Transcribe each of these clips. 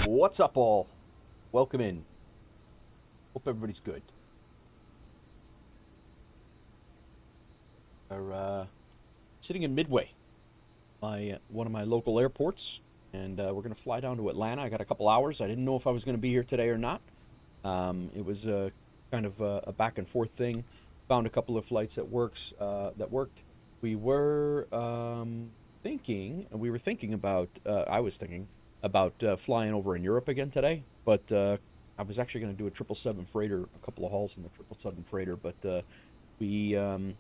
What's up, all? Welcome in. Hope everybody's good. We're sitting in Midway, one of my local airports, and we're going to fly down to Atlanta. I got a couple hours. I didn't know if I was going to be here today or not. It was kind of a back and forth thing. Found a couple of flights that worked. We were thinking about, I was thinking about flying over in Europe again today, but I was actually going to do a 777 freighter, a couple of hauls in the 777 freighter, but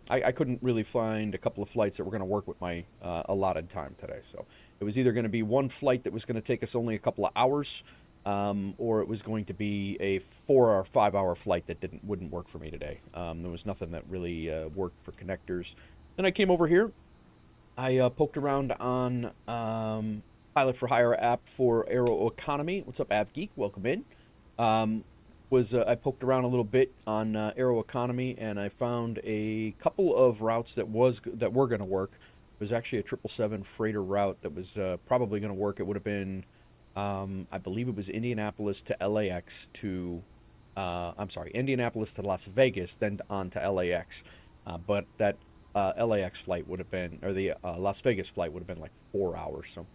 I couldn't really find a couple of flights that were going to work with my allotted time today. So it was either going to be one flight that was going to take us only a couple of hours, or it was going to be a 4 or 5 hour flight that wouldn't work for me today. There was nothing that really worked for connectors. Then I came over here. I poked around on Pilot for Hire app for Aeroconomy. What's up, AvGeek? Welcome in. I poked around a little bit on Aeroconomy, and I found a couple of routes that were going to work. It was actually a 777 freighter route that was probably going to work. It would have been, I believe it was Indianapolis to LAX to, Indianapolis to Las Vegas, then on to LAX. But that LAX flight would have been, or the Las Vegas flight would have been like 4 hours. So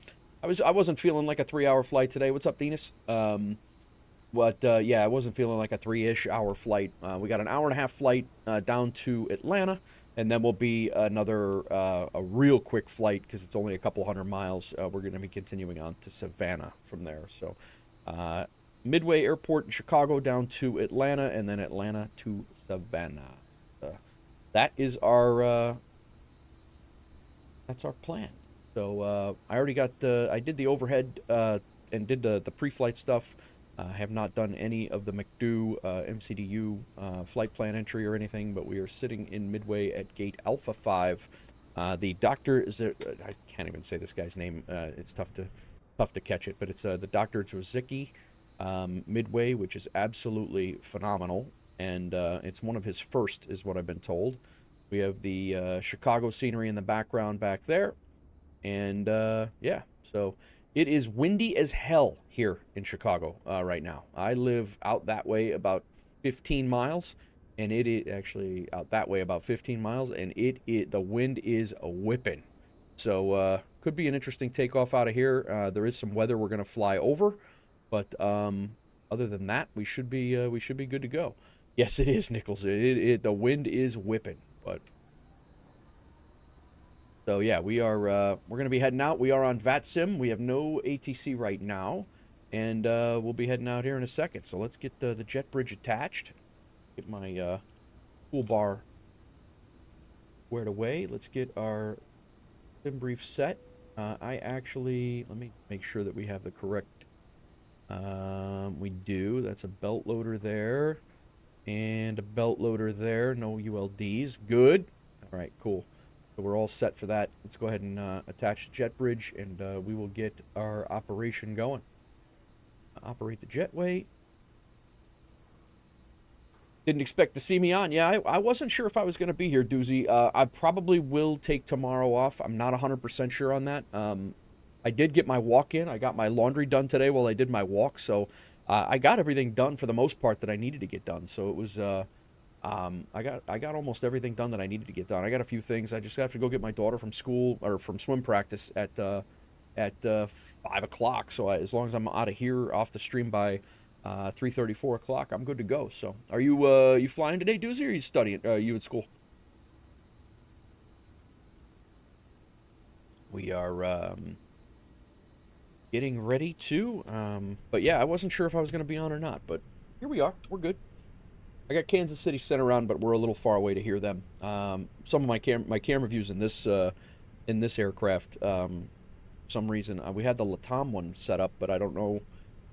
I wasn't feeling like a 3 hour flight today. What's up, Dinas? Yeah, I wasn't feeling like a 3-ish hour flight. We got an hour and a half flight down to Atlanta, and then we'll be another a real quick flight because it's only a couple hundred miles. We're going to be continuing on to Savannah from there. So Midway Airport in Chicago down to Atlanta, and then Atlanta to Savannah. That is that's our plan. So I already got I did the overhead and did the pre-flight stuff. Have not done any of the McDo MCDU flight plan entry or anything, but we are sitting in Midway at gate Alpha 5. The doctor is I can't even say this guy's name. It's tough to catch it, but it's the Dr. Drzicki Midway, which is absolutely phenomenal, and it's one of his first, is what I've been told. We have the Chicago scenery in the background back there, and yeah, so. It is windy as hell here in Chicago right now. I live out that way about 15 miles, and it is actually out that way about 15 miles, and the wind is a whipping. So could be an interesting takeoff out of here. There is some weather we're going to fly over, but other than that, we should be good to go. Yes, it is, Nichols. The wind is whipping, but. So yeah, we're going to be heading out. We are on VATSIM. We have no ATC right now, and we'll be heading out here in a second. So let's get the jet bridge attached. Get my toolbar squared away. Let's get our sim brief set. Let me make sure that we have the correct. We do. That's a belt loader there, and a belt loader there. No ULDs. Good. All right. Cool. So we're all set for that. Let's go ahead and attach the jet bridge, and we will get our operation going. Operate the jetway. Didn't expect to see me on. Yeah, I wasn't sure if I was going to be here, Doozy. I probably will take tomorrow off. I'm not 100% sure on that. I did get my walk in. I got my laundry done today while I did my walk. So I got everything done for the most part that I needed to get done. So it was... I got almost everything done that I needed to get done. I got a few things. I just have to go get my daughter from school or from swim practice at 5 o'clock. So as long as I'm out of here off the stream by 3:30, 4 o'clock, I'm good to go. So are you flying today, Doozy, or are you studying? You at school? We are getting ready to. But yeah, I wasn't sure if I was going to be on or not. But here we are. We're good. I got Kansas City sent around, but we're a little far away to hear them. Some of my camera views in this aircraft, some reason we had the Latam one set up, but I don't know.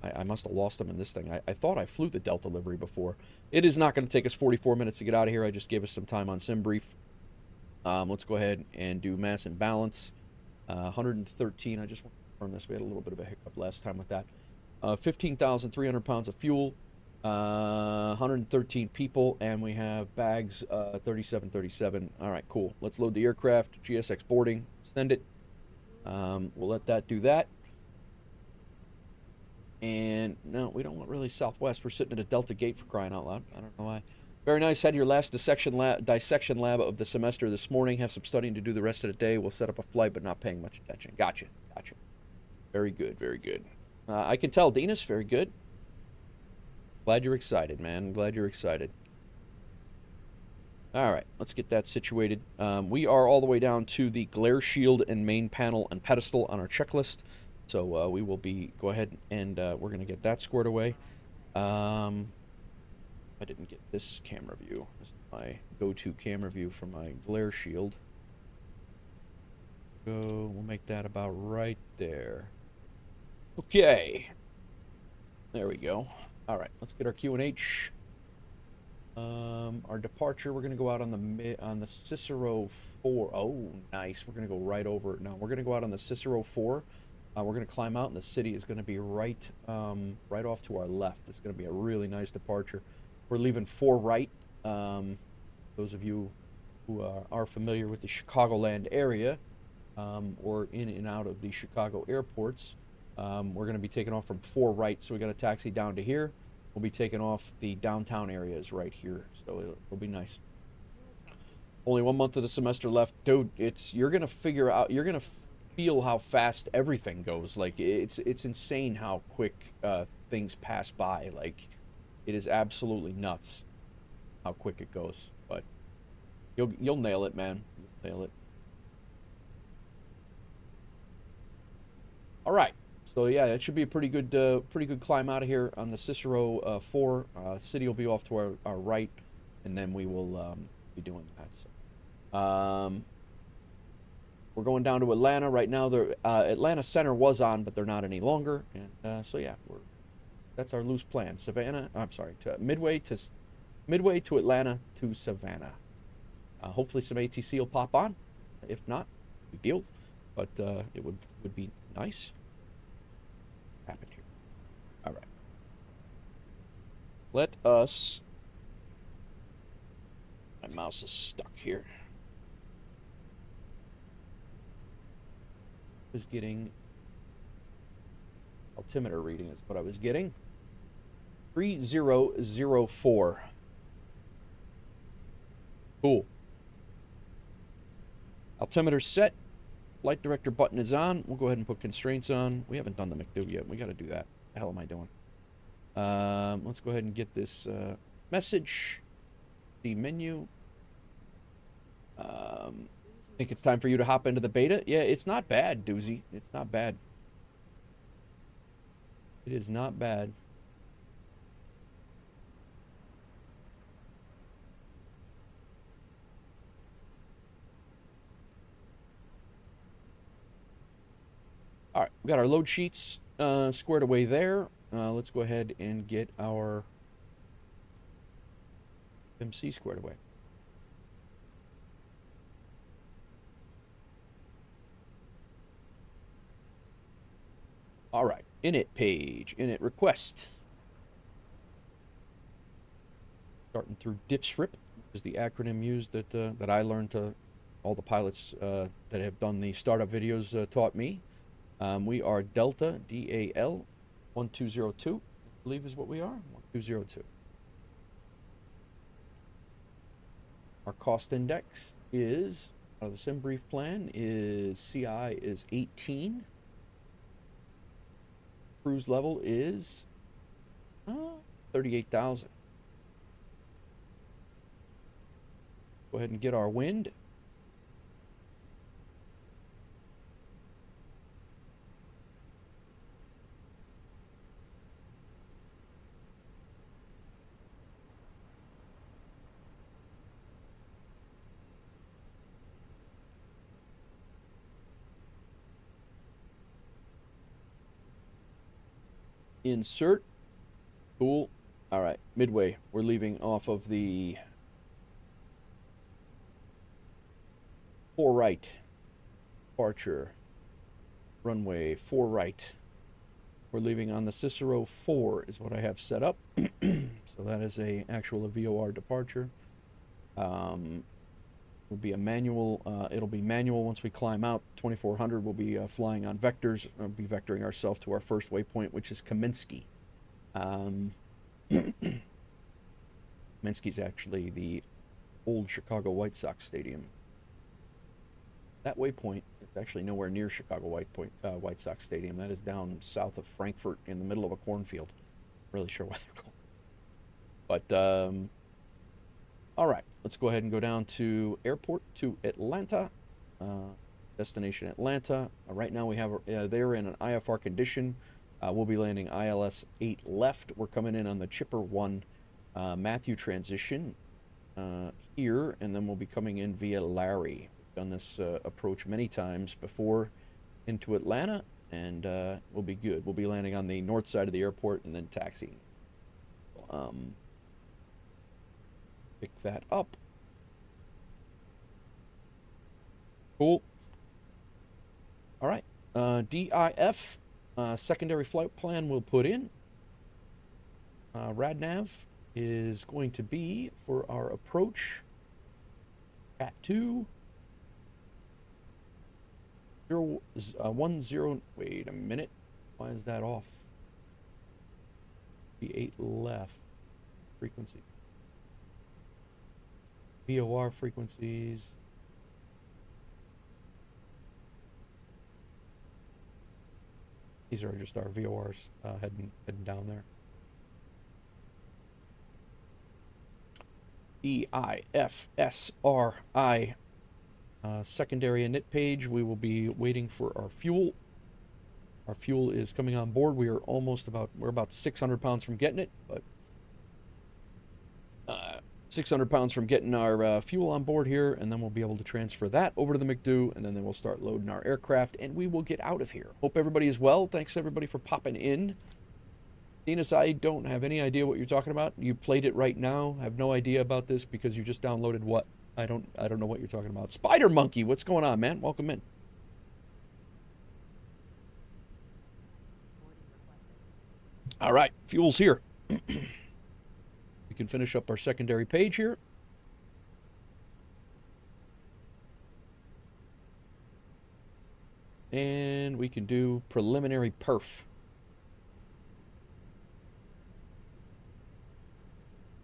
I must have lost them in this thing. I thought I flew the Delta livery before. It is not going to take us 44 minutes to get out of here. I just gave us some time on sim brief. Let's go ahead and do mass and balance. 113. I just want to confirm this. We had a little bit of a hiccup last time with that. 15,300 pounds of fuel. 113 people, and we have bags 3737. All right, cool. Let's load the aircraft. GSX boarding. Send it. We'll let that do that. And no, we don't want really Southwest. We're sitting at a Delta gate for crying out loud. I don't know why. Very nice. Had your last dissection lab of the semester this morning. Have some studying to do the rest of the day. We'll set up a flight, but not paying much attention. Gotcha. Gotcha. Very good. Very good. I can tell, Dinas. Very good. Glad you're excited, man. Glad you're excited. All right, let's get that situated. We are all the way down to the glare shield and main panel and pedestal on our checklist. So we will go ahead and we're going to get that squared away. I didn't get this camera view. This is my go-to camera view for my glare shield. We'll make that about right there. Okay. There we go. All right, let's get our QNH. Our departure, we're going to go out on the Cicero 4. Oh, nice. We're going to go right over it. No, we're going to go out on the Cicero 4. We're going to climb out, and the city is going to be right off to our left. It's going to be a really nice departure. We're leaving 4 right. Those of you who are familiar with the Chicagoland area or in and out of the Chicago airports, we're going to be taking off from 4 right, so we got a taxi down to here. We'll be taking off the downtown areas right here, so it'll be nice. Only 1 month of the semester left, dude. You're gonna feel how fast everything goes. Like it's insane how quick things pass by. Like it is absolutely nuts how quick it goes. But you'll nail it, man. You'll nail it. All right. So yeah, it should be a pretty good climb out of here on the Cicero 4. City will be off to our right, and then we will be doing that. So, we're going down to Atlanta right now. The Atlanta Center was on, but they're not any longer. And so yeah, that's our loose plan. Savannah. I'm sorry, Midway to Atlanta to Savannah. Hopefully some ATC will pop on. If not, big deal. But it would be nice. Happened here. All right. Let us. My mouse is stuck here. Was getting altimeter reading is what I was getting. 3004. Cool. Altimeter set. Flight director button is on. We'll go ahead and put constraints on. We haven't done the McDo yet. We got to do that. The hell am I doing? Let's go ahead and get this message. The menu. Think it's time for you to hop into the beta? Yeah, it's not bad, Doozy. It's not bad. It is not bad. All right, we got our load sheets squared away there. Let's go ahead and get our MC squared away. All right, init page, init request. Starting through diffstrip is the acronym used that I learned to all the pilots that have done the startup videos taught me. We are Delta, DAL, 1202, I believe is what we are, 1202. Our cost index is, the sim brief plan is, CI is 18. Cruise level is 38,000. Go ahead and get our wind. Insert. Cool. All right, Midway. We're leaving off of the 4 right. Departure. Runway 4 right. We're leaving on the Cicero 4 is what I have set up. So that is a actual VOR departure. We'll will be a manual. It'll be manual once we climb out. 2400 will be flying on vectors. We'll be vectoring ourselves to our first waypoint, which is Kaminsky. Kaminsky's actually the old Chicago White Sox stadium. That waypoint is actually nowhere near Chicago White Sox Stadium. That is down south of Frankfurt in the middle of a cornfield. Really sure why they're called. But, all right, let's go ahead and go down to airport to Atlanta. Destination Atlanta. Right now we have, they're in an IFR condition. We'll be landing ILS 8 left. We're coming in on the Chipper 1 Matthew transition here, and then we'll be coming in via Larry. Done this approach many times before into Atlanta, and we'll be good. We'll be landing on the north side of the airport and then taxiing. Pick that up. Cool. All right. DIF, secondary flight plan we'll put in. RadNav is going to be for our approach at 2. 10. Wait a minute. Why is that off? V8 left. Frequency. VOR frequencies. These are just our VORs heading down there. EIFSRI. Secondary init page. We will be waiting for our fuel. Our fuel is coming on board. We're about 600 pounds from getting it, but 600 pounds from getting our fuel on board here, and then we'll be able to transfer that over to the McDo, and then we'll start loading our aircraft, and we will get out of here. Hope everybody is well. Thanks everybody for popping in. Dinas, I don't have any idea what you're talking about. You played it right now. I have no idea about this because you just downloaded what? I don't know what you're talking about. Spider Monkey, what's going on, man? Welcome in. All right, fuel's here. We can finish up our secondary page here. And we can do preliminary perf.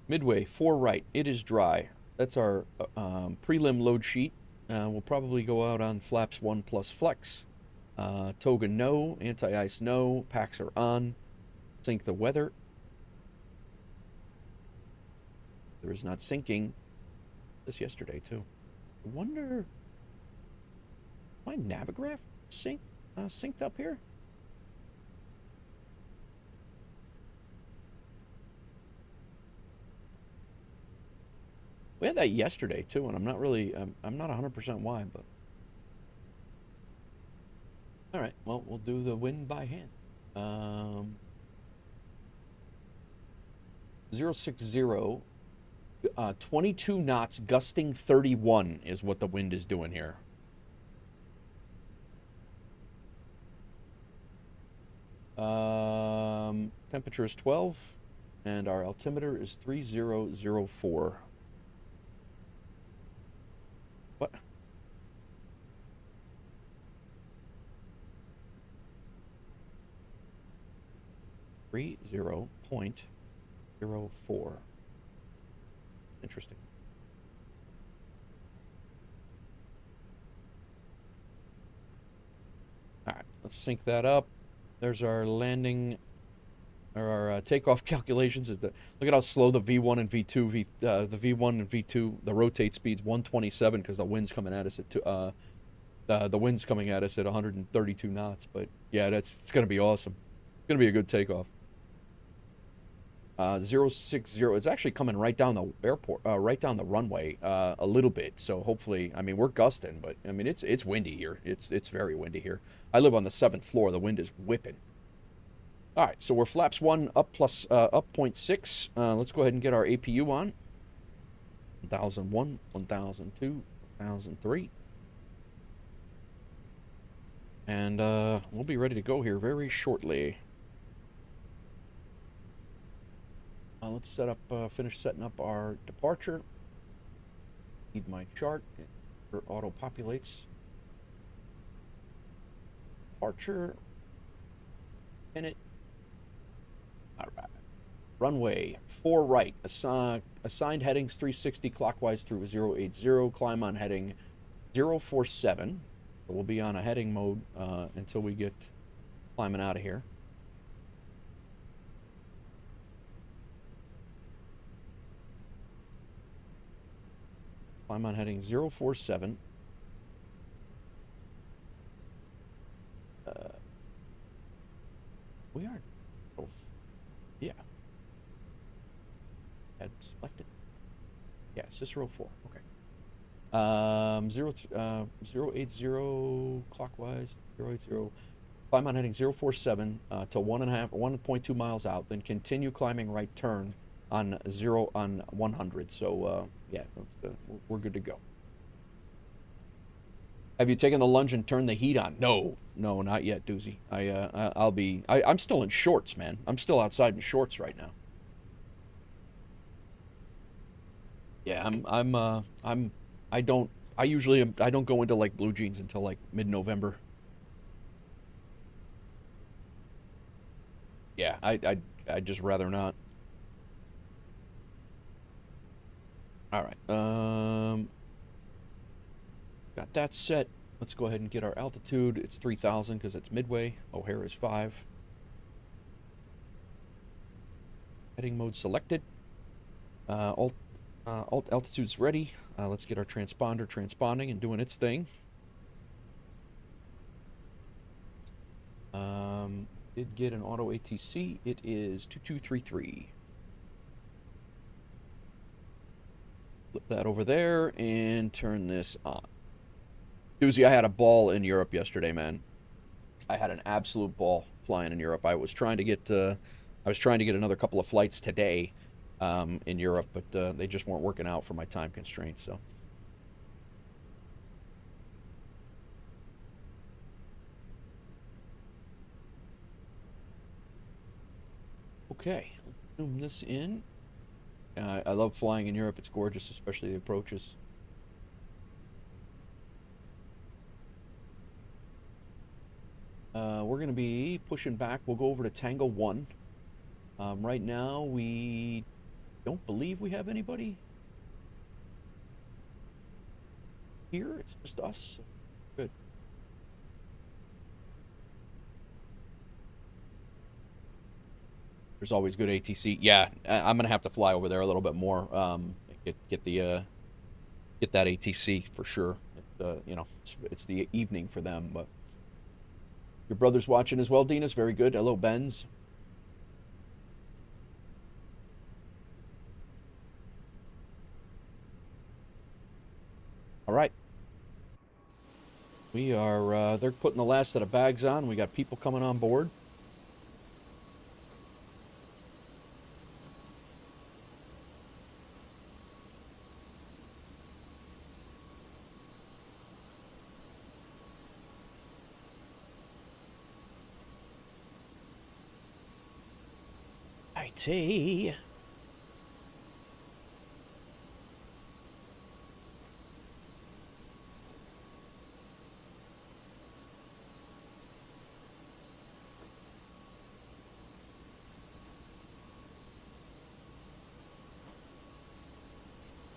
Midway, 4 right. It is dry. That's our prelim load sheet. We'll probably go out on flaps 1 plus flex. Toga no, anti-ice no, packs are on. Sync the weather. There is not syncing. This yesterday too. I wonder, my Navigraph synced up here? We had that yesterday too, and I'm not really, I'm not 100% why, but. All right, well, we'll do the wind by hand. 060, 22 knots, gusting 31 is what the wind is doing here. Temperature is 12, and our altimeter is 3004. What? .04. Interesting. All right, let's sync that up. There's our landing, or our takeoff calculations. Look at how slow the V1 and V2, the V1 and V2, the rotate speed's 127 because the wind's coming at us at the wind's coming at us at 132 knots. But yeah, it's gonna be awesome. It's gonna be a good takeoff. 060. It's actually coming right down the airport, right down the runway, a little bit. So hopefully, I mean, we're gusting, but I mean, it's windy here. It's very windy here. I live on the 7th floor. The wind is whipping. All right, so we're flaps 1 up plus up 0.6. Let's go ahead and get our APU on. 1001, 1002, 1003. And we'll be ready to go here very shortly. Let's finish setting up our departure. Need my chart. Or auto populates. Departure. In it. All right. Runway 4 right. Assigned headings 360 clockwise through 080. Climb on heading 047. So we'll be on a heading mode until we get climbing out of here. Climb on heading 047. We are. Oh, yeah. Had selected. Yeah, Cicero 4. Okay. 080 clockwise. 080. Climb on heading 047 to 1.2 miles out. Then continue climbing right turn on 100. So yeah, we're good to go. Have you taken the lunge and turned the heat on? No, not yet, Doozy. I'm still in shorts, man. I'm still outside in shorts right now. Yeah, I don't go into like blue jeans until like mid-November. Yeah, I'd just rather not. All right. Got that set. Let's go ahead and get our altitude. It's 3,000 because it's Midway. O'Hare is 5. Heading mode selected. Alt altitude's ready. Let's get our transponder transponding and doing its thing. Did get an auto ATC. It is 2233. Flip that over there and turn this on. Doozy, I had a ball in Europe yesterday, man. I had an absolute ball flying in Europe. I was trying to get another couple of flights today in Europe, but they just weren't working out for my time constraints. So. Okay, zoom this in. I love flying in Europe. It's gorgeous, especially the approaches. We're going to be pushing back. We'll go over to Tango 1. Right now, we don't believe we have anybody here. It's just us. Good. There's always good ATC. Yeah, I'm going to have to fly over there a little bit more. Get that ATC for sure. It's the evening for them, but your brother's watching as well, Dinas. Very good. Hello, Benz. All right. We are, they're putting the last set of bags on. We got people coming on board. IT.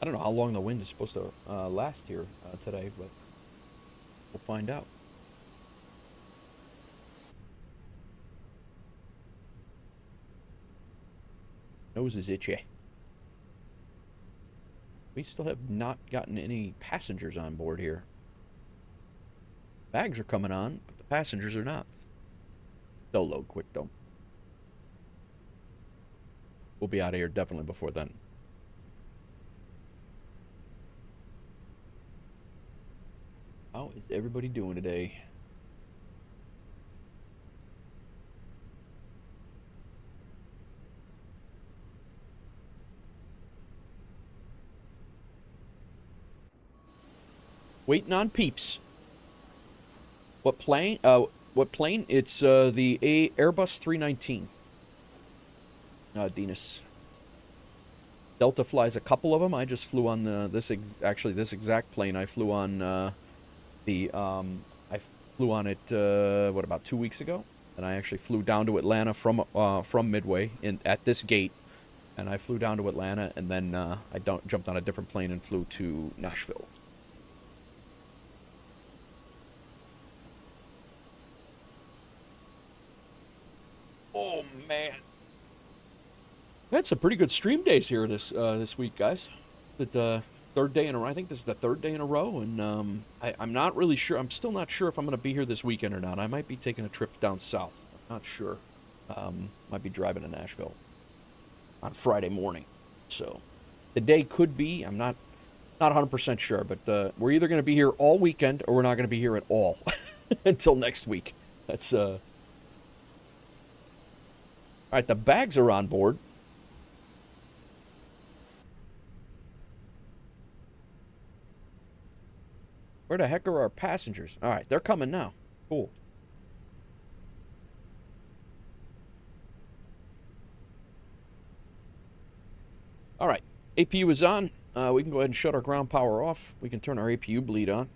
I don't know how long the wind is supposed to last here today, but we'll find out. Nose is itchy. We still have not gotten any passengers on board here. Bags are coming on, but the passengers are not. They'll load quick, though. We'll be out of here definitely before then. How is everybody doing today? Waiting on peeps. What plane? What plane? It's the Airbus 319. Dinas. Delta flies a couple of them. I just flew on this exact plane. I flew on I flew on it what, about 2 weeks ago, and I actually flew down to Atlanta from Midway at this gate, and I flew down to Atlanta, and then I jumped on a different plane and flew to Nashville. Oh man, had some pretty good stream days here this week, guys. The third day in a row. I think this is the third day in a row, and I'm not really sure. I'm still not sure if I'm going to be here this weekend or not. I might be taking a trip down south. I'm not sure. Might be driving to Nashville on Friday morning. So the day could be. I'm not 100% sure, but we're either going to be here all weekend or we're not going to be here at all until next week. That's all right. The bags are on board. Where the heck are our passengers? All right, they're coming now. Cool. All right, APU is on. We can go ahead and shut our ground power off. We can turn our APU bleed on.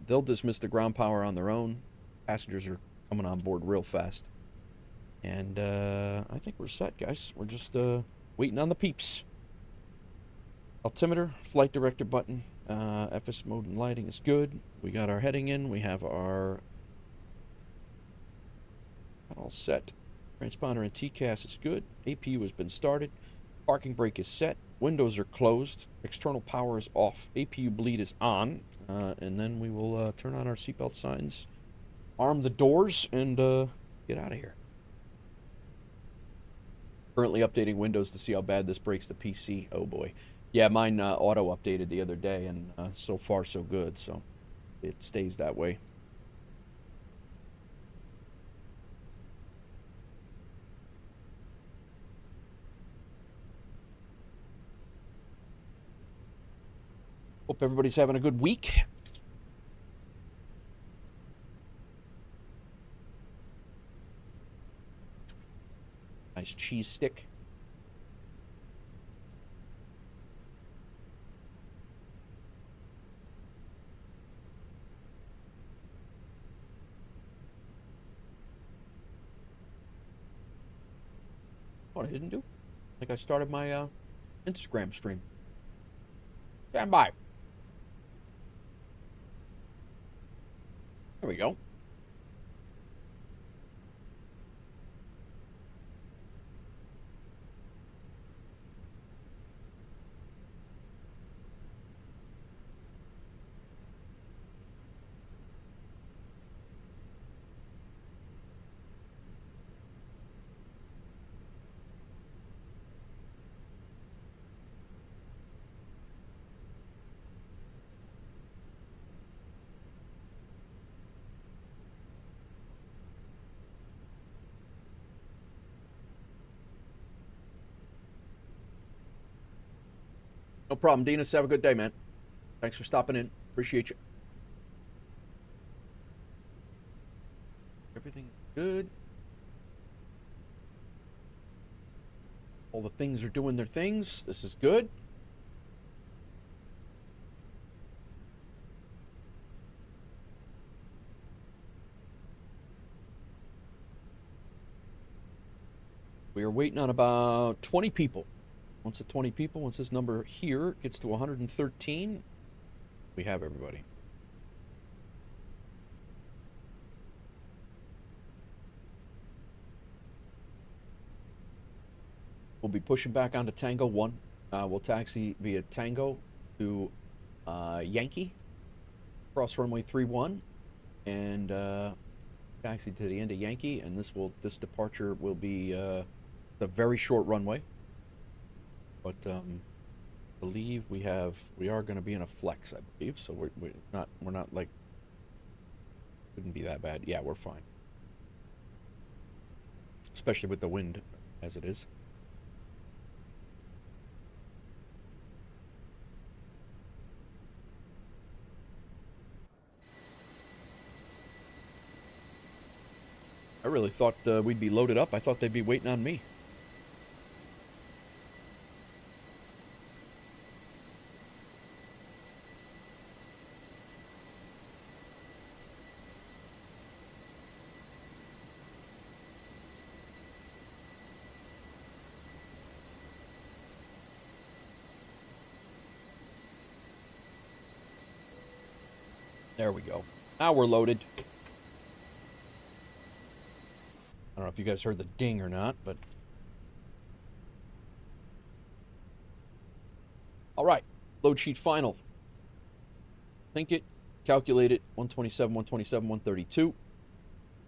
They'll dismiss the ground power on their own. Passengers are coming on board real fast. And I think we're set, guys. We're just waiting on the peeps. Altimeter, flight director button. FS mode and lighting is good. We got our heading in. We have our all set. Transponder and TCAS is good. APU has been started. Parking brake is set. Windows are closed. External power is off. APU bleed is on. And then we will turn on our seatbelt signs, arm the doors, and get out of here. Currently updating Windows to see how bad this breaks the PC. Oh boy. Yeah, mine auto-updated the other day, and so far so good, so it stays that way. Hope everybody's having a good week. Nice cheese stick. What I didn't do? I think I started my Instagram stream. Stand by. There we go. No problem, Dinas. Have a good day, man. Thanks for stopping in. Appreciate you. Everything good. All the things are doing their things. This is good. We are waiting on about 20 people. Once the 20 people, once this number here gets to 113, we have everybody. We'll be pushing back onto Tango 1. We'll taxi via Tango to Yankee, cross runway 31, and taxi to the end of Yankee. And this departure will be a very short runway. But I believe we are going to be in a flex, I believe. So we're not like, wouldn't be that bad. Yeah, we're fine. Especially with the wind as it is. I really thought we'd be loaded up. I thought they'd be waiting on me. There we go. Now we're loaded. I don't know if you guys heard the ding or not, but... All right. Load sheet final. Think it. Calculate it. 127, 127, 132.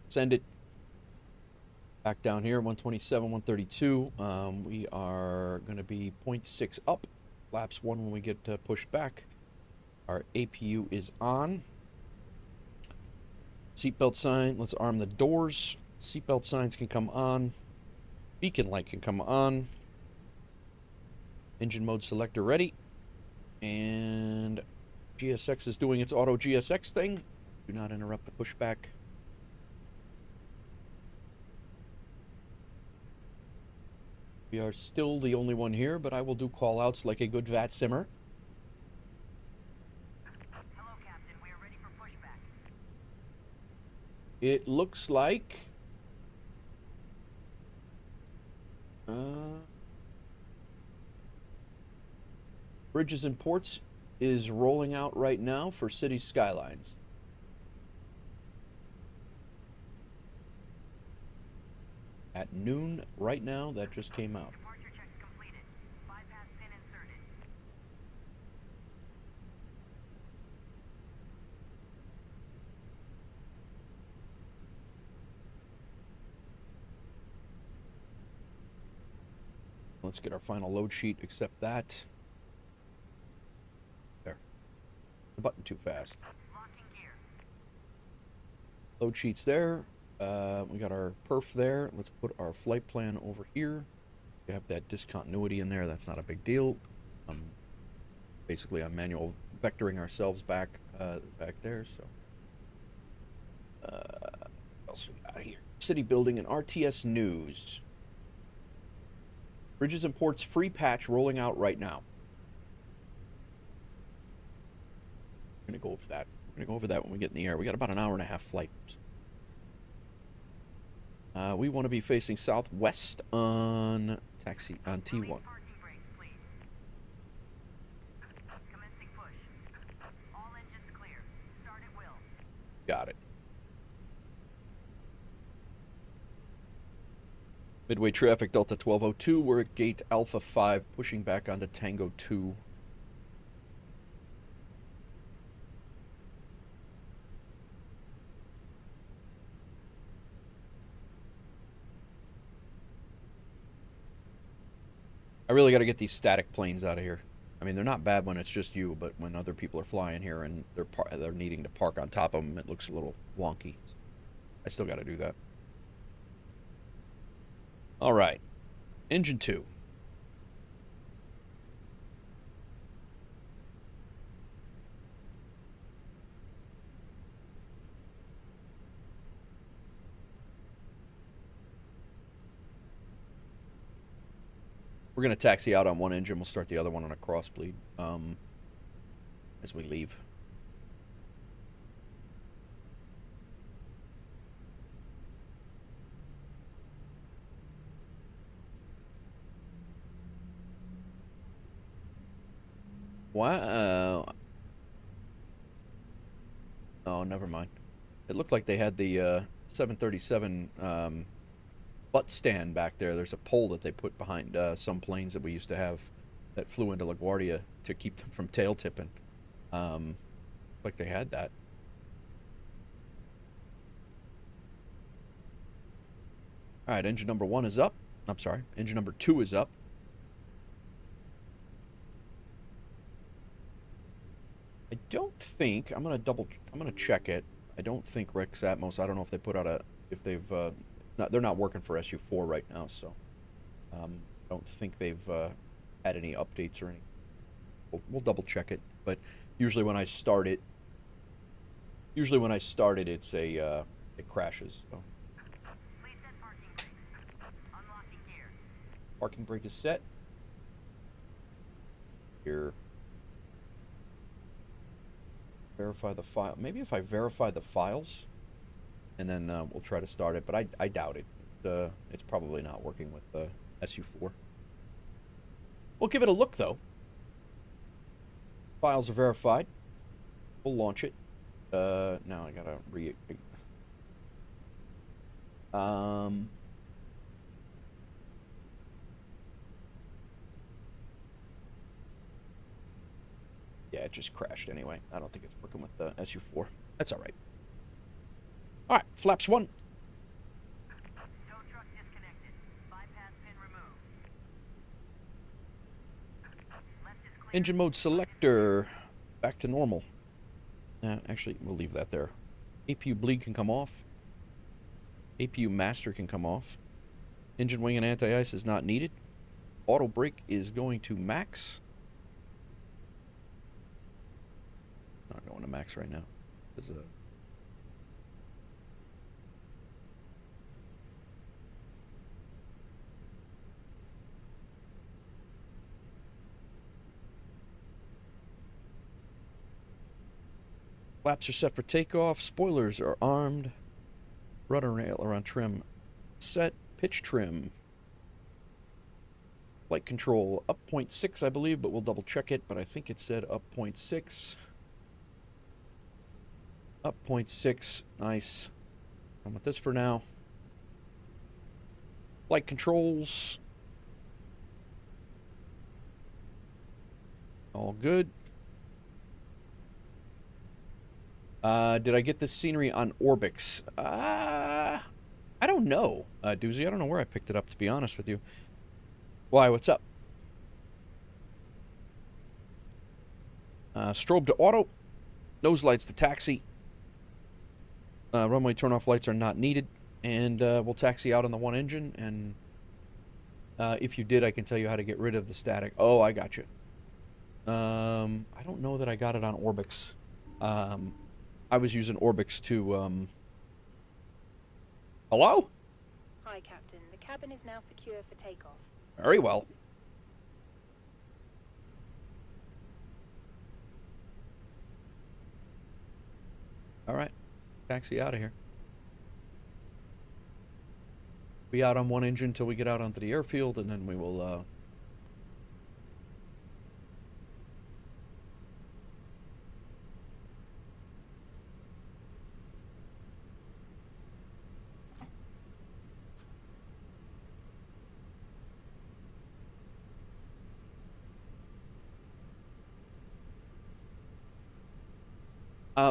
Send it. Back down here, 127, 132. We are going to be 0.6 up. Flaps 1 when we get pushed back. Our APU is on. Seatbelt sign. Let's arm the doors. Seatbelt signs can come on. Beacon light can come on. Engine mode selector ready. And GSX is doing its auto GSX thing. Do not interrupt the pushback. We are still the only one here, but I will do call-outs like a good VAT simmer. Hello, Captain. We are ready for pushback. It looks like... Bridges and Ports is rolling out right now for City Skylines. At noon right now, that just came out. Departure checks completed. Bypass pin inserted. Let's get our final load sheet, accept that. There. The button too fast. Locking gear. Load sheet's there. We got our perf there. Let's put our flight plan over here. We have that discontinuity in there. That's not a big deal. Basically, I'm manual vectoring ourselves back there. So, what else we got here? City building and RTS news. Bridges and Ports free patch rolling out right now. We're gonna go over that. We're gonna go over that when we get in the air. We got about an hour and a half flight. We want to be facing southwest on taxi on T1. Parking brakes, please. Commencing push. All engines clear. Start at will. Got it. Midway traffic, Delta 1202. We're at gate Alpha 5, pushing back onto Tango 2. I really got to get these static planes out of here. I mean, they're not bad when it's just you, but when other people are flying here and they're needing to park on top of them, it looks a little wonky. I still got to do that. All right. Engine 2. We're going to taxi out on one engine. We'll start the other one on a cross bleed as we leave. Wow. Oh, never mind. It looked like they had the 737 butt stand back there. There's a pole that they put behind some planes that we used to have that flew into LaGuardia to keep them from tail tipping. Like they had that. All right, engine number 1 is up. I'm sorry, engine number 2 is up. I don't think I'm gonna check it. I don't think Rex Atmos. I don't know if they put out they're not working for SU4 right now, so I don't think they've had any updates or any. We'll double check it, but usually when I start it, it's it crashes. So. Please set parking brakes. Unlocking gear. Parking brake is set. Here. Verify the file. Maybe if I verify the files, and then we'll try to start it. But I doubt it. It's probably not working with the SU4. We'll give it a look, though. Files are verified. We'll launch it. Now I gotta um, yeah, it just crashed anyway. I don't think it's working with the SU4. That's all right. All right, flaps 1. Tow truck disconnected. Bypass pin removed. Left is clear. Engine mode selector, back to normal. Actually, we'll leave that there. APU bleed can come off. APU master can come off. Engine wing and anti-ice is not needed. Auto brake is going to max. Not going to max right now. There's a flaps are set for takeoff. Spoilers are armed. Rudder and aileron trim set. Pitch trim. Flight control up 0.6, I believe, but we'll double check it. But I think it said up 0.6. Up 0.6. Nice. I'm with this for now. Flight controls. All good. Did I get this scenery on Orbix? I don't know, Doozy. I don't know where I picked it up, to be honest with you. Why? What's up? Strobe to auto. Nose lights to taxi. Runway turn-off lights are not needed. And we'll taxi out on the one engine. And if you did, I can tell you how to get rid of the static. Oh, I got you. I don't know that I got it on Orbix. I was using Orbix to, Hello? Hi, Captain. The cabin is now secure for takeoff. Very well. All right. Taxi out of here. Be out on one engine until we get out onto the airfield, and then we will,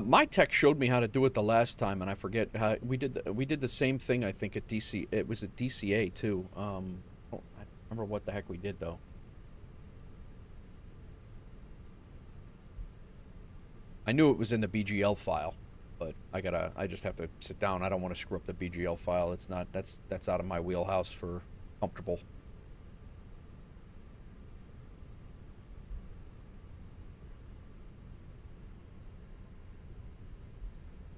my tech showed me how to do it the last time, and I forget how we did the same thing. I think at DC, it was at DCA too. I don't remember what the heck we did though. I knew it was in the BGL file, but I just have to sit down. I don't want to screw up the BGL file. It's not that's out of my wheelhouse for comfortable.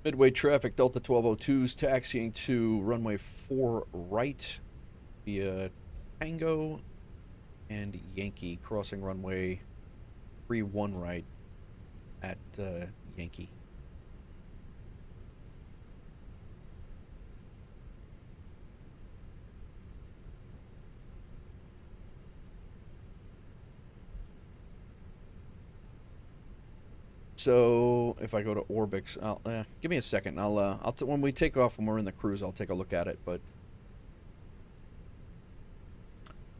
Midway traffic, Delta 1202s taxiing to runway 4 right via Tango and Yankee, crossing runway 31 right at Yankee. So if I go to Orbix, give me a second. When we take off, when we're in the cruise, I'll take a look at it. But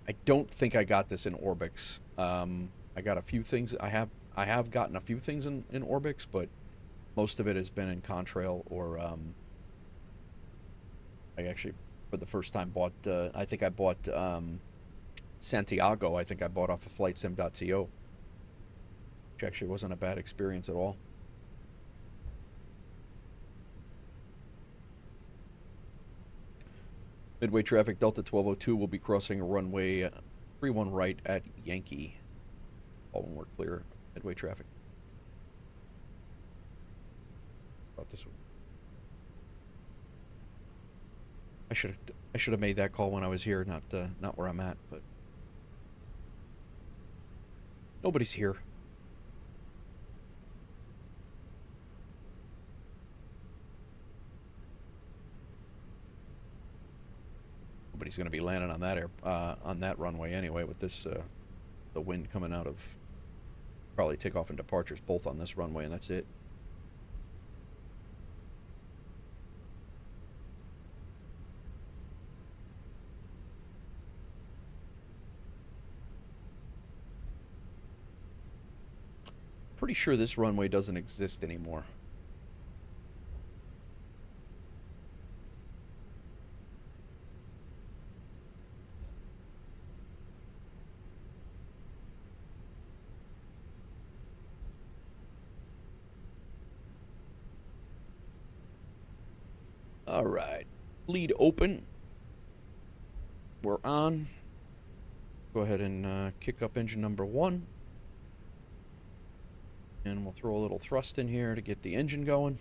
I don't think I got this in Orbix. I got a few things. I have gotten a few things in Orbix, but most of it has been in Contrail or I actually for the first time bought. I think I bought Santiago. I think I bought off of FlightSim.to. Which actually wasn't a bad experience at all. Midway traffic, Delta 1202 will be crossing runway 31 right at Yankee. All when we're clear. Midway traffic. About this one. I should have made that call when I was here, not where I'm at, but nobody's here. Nobody's going to be landing on that runway anyway with this the wind coming out of probably takeoff and departures both on this runway, and that's it. Pretty sure this runway doesn't exist anymore. All right, lead open. We're on. Go ahead and kick up engine number 1. And we'll throw a little thrust in here to get the engine going.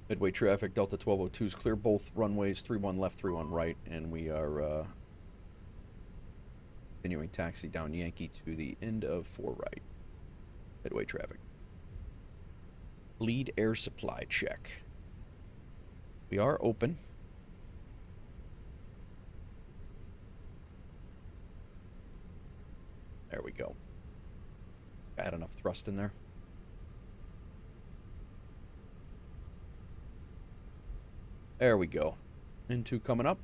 Midway traffic, Delta 1202 is clear. Both runways, 31 left, 31 right. And we are continuing taxi down Yankee to the end of 4 right. Midway traffic. Lead air supply check. We are open. There we go. Got enough thrust in there. There we go. Into coming up.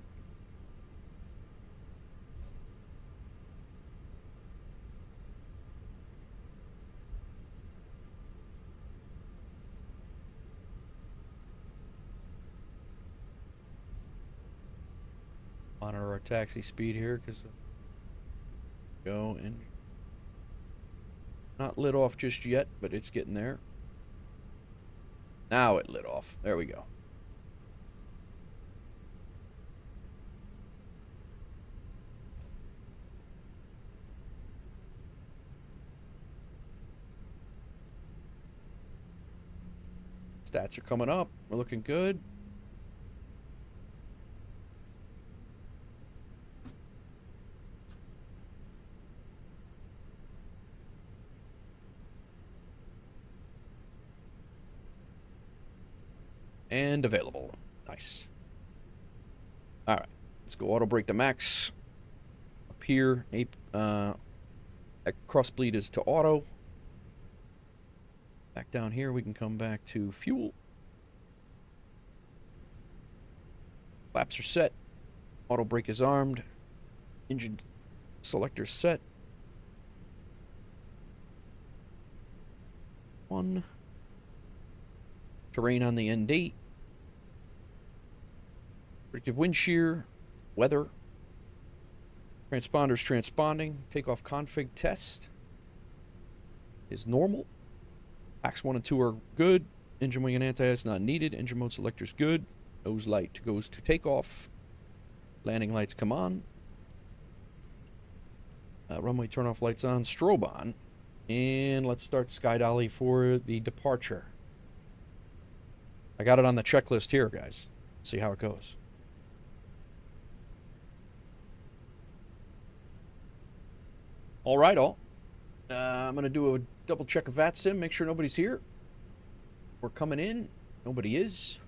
Monitor our taxi speed here because go and not lit off just yet, but it's getting there. Now it lit off. There we go. Stats are coming up. We're looking good. And available. Nice. All right. Let's go auto brake to max. Up here, cross bleed is to auto. Back down here, we can come back to fuel. Flaps are set. Auto brake is armed. Engine selector set. 1. Terrain on the end 8. Predictive wind shear. Weather. Transponders transponding. Takeoff config test is normal. Packs 1 and 2 are good. Engine wing and anti-ice not needed. Engine mode selector is good. Nose light goes to takeoff. Landing lights come on. Runway turn-off lights on. Strobe on. And let's start sky dolly for the departure. I got it on the checklist here, guys. Let's see how it goes. All right, all. I'm going to do a double check of VATSIM, make sure nobody's here. We're coming in. Nobody is.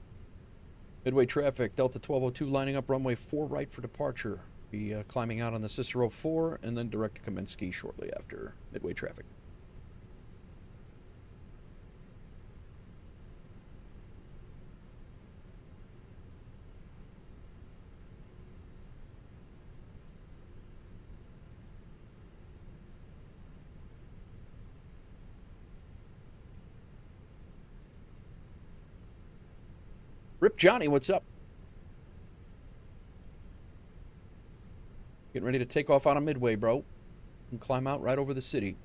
Midway traffic, Delta 1202 lining up runway 4 right for departure. Be climbing out on the Cicero 4 and then direct to Kaminsky shortly after midway traffic. Rip Johnny, what's up? Getting ready to take off on a midway, bro. And climb out right over the city.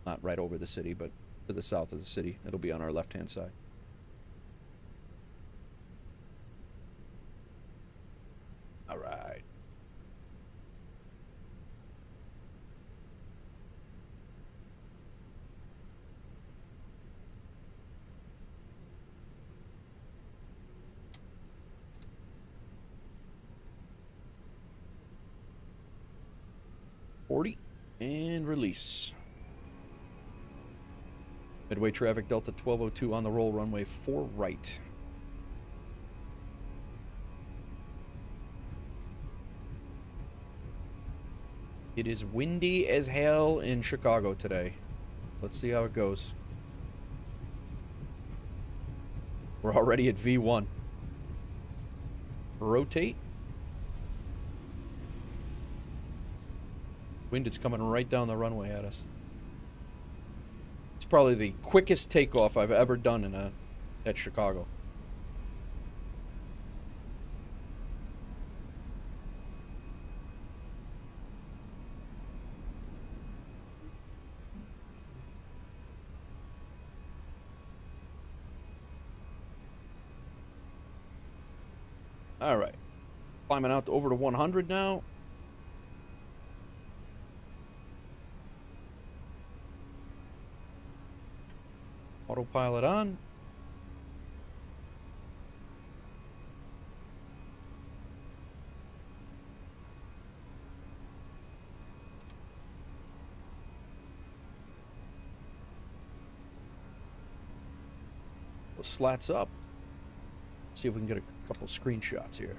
Not right over the city, but to the south of the city. It'll be on our left-hand side. All right. And release. Midway traffic, Delta 1202 on the roll, runway 4 right. It is windy as hell in Chicago today. Let's see how it goes. We're already at V1. Rotate. Wind is coming right down the runway at us. It's probably the quickest takeoff I've ever done at Chicago. All right, climbing out over to 100 now. Autopilot on. The slats up. See if we can get a couple screenshots here.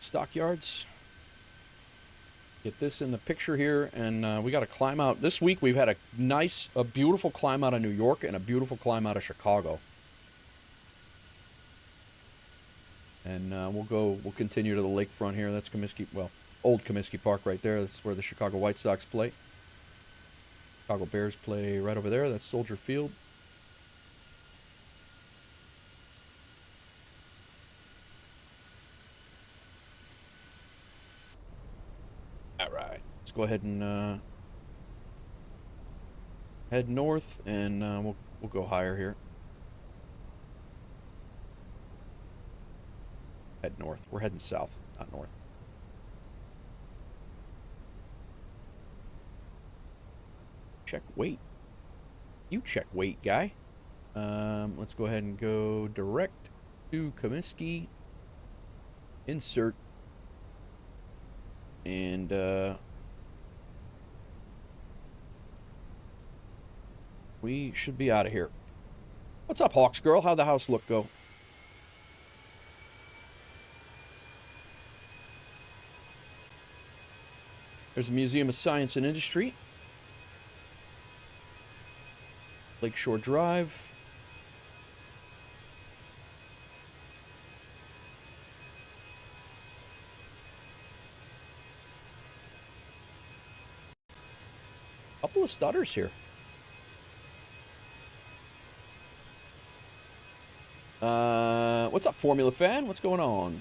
Stockyards. Get this in the picture here, and we got to climb out. This week we've had a beautiful climb out of New York and a beautiful climb out of Chicago. And we'll continue to the lakefront here. That's Comiskey, well, old Comiskey Park right there. That's where the Chicago White Sox play. Chicago Bears play right over there. That's Soldier Field. Let's go ahead and head north, and we'll go higher here. Head north. We're heading south, not north. Check weight. You check weight, guy. Let's go ahead and go direct to Comiskey. Insert. And we should be out of here. What's up, Hawks girl? How'd the house look go? There's a Museum of Science and Industry. Lakeshore Drive. Couple of stutters here. What's up, Formula fan? What's going on?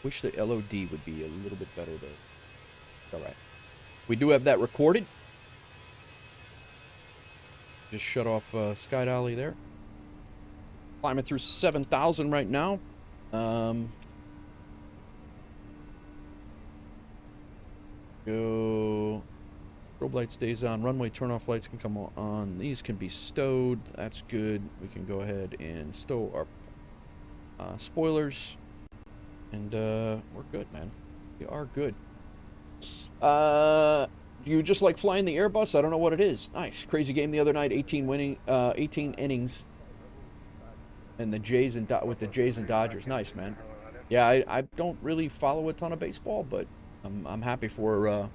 Wish the LOD would be a little bit better though. All right. We do have that recorded. Just shut off Sky Dolly there. Climbing through 7,000 right now. Go. Strobe light stays on. Runway turnoff lights can come on. These can be stowed. That's good. We can go ahead and stow our spoilers. And we're good, man. We are good. You just like flying the Airbus? I don't know what it is. Nice. Crazy game the other night. 18 innings. And the Jays and with the Jays and Dodgers. Nice, man. Yeah, I don't really follow a ton of baseball, but I'm happy for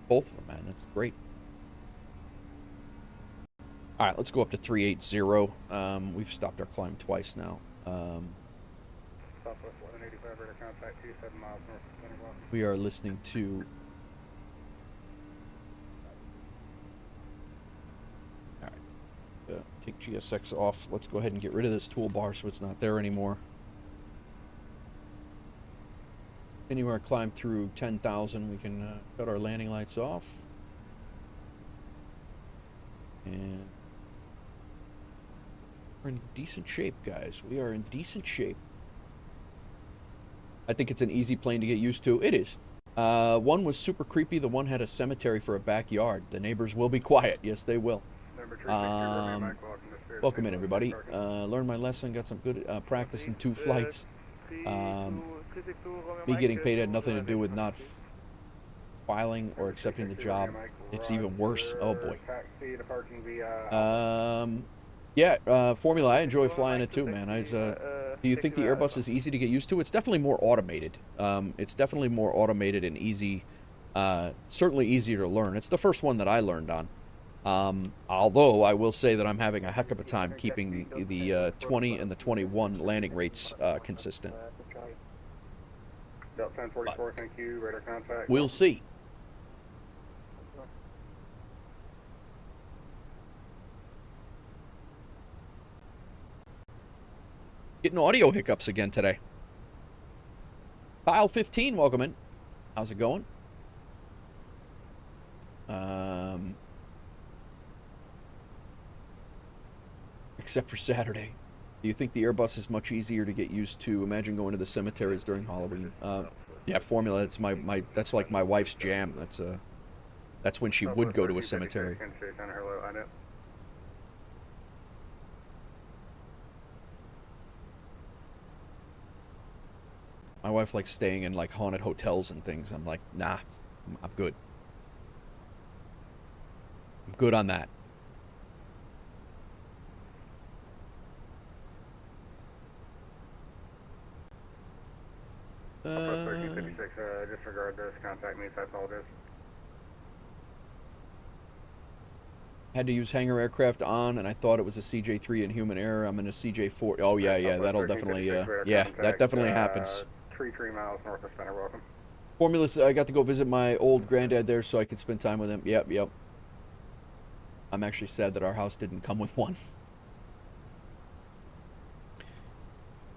both of them, man. That's great. All right, let's go up to 380. We've stopped our climb twice now. Southwest 1185, radar contact 27 miles north of 20 blocks. We are listening to... All right. Take GSX off. Let's go ahead and get rid of this toolbar so it's not there anymore. Anywhere climb through 10,000, we can cut our landing lights off. And we're in decent shape, guys. We are in decent shape. I think it's an easy plane to get used to. It is. One was super creepy. The one had a cemetery for a backyard. The neighbors will be quiet. Yes, they will. Welcome in, everybody. Learned my lesson. Got some good practice in 2 flights. Me getting paid had nothing to do with not filing or accepting the job. It's even worse. Oh, boy. Formula, I enjoy flying it too, man. Do you think the Airbus is easy to get used to? It's definitely more automated. It's definitely more automated and easy. Certainly easier to learn. It's the first one that I learned on. Although I will say that I'm having a heck of a time keeping the 20 and the 21 landing rates consistent. Delta 1044, thank you. Radar contact. We'll see. Getting audio hiccups again today. File 15, welcome in. How's it going? Except for Saturday. Do you think the Airbus is much easier to get used to? Imagine going to the cemeteries during Halloween. Yeah, Formula. That's that's like my wife's jam. That's when she would go to a cemetery. My wife likes staying in like haunted hotels and things. I'm like, nah, I'm good. I'm good on that. Disregard this. Contact me if I apologize. Had to use hangar aircraft on, and I thought it was a CJ3 in human air. I'm in a CJ4. Oh yeah, that'll definitely, yeah, that definitely happens. 3 miles north of Savannah, welcome. Formula, I got to go visit my old granddad there so I could spend time with him. Yep. I'm actually sad that our house didn't come with one.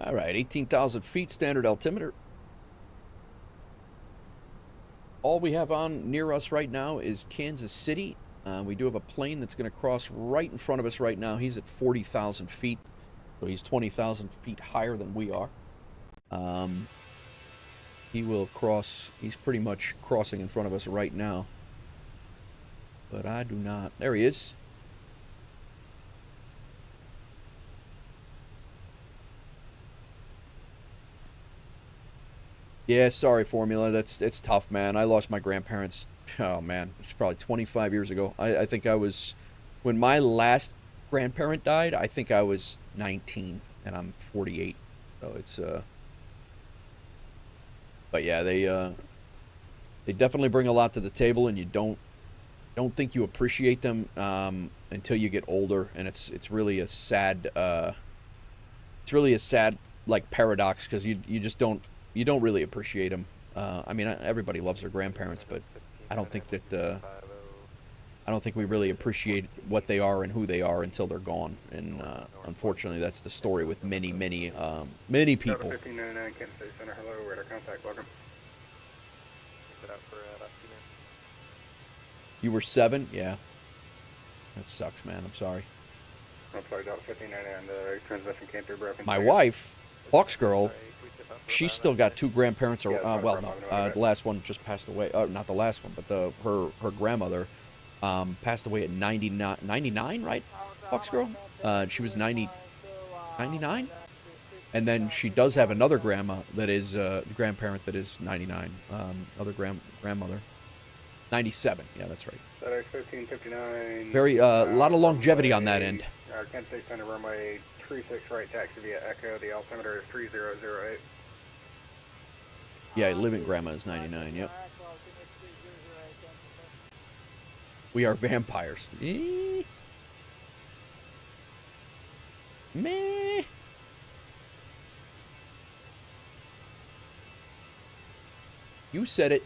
All right, 18,000 feet, standard altimeter. All we have on near us right now is Kansas City. We do have a plane that's going to cross right in front of us right now. He's at 40,000 feet, so he's 20,000 feet higher than we are. He will cross, he's pretty much crossing in front of us right now. But I do not, there he is. Yeah, sorry, Formula. It's tough, man. I lost my grandparents. Oh man, it's probably 25 years ago. I think I was, when my last grandparent died, I think I was 19, and I'm 48. So it's but yeah, they definitely bring a lot to the table, and you don't think you appreciate them until you get older, and it's really a sad like paradox, because you just don't really appreciate them. I mean, everybody loves their grandparents, but I don't think we really appreciate what they are and who they are until they're gone. And unfortunately, that's the story with many people. 1599 Kansas City Center. Hello, radar contact. Welcome. You were 7? Yeah. That sucks, man. I'm sorry. I'm sorry, Delta 1599. The transmission came through broken. My wife, Hawks Girl, she's still got 2 grandparents. The last one just passed away. Not the last one, but her grandmother passed away at 99, right, Hawks Girl? She was 99? And then she does have another grandma that is grandparent that is 99. Other grandmother. 97. Yeah, that's right. FedEx 1359. Very, a lot of longevity on that end. Kansas City Center, runway 36 right, taxi via Echo. The altimeter is 3008. Yeah, living grandma is 99, yep. We are vampires. Meh. You said it.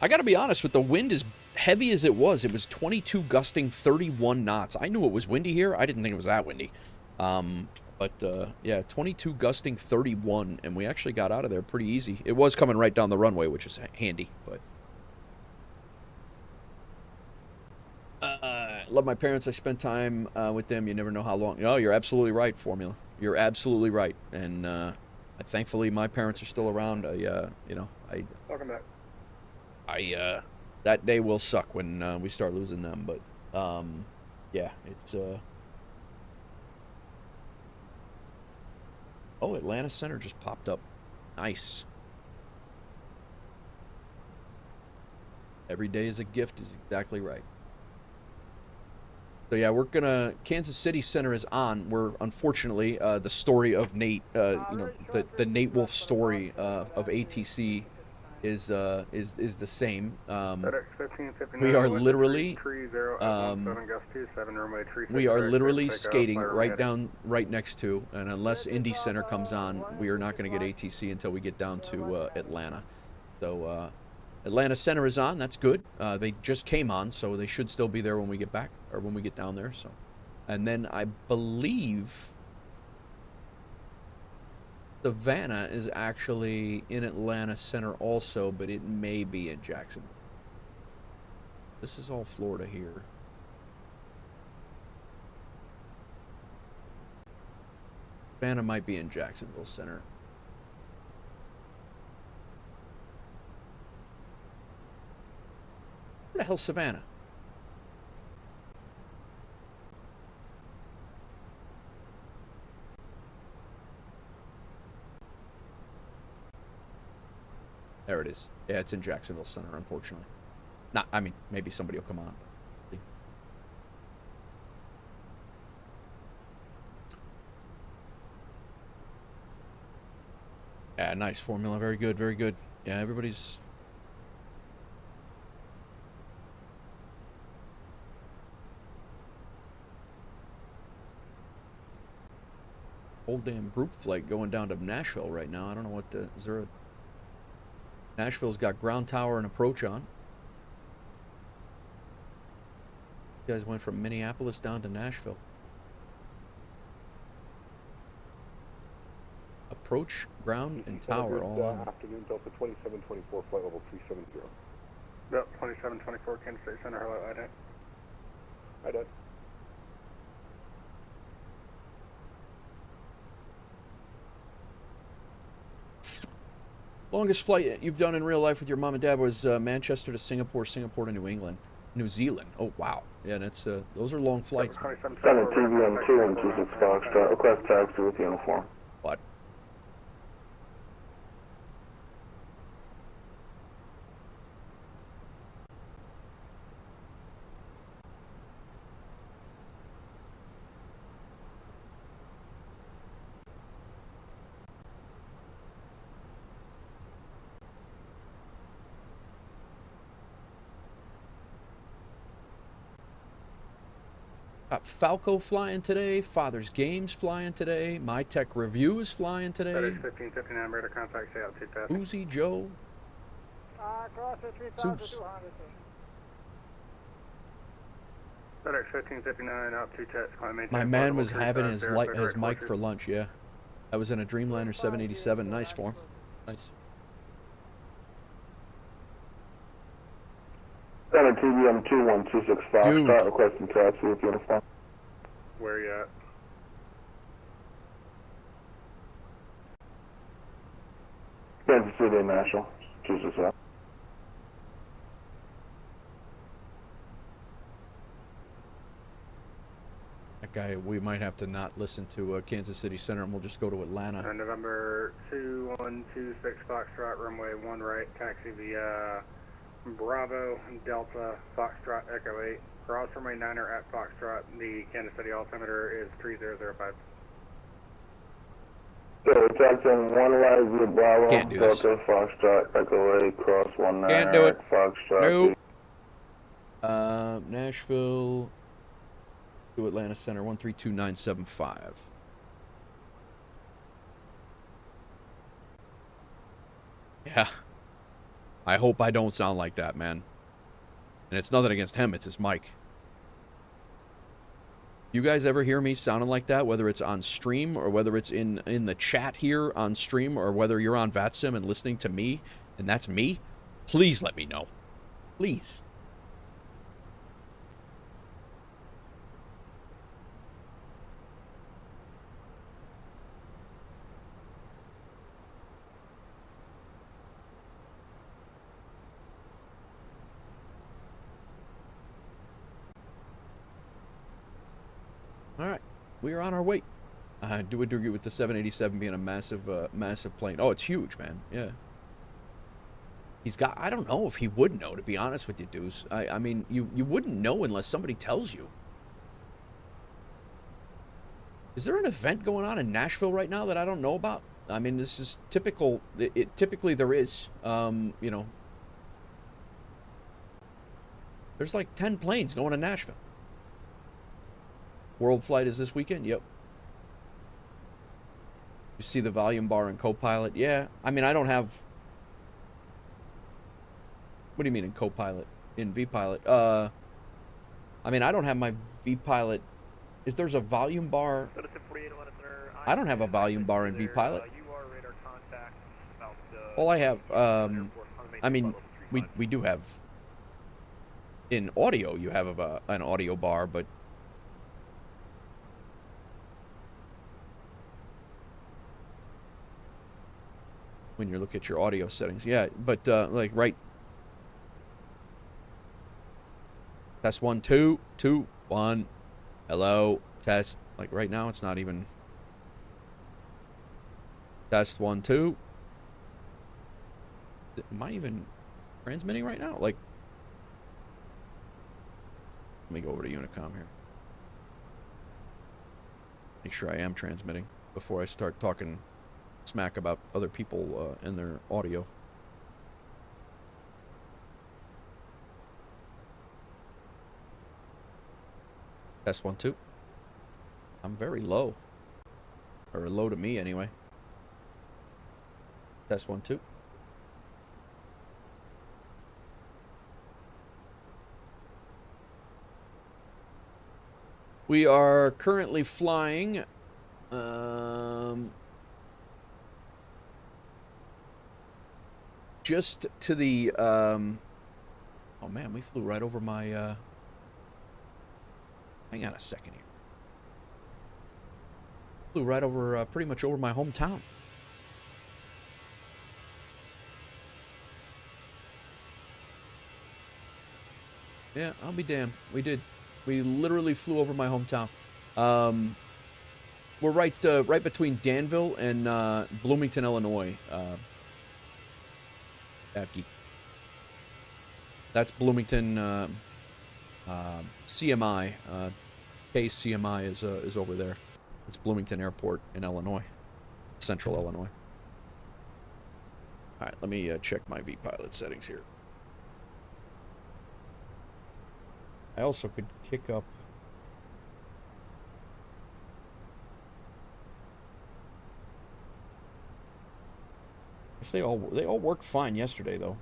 I gotta be honest, with the wind as heavy as it was 22 gusting 31 knots. I knew it was windy here. I didn't think it was that windy. Yeah, 22 gusting 31, and we actually got out of there pretty easy. It was coming right down the runway, which is handy, but... love my parents. I spent time with them. You never know how long. No, you're absolutely right, Formula. You're absolutely right. And thankfully, my parents are still around. Welcome back. That day will suck when we start losing them. But yeah, it's Oh, Atlanta Center just popped up. Nice. Every day is a gift is exactly right. So yeah, Kansas City Center is on. We're unfortunately the story of Nate, the Nate Wolf story of ATC is the same. FedEx 1559. We are literally 30 Gust 27 runway 36. we are literally skating right next to, and unless Indy Center comes on, we are not going to get ATC until we get down to Atlanta. So Atlanta Center is on. That's good. They just came on, so they should still be there when we get back or when we get down there. So, and then I believe Savannah is actually in Atlanta Center also, but it may be in Jacksonville. This is all Florida here. Savannah might be in Jacksonville Center. Where the hell's Savannah? There it is. Yeah, it's in Jacksonville Center, unfortunately. I mean, maybe somebody will come on. Yeah, nice formula. Very good, very good. Yeah, everybody's... Whole damn group flight going down to Nashville right now. I don't know what is there a... Nashville's got ground tower and approach on. You guys went from Minneapolis down to Nashville. Approach, ground, and tower all on. Afternoon, Delta 2724, flight level 370. Yep, 2724 Kansas City Center. Hello, IDET. IDET. Longest flight you've done in real life with your mom and dad was Manchester to Singapore, Singapore to New England, New Zealand. Oh wow, yeah, that's those are long flights. Center TVM 2126 Foxtrot, request taxi with uniform. What? Got Falco flying today, Father's Games flying today, My Tech Review is flying today. FedEx 1559, radar contact, stay out 2 fast. Uzi Joe. Cross at Zeus. 3,200. FedEx 1559, out 2 tets, climb maintain. My man was level having his 350, his mic for lunch, yeah. I was in a Dreamliner 787, nice form. Nice. Center TVM 2126 Foxtrot, requesting taxi with uniform. Where you at? Kansas City International, 267. That guy, we might have to not listen to Kansas City Center and we'll just go to Atlanta. November 2126 Foxtrot, runway 1 right, taxi via Bravo, Delta, Foxtrot, Echo 8. Cross runway 9er at Foxtrot. The Kansas City altimeter is 3005. So, taxiing 1 right via Bravo, Can't do this. Delta, Foxtrot, Echo 8, cross 19 Can't do it. Foxtrot. Nope. Nashville to Atlanta Center, 132975. Yeah. I hope I don't sound like that, man. And it's nothing against him, it's his mic. You guys ever hear me sounding like that, whether it's on stream or whether it's in the chat here on stream or whether you're on VATSIM and listening to me and that's me? Please let me know. Please. All right, we are on our way. I do agree with the 787 being a massive, massive plane. Oh, it's huge, man. Yeah. He's got. I don't know if he would know, to be honest with you, Deuce. I mean, you wouldn't know unless somebody tells you. Is there an event going on in Nashville right now that I don't know about? I mean, this is typical. Typically there is. You know, there's like 10 planes going to Nashville. World flight is this weekend? Yep. You see the volume bar in Copilot? Yeah. I mean, I don't have... What do you mean in Copilot? In VPilot? I mean, I don't have my VPilot... Is there's a volume bar... I don't have a volume bar in VPilot. All I have... I mean, we do have... In audio, you have an audio bar, but... When you look at your audio settings, yeah, but like right. Test 1 2 2 1. Hello, test. Like right now, it's not even. Test 1 2. Am I even transmitting right now? Like, let me go over to Unicom here. Make sure I am transmitting before I start talking smack about other people and their audio. Test 1 2. I'm very low, or low to me anyway. Test 1 2. We are currently flying. Just to the, oh man, we flew right over my, hang on a second here. Flew right over, pretty much over my hometown. Yeah, I'll be damned. We did. We literally flew over my hometown. We're right, right between Danville and, Bloomington, Illinois. That's Bloomington, CMI. KCMI is over there. It's Bloomington Airport in Illinois, central Illinois. All right, let me check my VPilot settings here. I also could kick up. Guess they all worked fine yesterday though.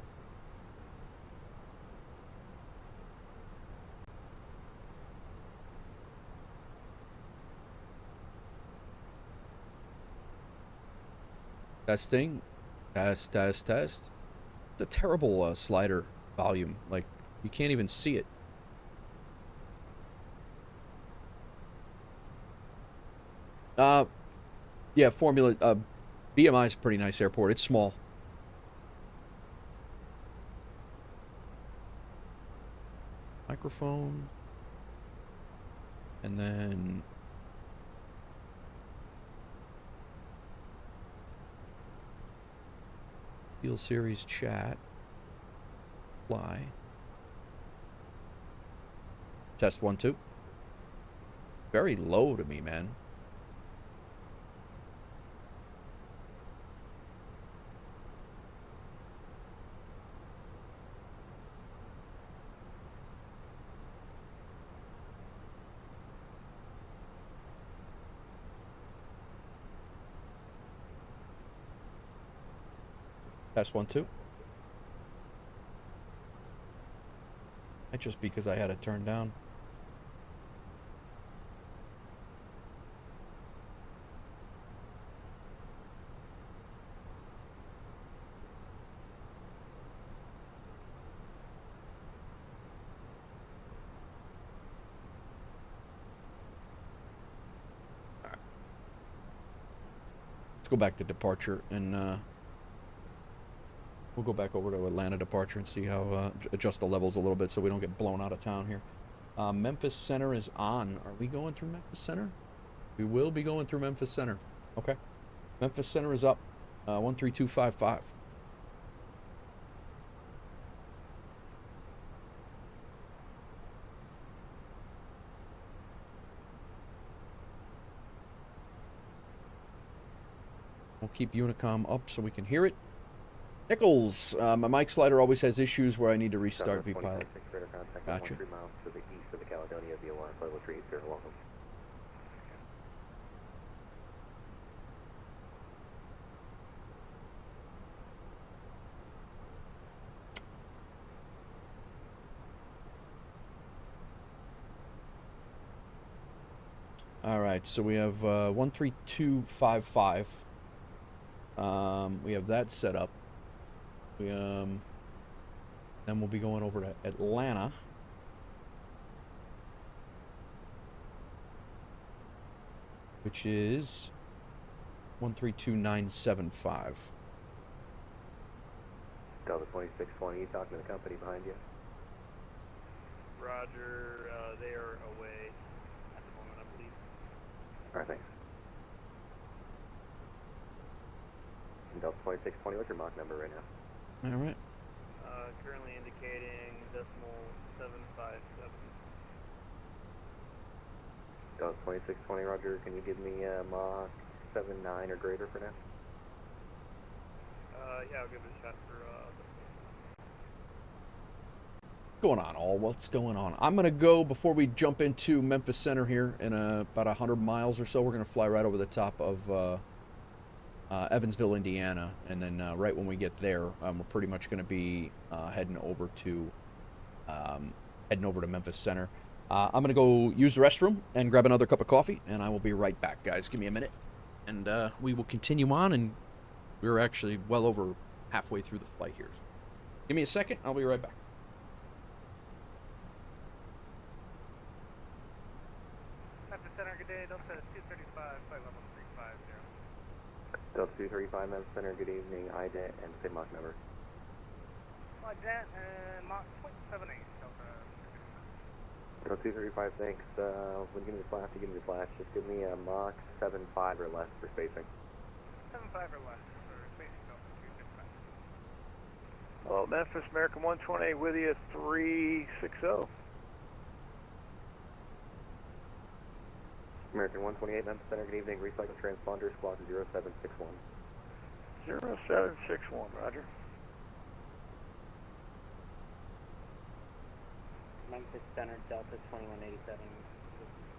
Testing. Test. It's a terrible slider volume. Like, you can't even see it. Yeah, Formula, BMI is a pretty nice airport. It's small. Microphone. And then... Field Series chat. Fly. Test 1 2. Very low to me, man. Test 1 2. Might just because I had it turned down. All right. Let's go back to departure and we'll go back over to Atlanta departure and see how, adjust the levels a little bit so we don't get blown out of town here. Memphis Center is on. Are we going through Memphis Center? We will be going through Memphis Center. Okay. Memphis Center is up. 13255. We'll keep Unicom up so we can hear it. Nichols, my mic slider always has issues where I need to restart vPilot. Gotcha. Miles to the east of the Caledonia VOR, level 30, welcome. All right, so we have 13255. We have that set up. Then we'll be going over to Atlanta. Which is 132975. Delta 2620, you talking to the company behind you? Roger, they are away at the moment, I believe. Alright, thanks. Delta 2620, what's your Mach number right now? All right. Currently indicating decimal 757. Delta 2620, Roger, can you give me Mach 79 or greater for now? Yeah, I'll give it a shot for Going on, all what's going on? I'm gonna go before we jump into Memphis Center here in about 100 miles or so. We're gonna fly right over the top of Evansville, Indiana, and then right when we get there, we're pretty much gonna be heading over to Memphis Center. I'm gonna go use the restroom and grab another cup of coffee, and I will be right back, guys. Give me a minute, and we will continue on. And we're actually well over halfway through the flight here. Give me a second. I'll be right back. Memphis Center, good day. Delta 235, flight level 350. Delta 235, Memphis Center, good evening, IDET, and same Mach number. Flight jet and Mach 0.78, Delta 235, thanks. When you give me the flash, you give me the flash. Just give me a Mach 75 or less for spacing. 75 or less for spacing, Delta 235. Well, Memphis, American 128 with you, 360. American 128, Memphis Center, good evening, recycle transponder, squawk 0761. 0761, roger. Memphis Center, Delta 2187,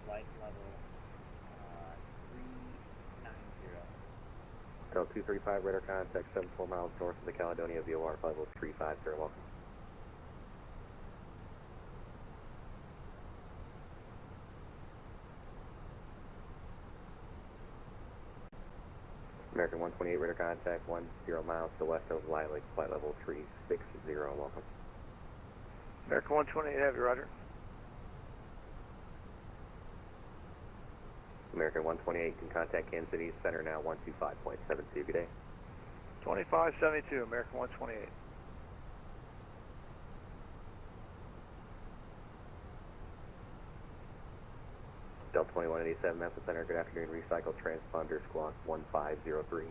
flight level 390. Delta 235, radar contact 74 miles north of the Caledonia VOR, level 350, welcome. American 128, radar contact 10 miles to the west of Lilac, flight level 360, welcome. American 128, heavy, roger. American 128 can contact Kansas City Center now 125.72, good day. 2572, American 128. Delta 2187, Memphis Center, good afternoon, recycle transponder squawk 1503.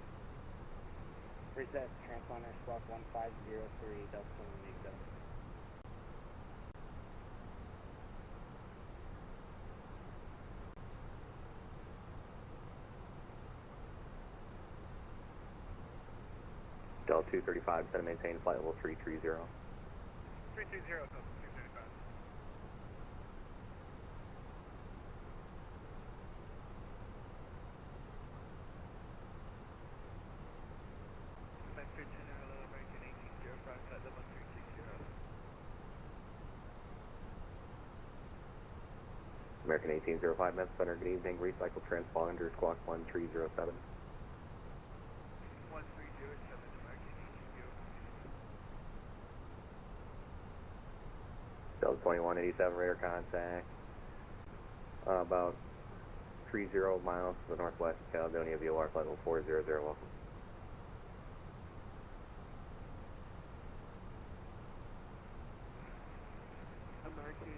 Reset transponder squawk 1503, Delta 2187. Delta 235, set and maintain flight level 330. 330, Delta 235. American 1805, Memphis Center, good evening, recycle transponder squawk 1307. 1307, American 1805. Delta 2187, radar contact about 30 miles to the northwest of Caledonia VOR, flight level 400, welcome. American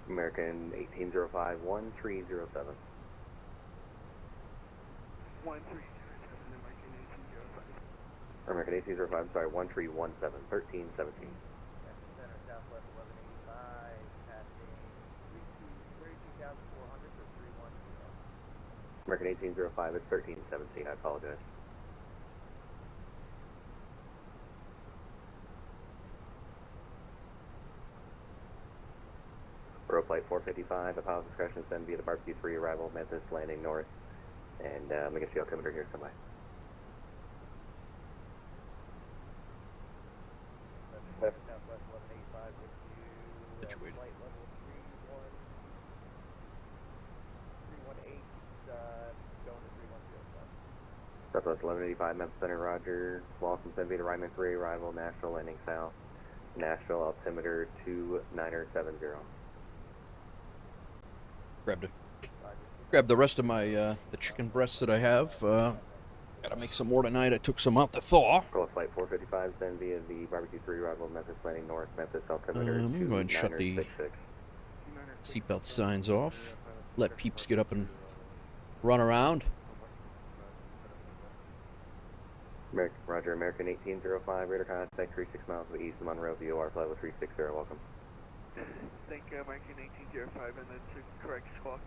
American 1805, 1307. 1307, American 1805. Or American 1805, sorry, 1317, 1317. Center Southwest 1185, passing 32,400 for 310. American 1805 is 1317, I apologize. Road flight 455, a pilot's discretion send via the barbecue 3 arrival, Memphis landing north, and I guess the altimeter here somewhere. Southwest 1185 with you. Situated. Flight level 318, going to 3105. Southwest 1185, Memphis Center, Roger. Lawson send via the Ryman 3 arrival, Nashville landing south, Nashville altimeter 2970. Grabbed the rest of my the chicken breasts that I have. Gotta make some more tonight. I took some out to thaw. Roll flight 455, send via the barbecue 3 arrival, Memphis landing north, Memphis altimeter I'm gonna go ahead and shut the 2966. seatbelt signs off. Let peeps get up and run around. Roger, American 1805, radar contact 36 miles to the east of Monroe, VOR flight level 360, welcome. Thank American 1805, and then to correct squawk.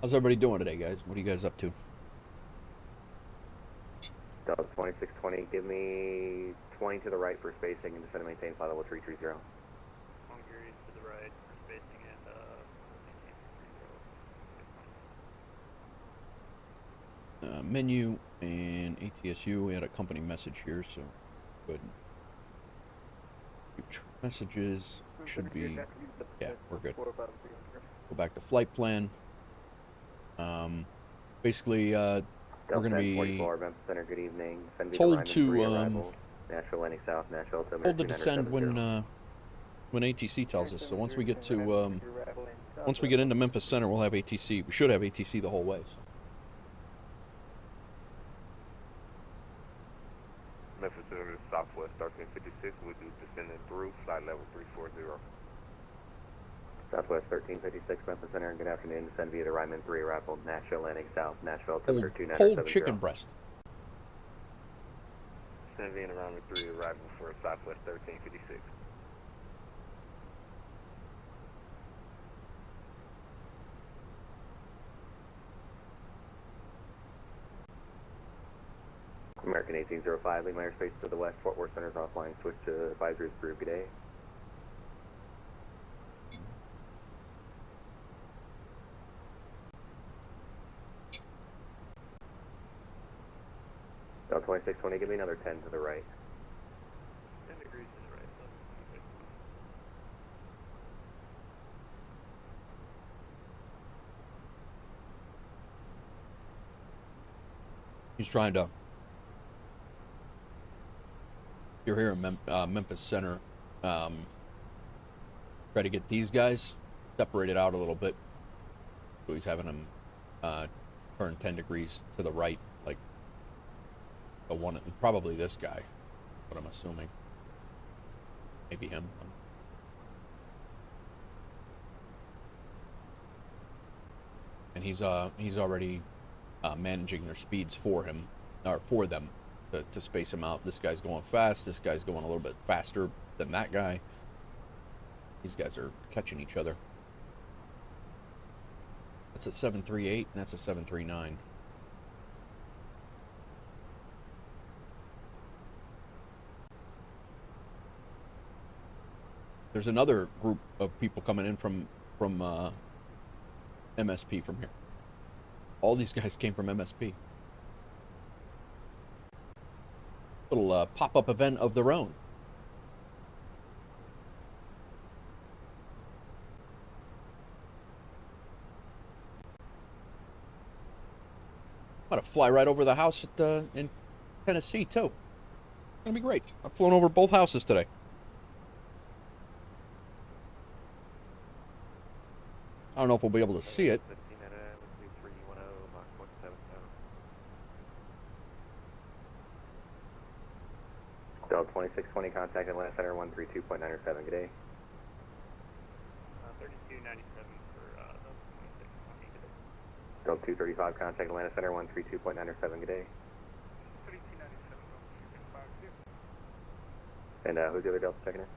How's everybody doing today, guys? What are you guys up to? Delta 2620, give me 20 to the right for spacing and descend and maintain flight level 330. 1 degrees to the right for spacing and Menu and ATSU. We had a company message here, so good. Messages should be, yeah, we're good. Go back to flight plan. Basically, we're going to be 44, Memphis Center, good evening. Send told to Nashville landing south, Nashville altimeter told to descend when ATC tells us. So once we get to once we get into Memphis Center, we'll have ATC. We should have ATC the whole way. So. Memphis Center, Southwest 1356, we'll do descending through, flight level 340. Southwest 1356, Memphis Center, good afternoon. Descend via the Ryman 3 arrival, Nashville landing south, Nashville altimeter 2970. Cold chicken breast. Descend via the Ryman 3 arrival for Southwest 1356. American 1805, Lima airspace to the west, Fort Worth Center's offline, switch to advisory approved, good day. Delta 2620, give me another 10 to the right. 10 degrees to the right. He's trying to. You're here in Memphis Center. Try to get these guys separated out a little bit. So he's having them turn 10 degrees to the right, like the one, probably this guy, but I'm assuming. Maybe him. And he's already managing their speeds for him, or for them, to space them out. This guy's going fast. This guy's going a little bit faster than that guy. These guys are catching each other. That's a 738, and that's a 739. There's another group of people coming in from MSP from here. All these guys came from MSP. Little pop-up event of their own. I'm gonna fly right over the house in Tennessee too. It's gonna be great. I've flown over both houses today. I don't know if we'll be able to see it. 2620, contact Atlanta Center 132.907. Good day. 3297 for Delta 2620 today. Delta 235, contact Atlanta Center 132.907. Good day. 3297 Delta 252. And who's the other Delta checking in?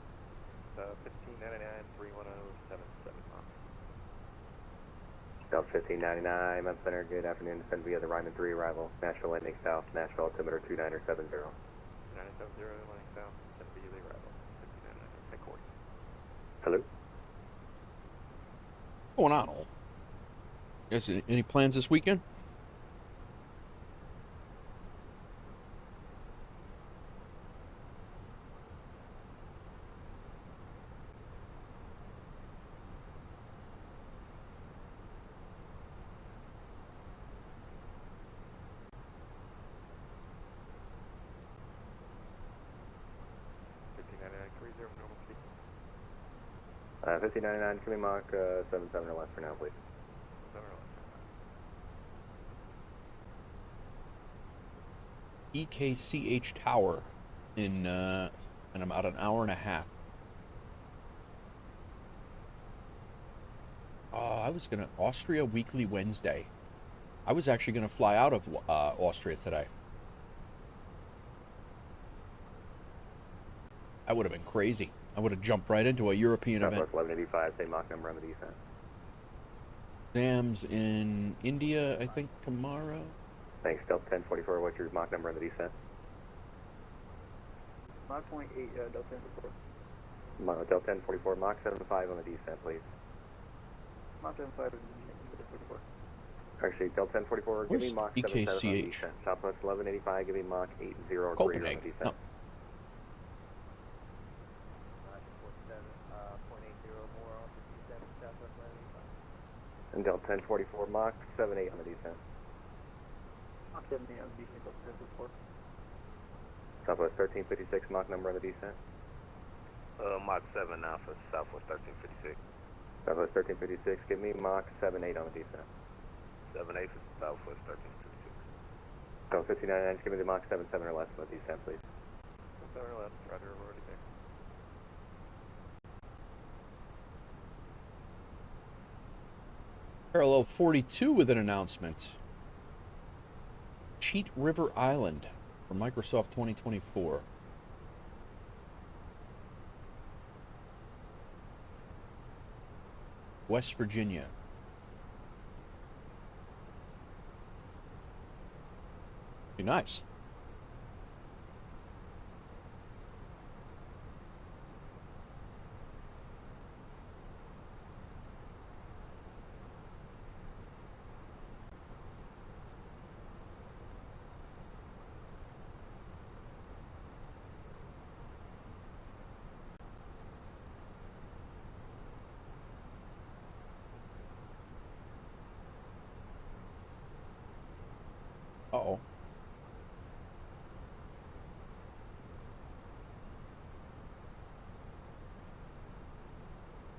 1599 31077 miles. Delta 1599, Mount Center, good afternoon. Descend via the Ryman 3 arrival. Nashville landing south, Nashville altimeter 2970. 970 landing south, send via the arrival. 1599, take course. Hello? What's going on, all? Guys, any plans this weekend? Normal speed. 1599, give me Mach 77 or less for now, please. 7 or less. EKCH Tower in about an hour and a half. I was gonna Austria Weekly Wednesday. I was actually gonna fly out of Austria today. That would have been crazy. I would have jumped right into a European event. Southwest 1185, same Mach number on the descent. Exams in India, I think, tomorrow. Thanks, Delta 1044, what's your Mach number on the descent? Mach 0.8, Delta 1044. Delta 1044, Mach 75 on the descent, please. Mach 75 and Delta 44. Actually, Delta 1044, give me Where's Mach 77 on the EKCH? descent. Southwest 1185, give me Mach 80 or greater on the Copenhagen. descent. No. 0.80 more on the descent, Southwest 1185. And Delta 1044, Mach 78 on the descent. Mach 78 on the descent, Delta 1044. Southwest 1356, Mach number on the descent. Mach 7 now for Southwest 1356. Southwest 1356, give me Mach 78 on the descent. 78 for Southwest 1356. Delta 1599, give me the Mach 77 or less on the descent, please. 7 or less, roger, already there. Parallel 42 with an announcement. Cheat River Island for Microsoft 2024. West Virginia. Be nice. Uh-oh.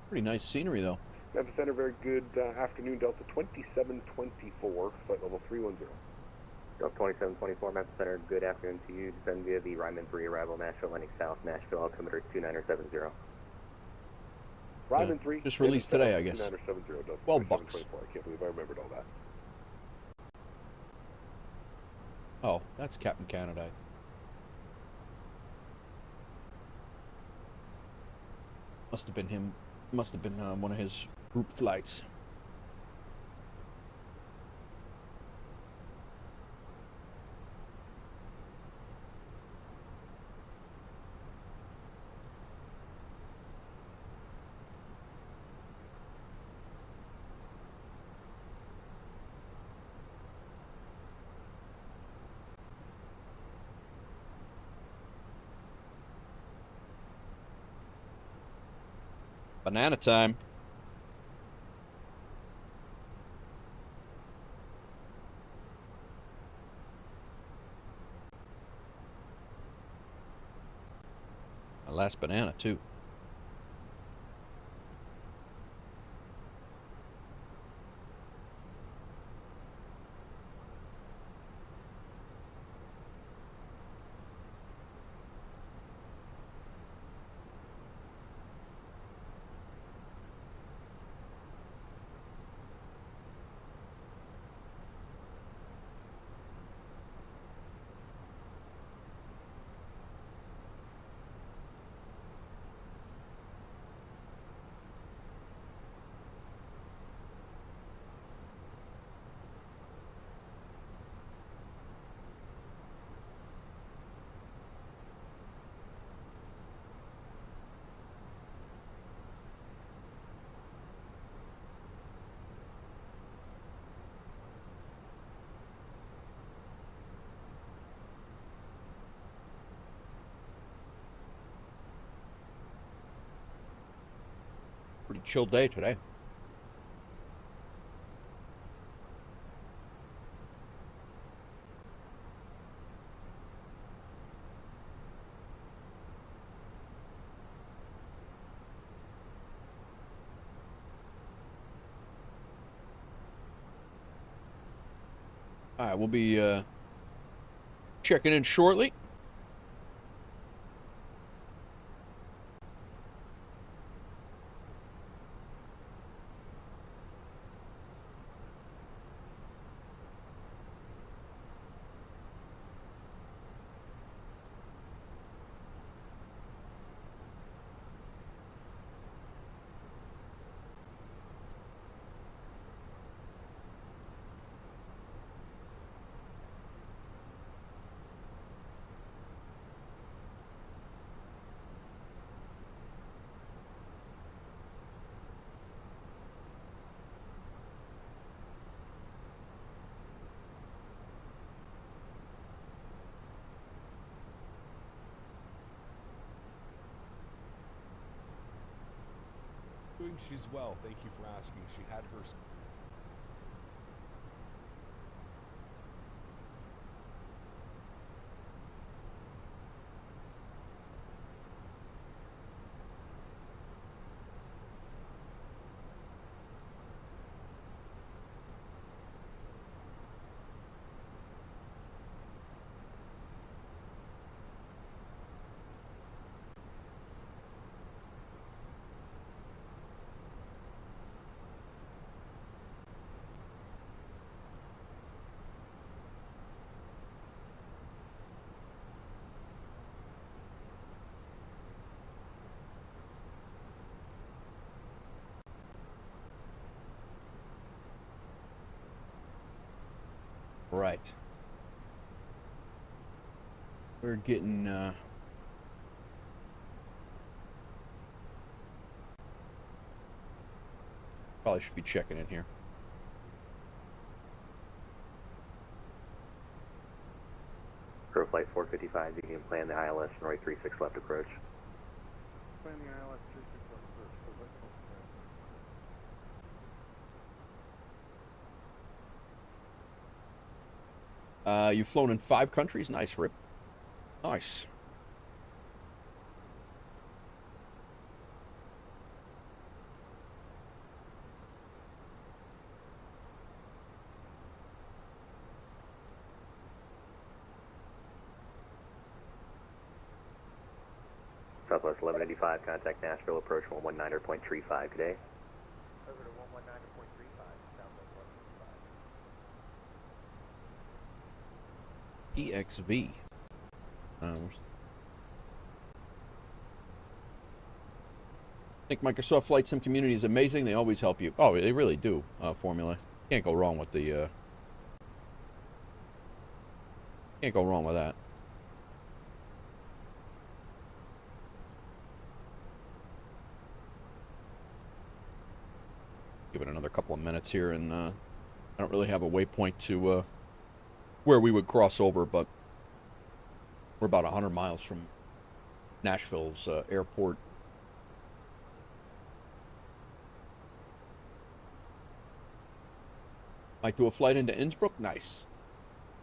Pretty nice scenery, though. Center, very good afternoon, Delta 2724, flight level 310. Delta 2724, Map Center, good afternoon to you. Descend via the Ryman 3 arrival, Nashville landing south, Nashville altimeter 2970. Ryman 3. Just released today, I guess. 2970, Delta 12 bucks. 2724. I can't believe I remembered all that. Oh, that's Captain Canada. Must have been him. Must have been one of his group flights. Banana time. My last banana, too. Pretty chill day today. All right, we'll be checking in shortly. She's well. Thank you for asking. She had her. Right. We're getting probably should be checking in here. For flight 455, you can plan the ILS runway 36 left approach. Plan the ILS 36 left approach. You've flown in 5 countries? Nice, Rip. Nice. Southwest 1185, contact Nashville, approach 119.35 today. Over to 119.35, Southwest 1185. EXV. I think Microsoft Flight Sim community is amazing. They always help you. Oh, they really do. Formula. Can't go wrong with the. Can't go wrong with that. Give it another couple of minutes here, and I don't really have a waypoint to where we would cross over, but we're about 100 miles from Nashville's airport. Might do a flight into Innsbruck. Nice.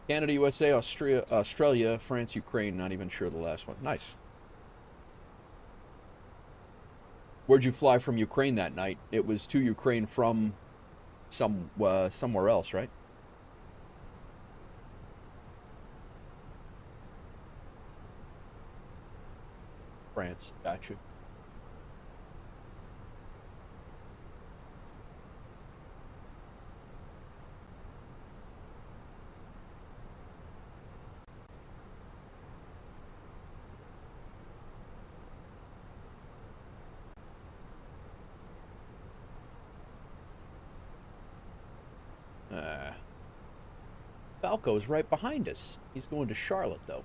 Canada, USA, Australia, France, Ukraine. Not even sure the last one. Nice. Where'd you fly from Ukraine that night? It was to Ukraine from somewhere else, right? France. Gotcha. Falco is right behind us. He's going to Charlotte, though.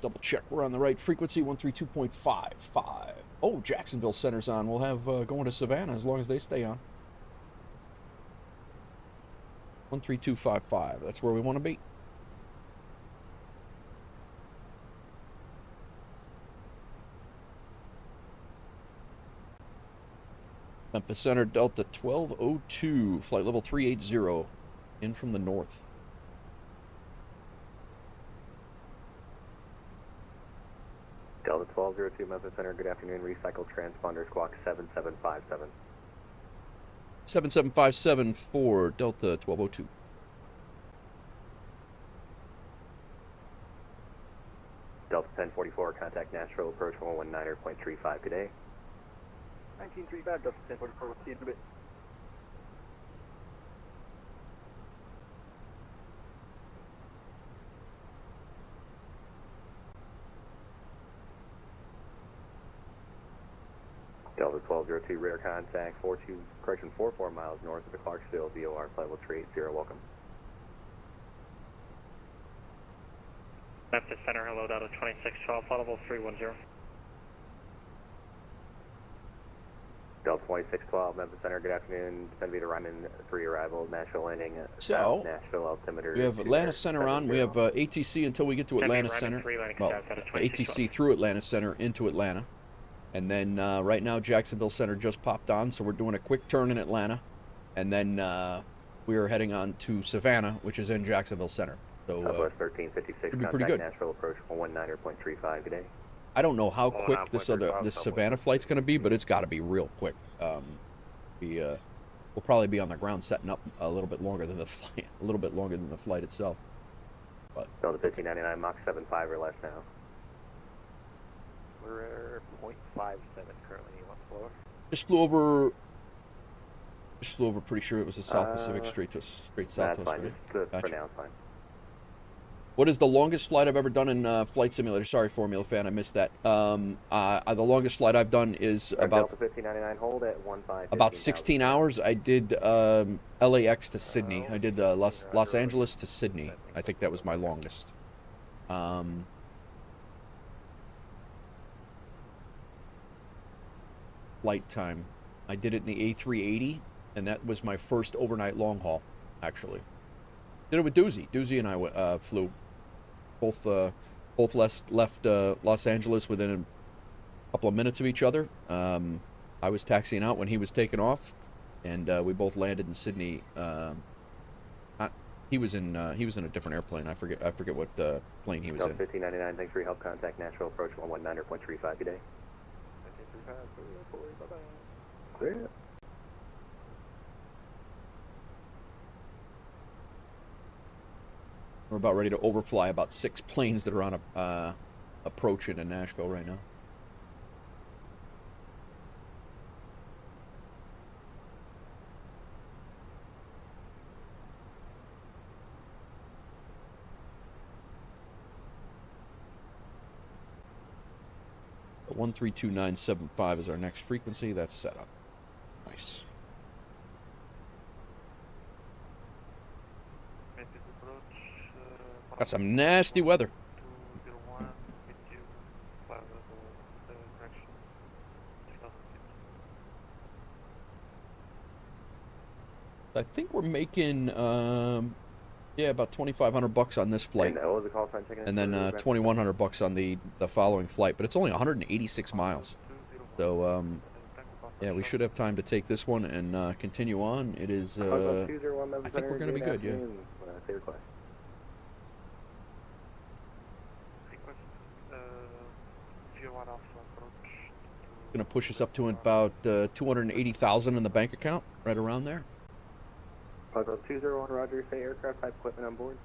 Double check we're on the right frequency, 132.55. Oh, Jacksonville Center's on. We'll have going to Savannah as long as they stay on. 132.55. That's where we want to be. Memphis Center, Delta 1202, flight level 380, in from the north. Delta 1202, Memphis Center, good afternoon. Recycle transponder squawk 7757. 7757 for Delta 1202. Delta 1044, contact Nashville, approach 119.35 today. 1935, Delta 1044, we'll see you in a bit. Delta 1202, radar contact 44 miles north of the Clarksville, VOR, flight level 380, welcome. Memphis Center, hello, Delta 2612, flight level 310. Delta 2612, Memphis Center, good afternoon. Descend via Ryman 3 arrival, Nashville landing. So, Nashville altimeter. we have Atlanta Center on. We have ATC until we get to Atlanta Center. Well, ATC through Atlanta Center into Atlanta. And then right now, Jacksonville Center just popped on, so we're doing a quick turn in Atlanta. And then we are heading on to Savannah, which is in Jacksonville Center. So Southwest 1356, be pretty good. Nashville approach 119.35 today. I don't know how quick this Savannah flight's going to be, but it's got to be real quick. We'll probably be on the ground setting up a little bit longer than the flight, itself. But Delta 1599, Mach 7.5 or less now. We're 0.57 currently, you want slower? Just flew over. Pretty sure it was the South Pacific straight southwest. That's fine. Right? Just Gotcha. for now, it's fine. What is the longest flight I've ever done in Flight Simulator? Sorry, Formula Fan, I missed that. The longest flight I've done is about Delta 1599, hold at 15. About 16 hours. I did LAX to Sydney. I did Los Angeles to Sydney. I think that was my longest. Flight time. I did it in the A380, and that was my first overnight long haul, actually. Did it with Doozy. Doozy and I flew. Both left Los Angeles within a couple of minutes of each other. I was taxiing out when he was taking off, and we both landed in Sydney. He was in a different airplane. I forget what plane he was in. 1599, thanks for your help. Contact Nashville approach 119.35 today. 1935, bye-bye. We're about ready to overfly about 6 planes that are on a approach into Nashville right now. The 132975 is our next frequency. That's set up. Nice. Got some nasty weather. I think we're making about $2,500 on this flight, and then $2,100 on the following flight. But it's only 186 miles, so yeah, we should have time to take this one and continue on. It is. I think we're going to be good. Yeah. Going to push us up to about 280,000 in the bank account, right around there. Cargo 201, Roger, say aircraft type equipment on board.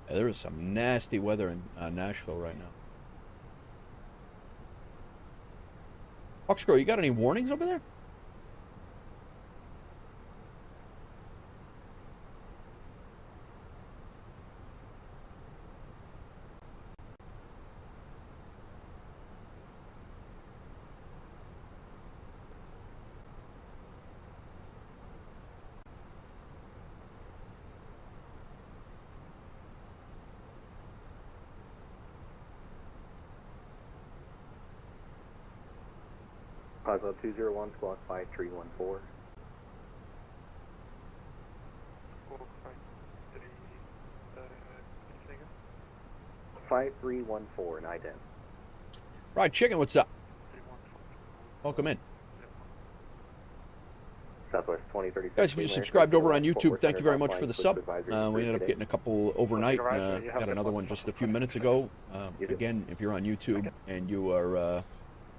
There is some nasty weather in Nashville right now. Hawkscrow, you got any warnings over there? Pilot Club 201, squawk 5314. Squawk 53, say again? 5314, ident. Fried chicken, what's up? 314. Welcome in. Southwest 2036. Guys, if you subscribed over on YouTube, thank you very much for the sub. We ended up getting a couple overnight. Got another one just a few minutes ago. Again, if you're on YouTube and you are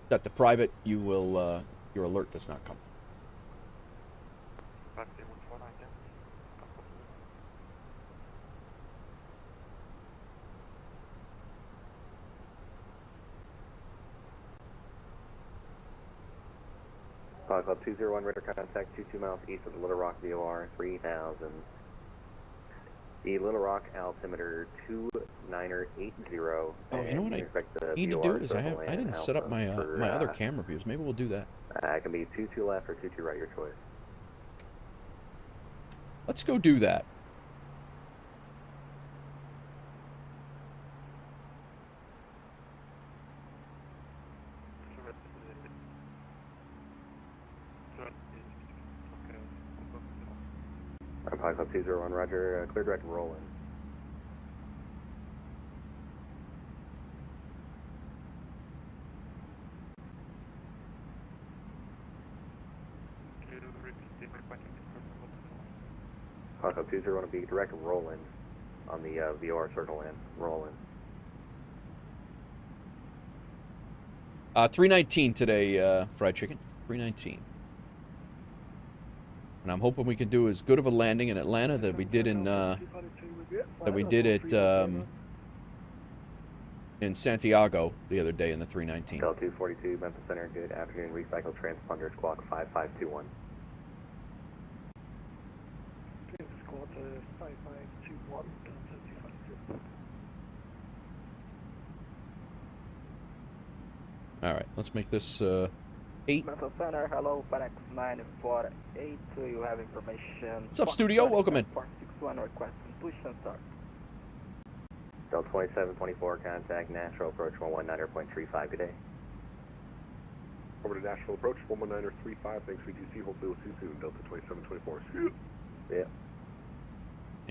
set to private, you will your alert does not come. 5314, ident. Pilot Club 201, radar contact 22 miles east of the Little Rock VOR 3000. The Little Rock altimeter 2980. Oh, you know what I need to do is I didn't set up my my other camera views. Maybe we'll do that. It can be 22 left or 22 right, your choice. Let's go do that. Pilot Club 201, roger, clear direct roll in. Pilot Club 201 will be direct roll in on the VOR circle in, roll in. 319 today, fried chicken. 319. And I'm hoping we can do as good of a landing in Atlanta that we did in in Santiago the other day in the 319. Del 242, Memphis Center, good afternoon, recycle transponder, squawk 5521. Squawk 5521, Delta 242. All right, let's make this 8. Memphis Center, hello, Fenix 948, you have information. What's up, studio? Welcome in. 461 requesting push and start. Del 2724, contact Nashville approach 119.35 today. Over to Nashville approach 119.35. Thanks, VTC. Hopefully we'll see you soon. Delta 2724. See you. Yeah.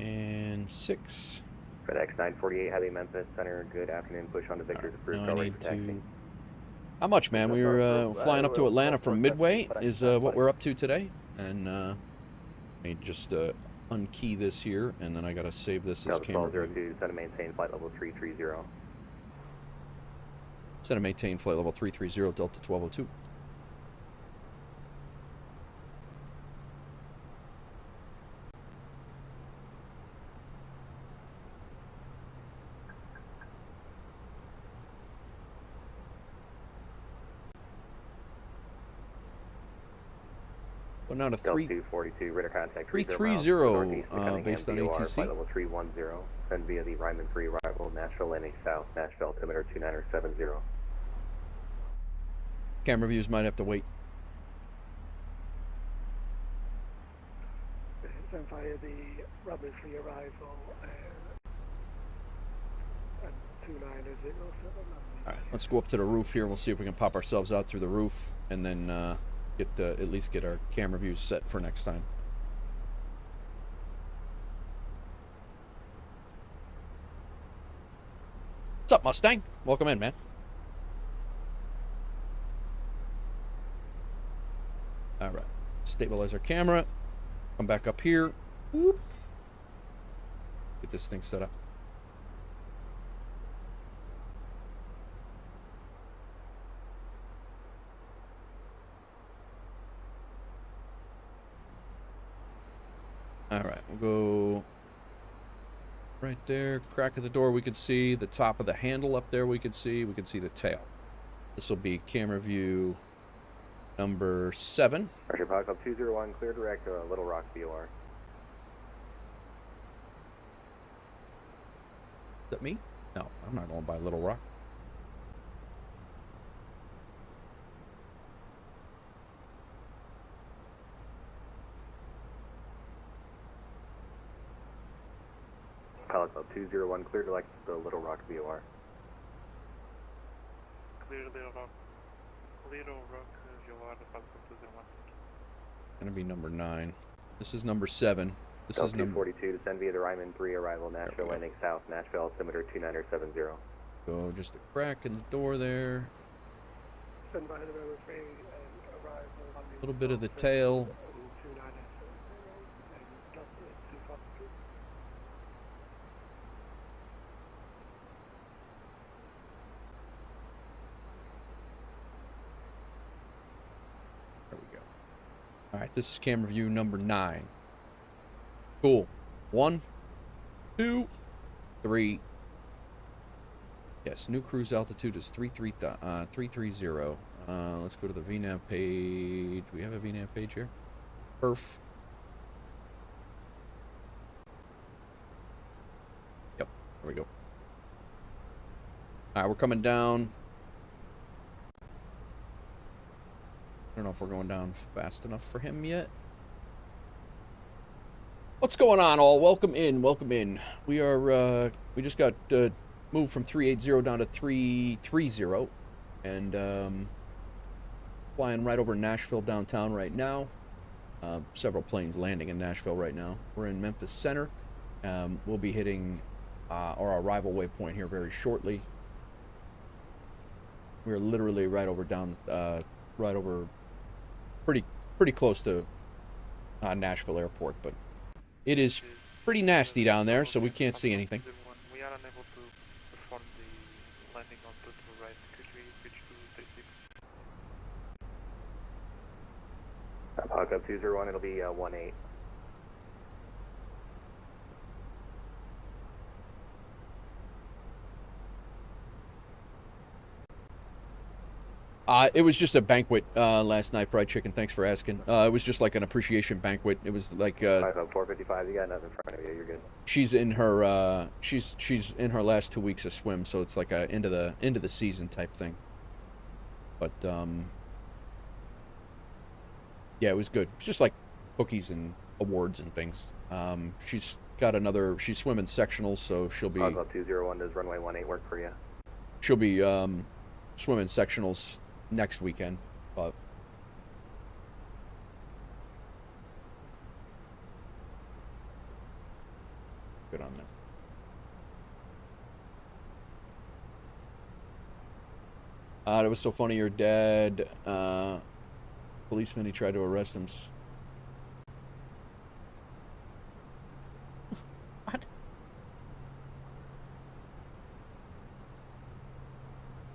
And 6. FedEx 948, heavy Memphis Center, good afternoon, push on to Victor's approved Now I call need rate for taxi. How much, man? We were flying up to Atlanta from Midway is what we're up to today. And let me just unkey this here, and then I got to save this as camera view. 02, set and maintain flight level 330. Set and maintain flight level 330, Delta 1202. Now to 242, radar contact 330 based on ATC. Flight level 310, send via the Ryman 3 arrival, Nashville landing south, Nashville altimeter 2970. Camera views might have to wait. Send via the Ryman 3 arrival and 2907. Alright, let's go up to the roof here. We'll see if we can pop ourselves out through the roof and then at least get our camera views set for next time. What's up, Mustang? Welcome in, man. All right, stabilize our camera. Come back up here. Whoop. Get this thing set up. All right, we'll go right there. Crack of the door we can see. The top of the handle up there we can see. We can see the tail. This will be camera view number 7. Roger, Pilot Club 201, clear direct Little Rock VOR. Is that me? No, I'm not going by Little Rock. Pilot Club 201, clear to like the Little Rock VOR. Clear Little Rock. Little Rock Gonna be number 9. This is number 7. This is number 242, descend via the Ryman 3, arrival Nashville, landing south, Nashville, altimeter 2970. So just a crack in the door there. A little bit of the tail. There we go. All right, this is camera view number 9. Cool. 1, 2, 3. Yes, new cruise altitude is 330. Let's go to the VNAV page. We have a VNAV page here. Perf. Yep, there we go. All right, we're coming down. I don't know if we're going down fast enough for him yet. What's going on, all? Welcome in, welcome in. We are, we just got moved from 380 down to 330, and flying right over Nashville downtown right now. Several planes landing in Nashville right now. We're in Memphis Center. We'll be hitting our arrival waypoint here very shortly. We're literally right over pretty close to Nashville Airport, but it is pretty nasty down there, so we can't see anything. We are unable to perform the landing on the right. Could we switch to 36? Pop up 201, it'll be 18. It was just a banquet last night, fried chicken. Thanks for asking. It was just like an appreciation banquet. It was like 455. You got nothing in front of you. You're good. She's in her she's in her last 2 weeks of swim, so it's like a end of the season type thing. But yeah, it was good. It's just like cookies and awards and things. She's swimming sectionals, so she'll be. 201, does runway 18 work for you? She'll be swimming sectionals next weekend, but good on this. It was so funny. Your dad, policeman, he tried to arrest him.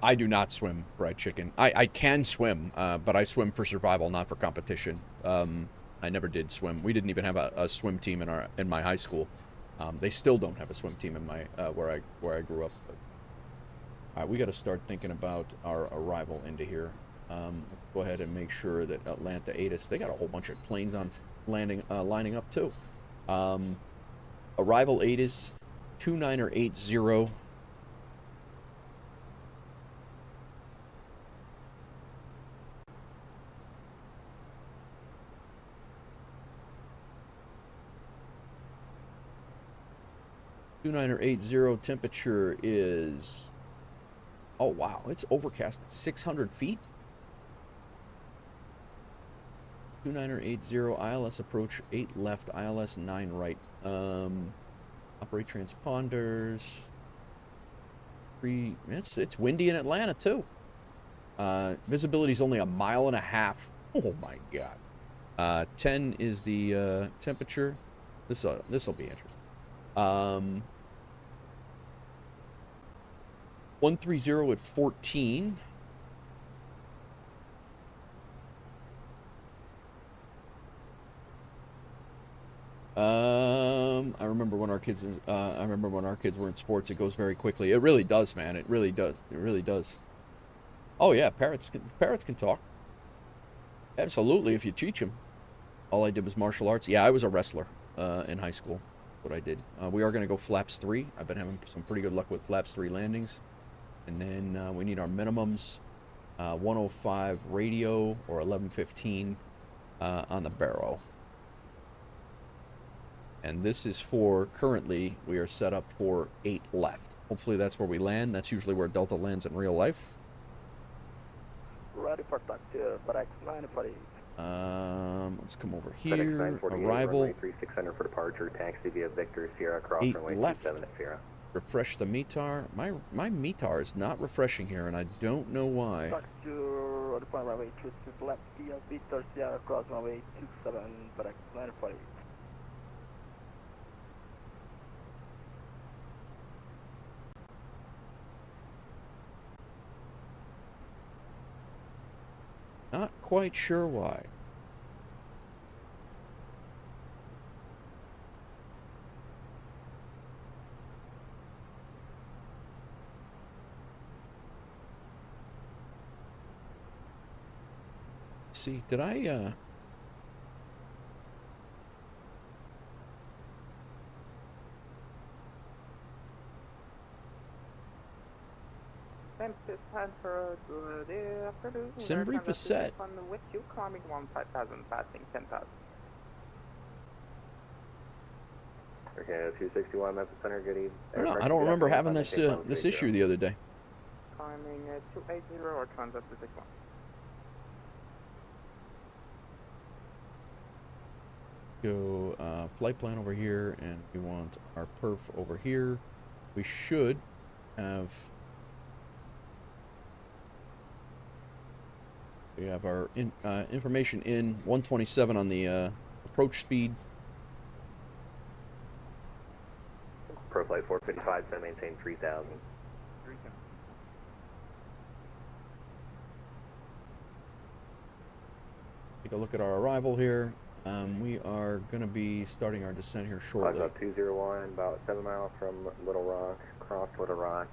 I do not swim, fried chicken. I can swim, but I swim for survival, not for competition. I never did swim. We didn't even have a swim team in my high school. They still don't have a swim team in my where I grew up. But, all right, we got to start thinking about our arrival into here. Let's go ahead and make sure that Atlanta ATIS. They got a whole bunch of planes on lining up too. Arrival ATIS 2980. Temperature is, oh wow, it's overcast at 600 feet. 2980 ILS approach 8 left, ILS 9 right. Operate transponders. It's windy in Atlanta too. Visibility is only 1.5 miles. Oh my god. 10 is the temperature. This will be interesting. 130 at 14. I remember when our kids were in sports. It goes very quickly. It really does, man. It really does. It really does. Oh yeah, parrots can talk. Absolutely, if you teach them. All I did was martial arts. Yeah, I was a wrestler in high school. What I did. We are going to go flaps 3. I've been having some pretty good luck with flaps 3 landings. And then we need our minimums. 105 radio or 1115 on the barrel. And this is for, currently, we are set up for 8 left. Hopefully that's where we land. That's usually where Delta lands in real life. ready for taxi, FedEx 948. Let's come over FedEx here. 948, Arrival. runway 3600 for departure, taxi via Victor Sierra, cross 8 runway left. 27 at Sierra. Refresh the METAR. My METAR is not refreshing here, and I don't know why. Taxi ready for runway 36 left via Victor Sierra, cross runway 27, FedEx 948. Not quite sure why. See, did I, Sim brief is set. With you, climbing 15,000, passing 10,000. Okay, 261 Memphis Center, good evening. I don't remember having this this issue the other day. Climbing 280 or transat 261. Go flight plan over here, and we want our perf over here. We should have. We have our information in 127 on the approach speed. Pro flight 455, so maintain 3000. Take a look at our arrival here. We are going to be starting our descent here shortly. About 201, about 7 miles from Little Rock, cross Little Rock,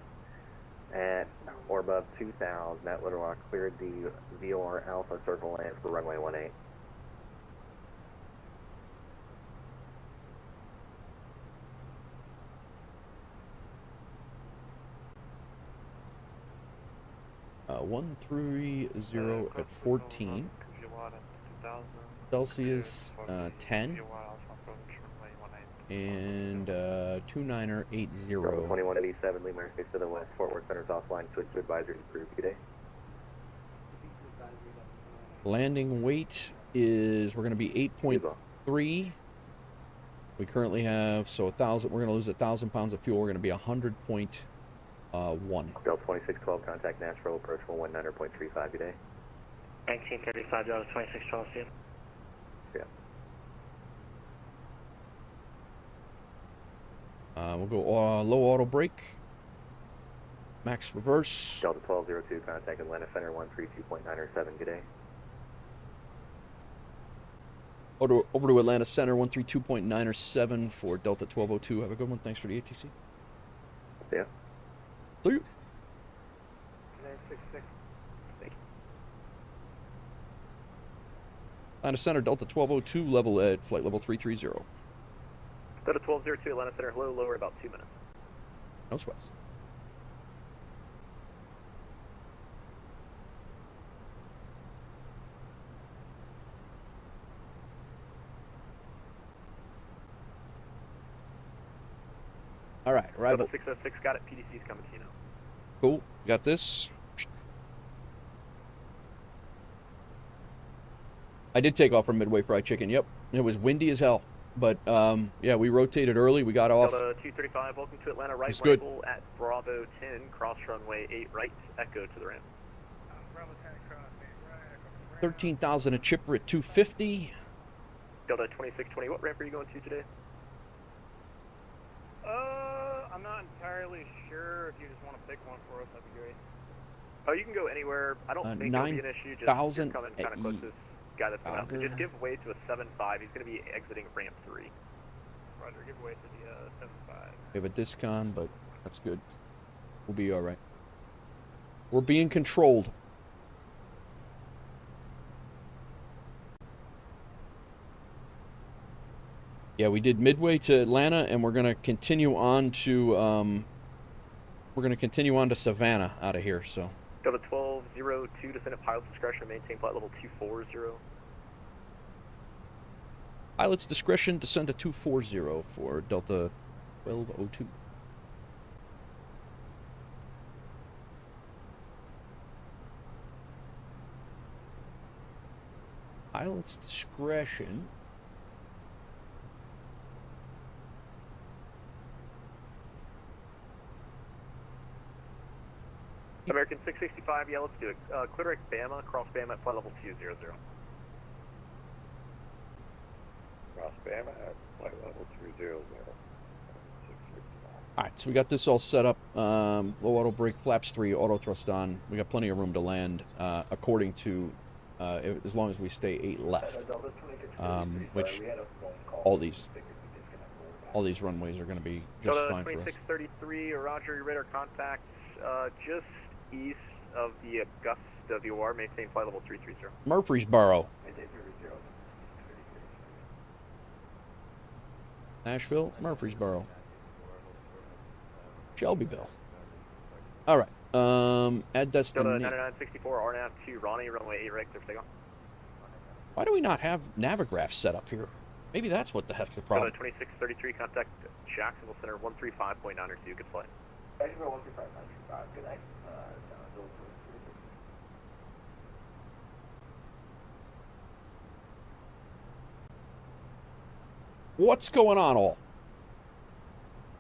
at or above 2000. At Little Rock, cleared the VOR Alpha circle land for runway 18. Uh, 130 at 14. Celsius 10. And 2980. 2187, Lima Airspace to the west, Fort Worth Center's offline, switch to advisory approved. Good day. Landing weight is, we're going to be 8.3. We currently have, so 1,000, we're going to lose 1,000 pounds of fuel. We're going to be 100.1. Delta 2612, contact Nashville, approachable 19.35. Good day. 1935, Delta 2612, see you. Yeah. We'll go low auto brake. Max reverse. Delta 1202, contact Atlanta Center 132.907. Good day. Over to Atlanta Center 132.907 for Delta 1202. Have a good one. Thanks for the ATC. Yeah. See you. 966. Thank you. Atlanta Center Delta 1202, level at flight level 330. Delta 1202, Atlanta Center, hello, lower about 2 minutes. No sweats. All right, arrival. Delta 606, got it. PDC's coming to you now. Cool. Got this. I did take off from Midway Fried Chicken. Yep. It was windy as hell. But, yeah, we rotated early. We got off. Delta 235, welcome to Atlanta. Right level at Bravo 10, cross runway 8 right, echo to the ramp. Bravo 10, cross 8 right, echo to the ramp. 13,000 a chipper at 250. Delta 2620, what ramp are you going to today? I'm not entirely sure. If you just want to pick one for us, that'd be great. Oh, you can go anywhere. I don't think it'll be an issue. Just you're coming kind of close to this guy that's coming out. So just give way to a 7-5. He's going to be exiting ramp 3. Roger, give way to the 7-5. We have a discon, but that's good. We'll be all right. We're being controlled. Yeah, we did Midway to Atlanta, and we're gonna continue on to Savannah out of here. So. Delta 1202, descend at pilot's discretion, maintain flight level 240. Pilot's discretion, descend to 240 for Delta 1202. pilot's discretion. American 665, yeah, let's do it. Clear direct Bama, cross Bama at flight level 200. Cross Bama at flight level 300. All right, so we got this all set up. Low auto brake, flaps 3, auto thrust on. We got plenty of room to land, according to, as long as we stay 8 left. Which all these runways are going to be just fine for us. 2633, Roger, radar contact, just east of the Augusta VOR, maintain flight level 330. Murfreesboro. Nashville, Murfreesboro. Shelbyville. All right. Add destination. 9964, RNAV to Ronnie, runway 8 right, clear for takeoff. Why do we not have Navigraph set up here? Maybe that's what the heck's the problem. 2633, contact Jacksonville Center 135.902, good flight. Jacksonville 135.925, good night. What's going on all?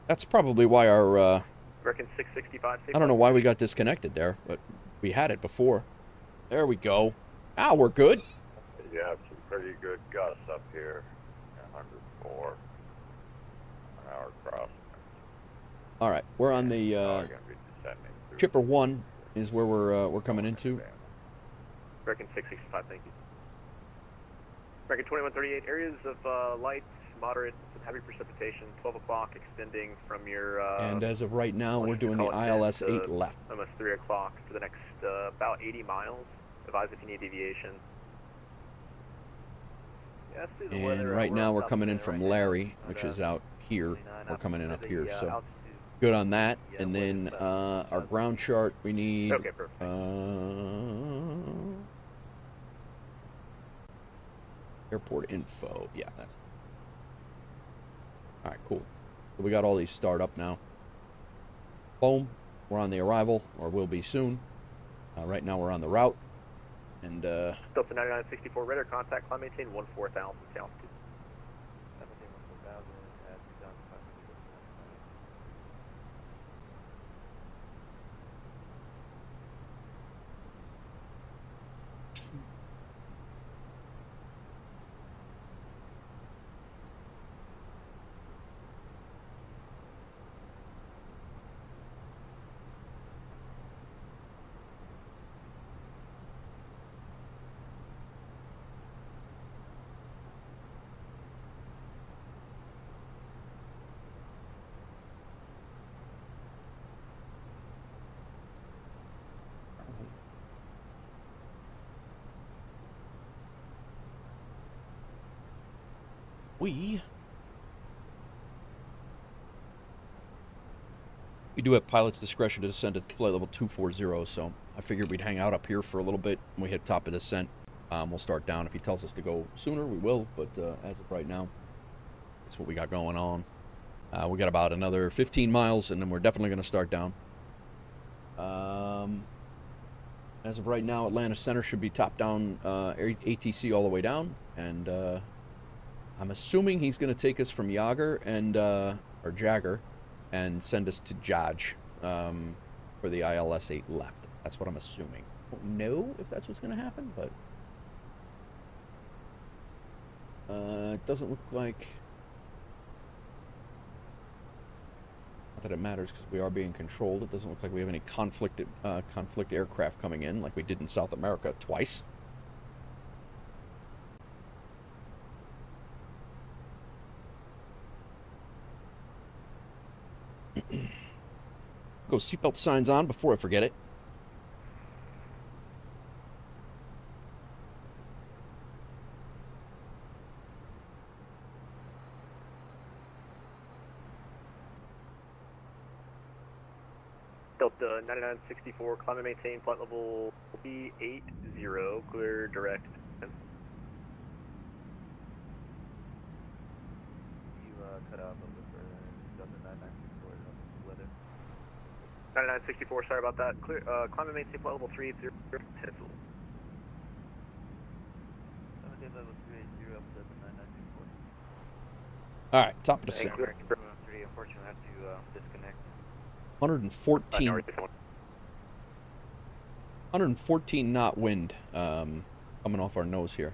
That's probably why our, American 665. I don't know why we got disconnected there, but we had it before. There we go. Now we're good. You have some pretty good gusts up here. 104 an hour cross. All right, we're on the Chipper 1 is where we're coming into. American 665, thank you. American 2138, areas of light, moderate, and heavy precipitation, 12 o'clock, extending from your... and as of right now, we're doing the ILS 8 left. Almost 3 o'clock for the next about 80 miles. Advise if you need deviation. And right now we're coming in from Larry, which is out here. We're coming in up here, so good on that. And then our ground chart, we need... Okay, perfect. Airport info. Yeah, that's... All right, cool. So we got all these start up now. Boom. We're on the arrival, or will be soon. Right now we're on the route. And, Delta 9964, radar contact, climb maintain 14,000 altitude. We do have pilot's discretion to descend at flight level 240, so I figured we'd hang out up here for a little bit. When we hit top of descent, we'll start down. If he tells us to go sooner, we will, but as of right now, that's what we got going on. We got about another 15 miles, and then we're definitely going to start down. As of right now, Atlanta Center should be top down, ATC all the way down, and I'm assuming he's going to take us from Yager and or Jagger and send us to Jaj for the ILS 8 left. That's what I'm assuming. I don't know if that's what's going to happen, but it doesn't look like... Not that it matters because we are being controlled. It doesn't look like we have any conflict aircraft coming in like we did in South America twice. Go seatbelt signs on before I forget it. Delta 9964, climb and maintain flight level B80, clear direct. You cut out a little bit further. Delta 9964, weather. 9964, sorry about that. Clear, climb and maintain flight level 380, pencil. All right, top of the set. 114. 114 knot wind coming off our nose here.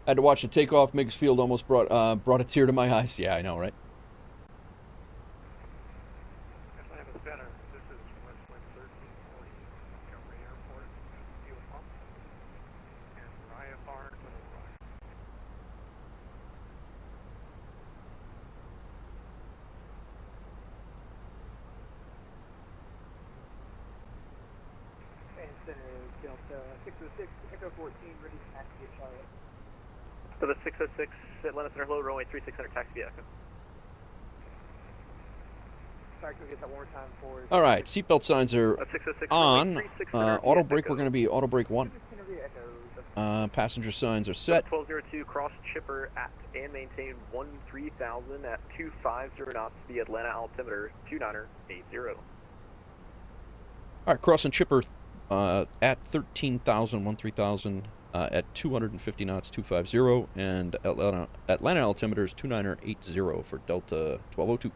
I had to watch the takeoff. Meigs Field almost brought a tear to my eyes. Yeah, I know, right? Atlanta Center, this is Westwind 1340, Montgomery Airport, fuel pump, and IFR to the right. And Center, Delta 606, Echo 14, ready to taxi at Charlotte. So the 606 Atlanta Center, hello, runway 3600, taxi Echo. Sorry, can we get that one more time for... All right, seatbelt signs are 606, on. 3600, Auto brake, Echo. we're going to be auto brake 1. Passenger signs are set. 1202, cross chipper at and maintain 13,000 at 250 knots, the Atlanta altimeter 2980. All right, crossing chipper at 13,000 at 250 knots, 250, and Atlanta altimeter is 2980 for Delta 1202.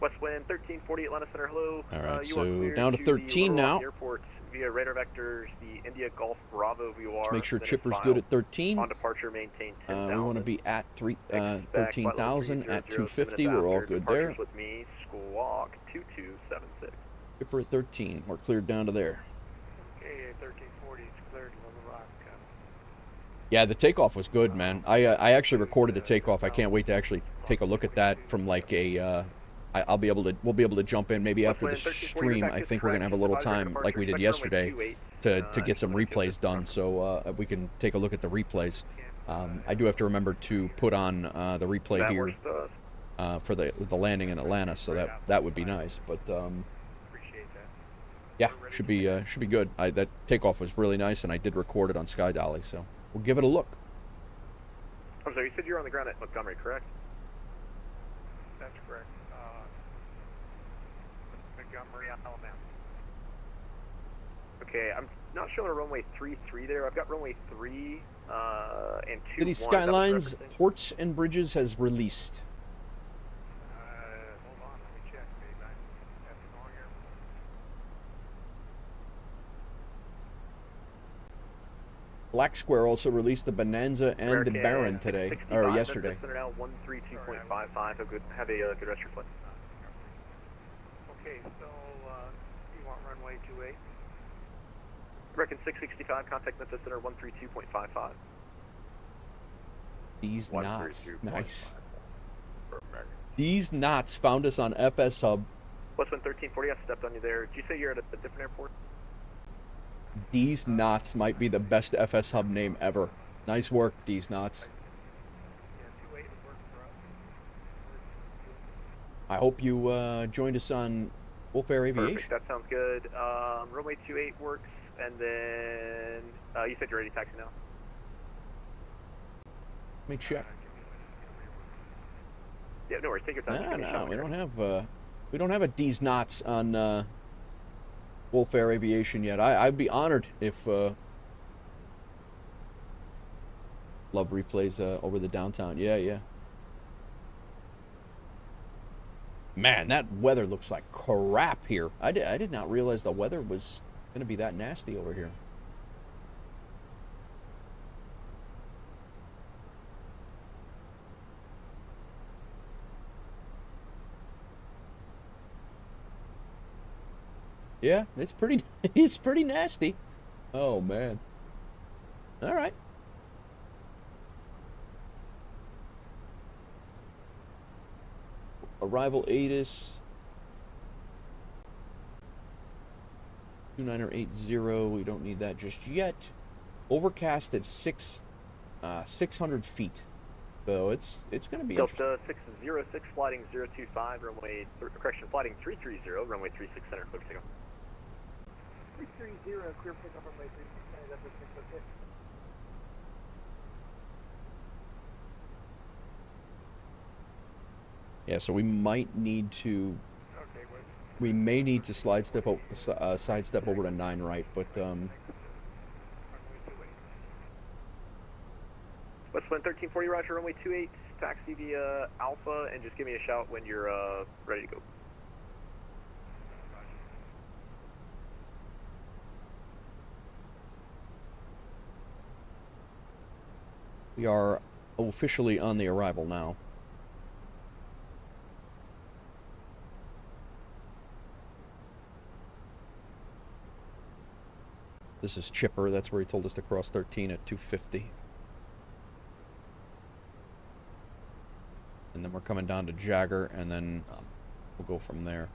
Westwind 1340 Atlanta Center, hello. All right, You so are cleared down to 13 the Little Rock now. Airport via radar vectors, the India Golf Bravo VOR. Let's make sure then chipper's file. good at 13. On departure, maintain 10,000. We want to be at 13,000 at 250. 250. We're all good there. With me, squawk 2276. Chipper at 13. We're cleared down to there. Okay, 1340, it's cleared Little Rock. Yeah, the takeoff was good, man. I actually recorded the takeoff. I can't wait to actually take a look at that from like a. We'll be able to jump in maybe after the stream. I think we're gonna have a little time like we did yesterday to get some replays done, so we can take a look at the replays. I do have to remember to put on the replay here for the landing in Atlanta, so that would be nice. But yeah, should be good. That takeoff was really nice, and I did record it on Sky Dolly, so we'll give it a look. I'm sorry, you said you're on the ground at Montgomery, correct? That's correct. Montgomery, Alabama. Okay, I'm not showing a runway 33 there. I've got runway 3 and 2. City Skylines, Ports and Bridges has released. Hold on, let me check, babe. That's the wrong airport. Black Square also released the Bonanza and the Baron today, or yesterday. Now 132.55. Have a good rest of your flight. Okay, so you want runway 28? Reckon 665, contact Memphis Center 132.55. These knots, nice. These knots found us on FS Hub. Westwind 1340, I stepped on you there. Did you say you're at a different airport? These knots might be the best FS Hub name ever. Nice work, These knots. I hope you joined us on Wolf Air Aviation. Perfect, that sounds good. Runway 28 works, and then you said you're ready to taxi now. Let me check. Yeah, no worries. Take your time. No, we don't have a D's knots on Wolf Air Aviation yet. I'd be honored if Love replays over the downtown. Yeah. Man, that weather looks like crap here. I did not realize the weather was going to be that nasty over here. Yeah, it's pretty nasty. Oh man. All right. Arrival ATIS 2980. We don't need that just yet. Overcast at 600 feet. So it's going to be Delta 606 flighting 025 runway flighting 330 runway 36 center clear signal. 330 clear pickup runway 36 center 606. Yeah, so we might need to. Okay, wait. We may need to sidestep over to 9 right, but Runway 28. Westwind 1340, roger, runway 28, taxi via Alpha, and just give me a shout when you're ready to go. we are officially on the arrival now. This is Chipper. That's where he told us to cross 13 at 250. And then we're coming down to Jagger, and then we'll go from there.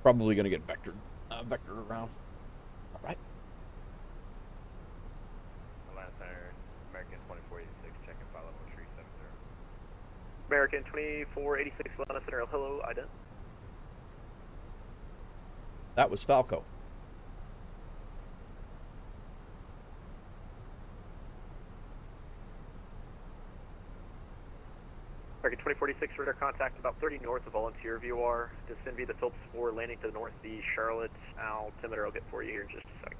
Probably going to get vectored around. All right. Atlanta Center, American 2486, checking file level 370. American 2486, Atlanta Center, hello, ident. That was Falco. American 2046, radar contact about 30 north of Volunteer VOR. Descend via the Phillips 4, landing to the northeast, Charlotte, altimeter I'll get for you here in just a second.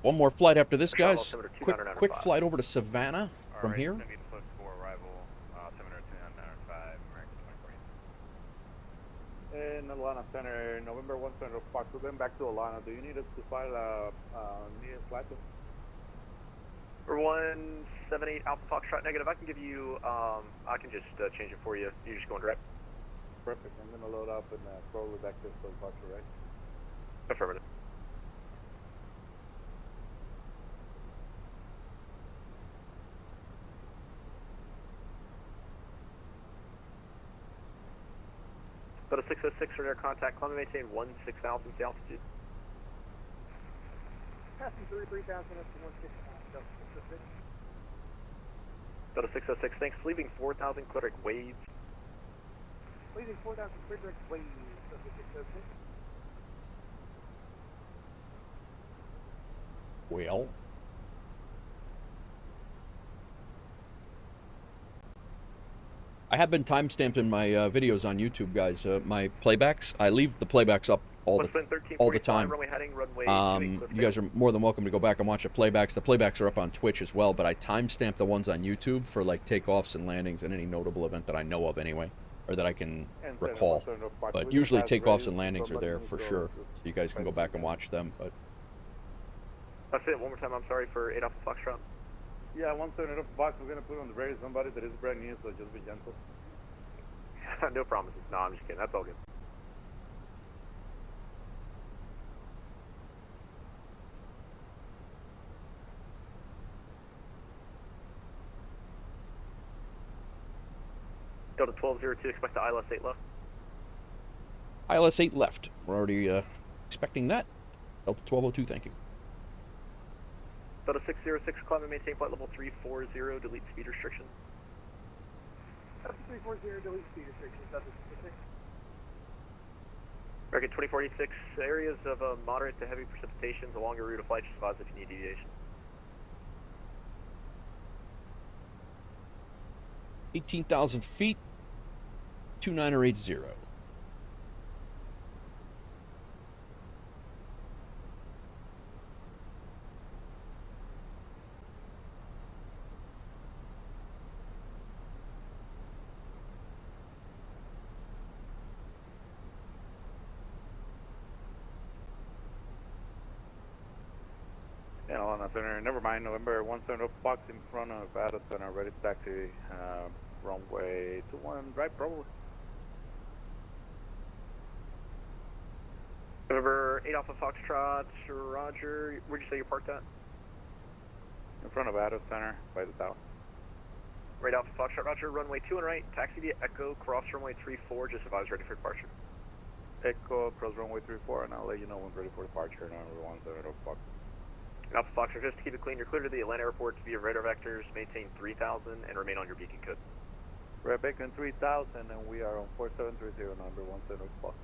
One more flight after this, Charlotte, guys. altimeter Quick 2995. flight over to Savannah from here. Send me the Phillips 4 arrival, altimeter 2995, American 2046. In Atlanta Center, November 1 Center Fox, we're going back to Atlanta. Do you need us to file a needed flight? For 178 Alpha Foxtrot negative, I can give you, I can just change it for you. You're just going direct. Perfect. I'm going to load up and probably back this to departure, right? Affirmative. Go to 606 radar contact, climb and maintain 16,000 altitude. Passing 3,000 up to 160. Go to 606, thanks. Leaving 4,000 Clitric waves. Leaving 4,000 Frederick waves. Well. I have been timestamping my videos on YouTube, guys. My playbacks. I leave the playbacks up all the time. You guys are more than welcome to go back and watch the playbacks. The playbacks are up on Twitch as well, but I timestamp the ones on YouTube for like takeoffs and landings and any notable event that I know of anyway, or that I can recall. But usually takeoffs and landings are there for sure, so you guys can go back and watch them. But I'll say it one more time. I'm sorry for 8 Alpha Foxtrot. Yeah, 178 Fox, we're going to put on the radio somebody that is brand new, so just be gentle. No promises. No, I'm just kidding. That's all good. Delta 1202, expect the ILS 8 left. ILS 8 left. We're already expecting that. Delta 1202, thank you. Delta 606, climb and maintain flight level 340, delete speed restriction. Delta 340, delete speed restrictions. Delta 606. American 2046, areas of moderate to heavy precipitations along your route of flight, just advise if you need deviation. 18,000 feet, 2980. Yeah, Atlanta Center, never mind, November 170 Fox in front of Atlanta Center, ready to taxi, runway 21, right, probably. November 8 Alpha Foxtrot, roger. Where'd you say you parked at? In front of Atlanta Center, by the tower. Right Alpha Foxtrot, roger. Runway 21 right, taxi via Echo, cross runway 34, just advise ready for departure. Echo, cross runway 34, and I'll let you know when ready for departure, and November 170 Fox. Alpha Foxtrot, just to keep it clean, you're clear to the Atlanta Airport via radar vectors, maintain 3,000, and remain on your beacon code. We're beacon 3,000, and we are on 4730, November 170 Fox.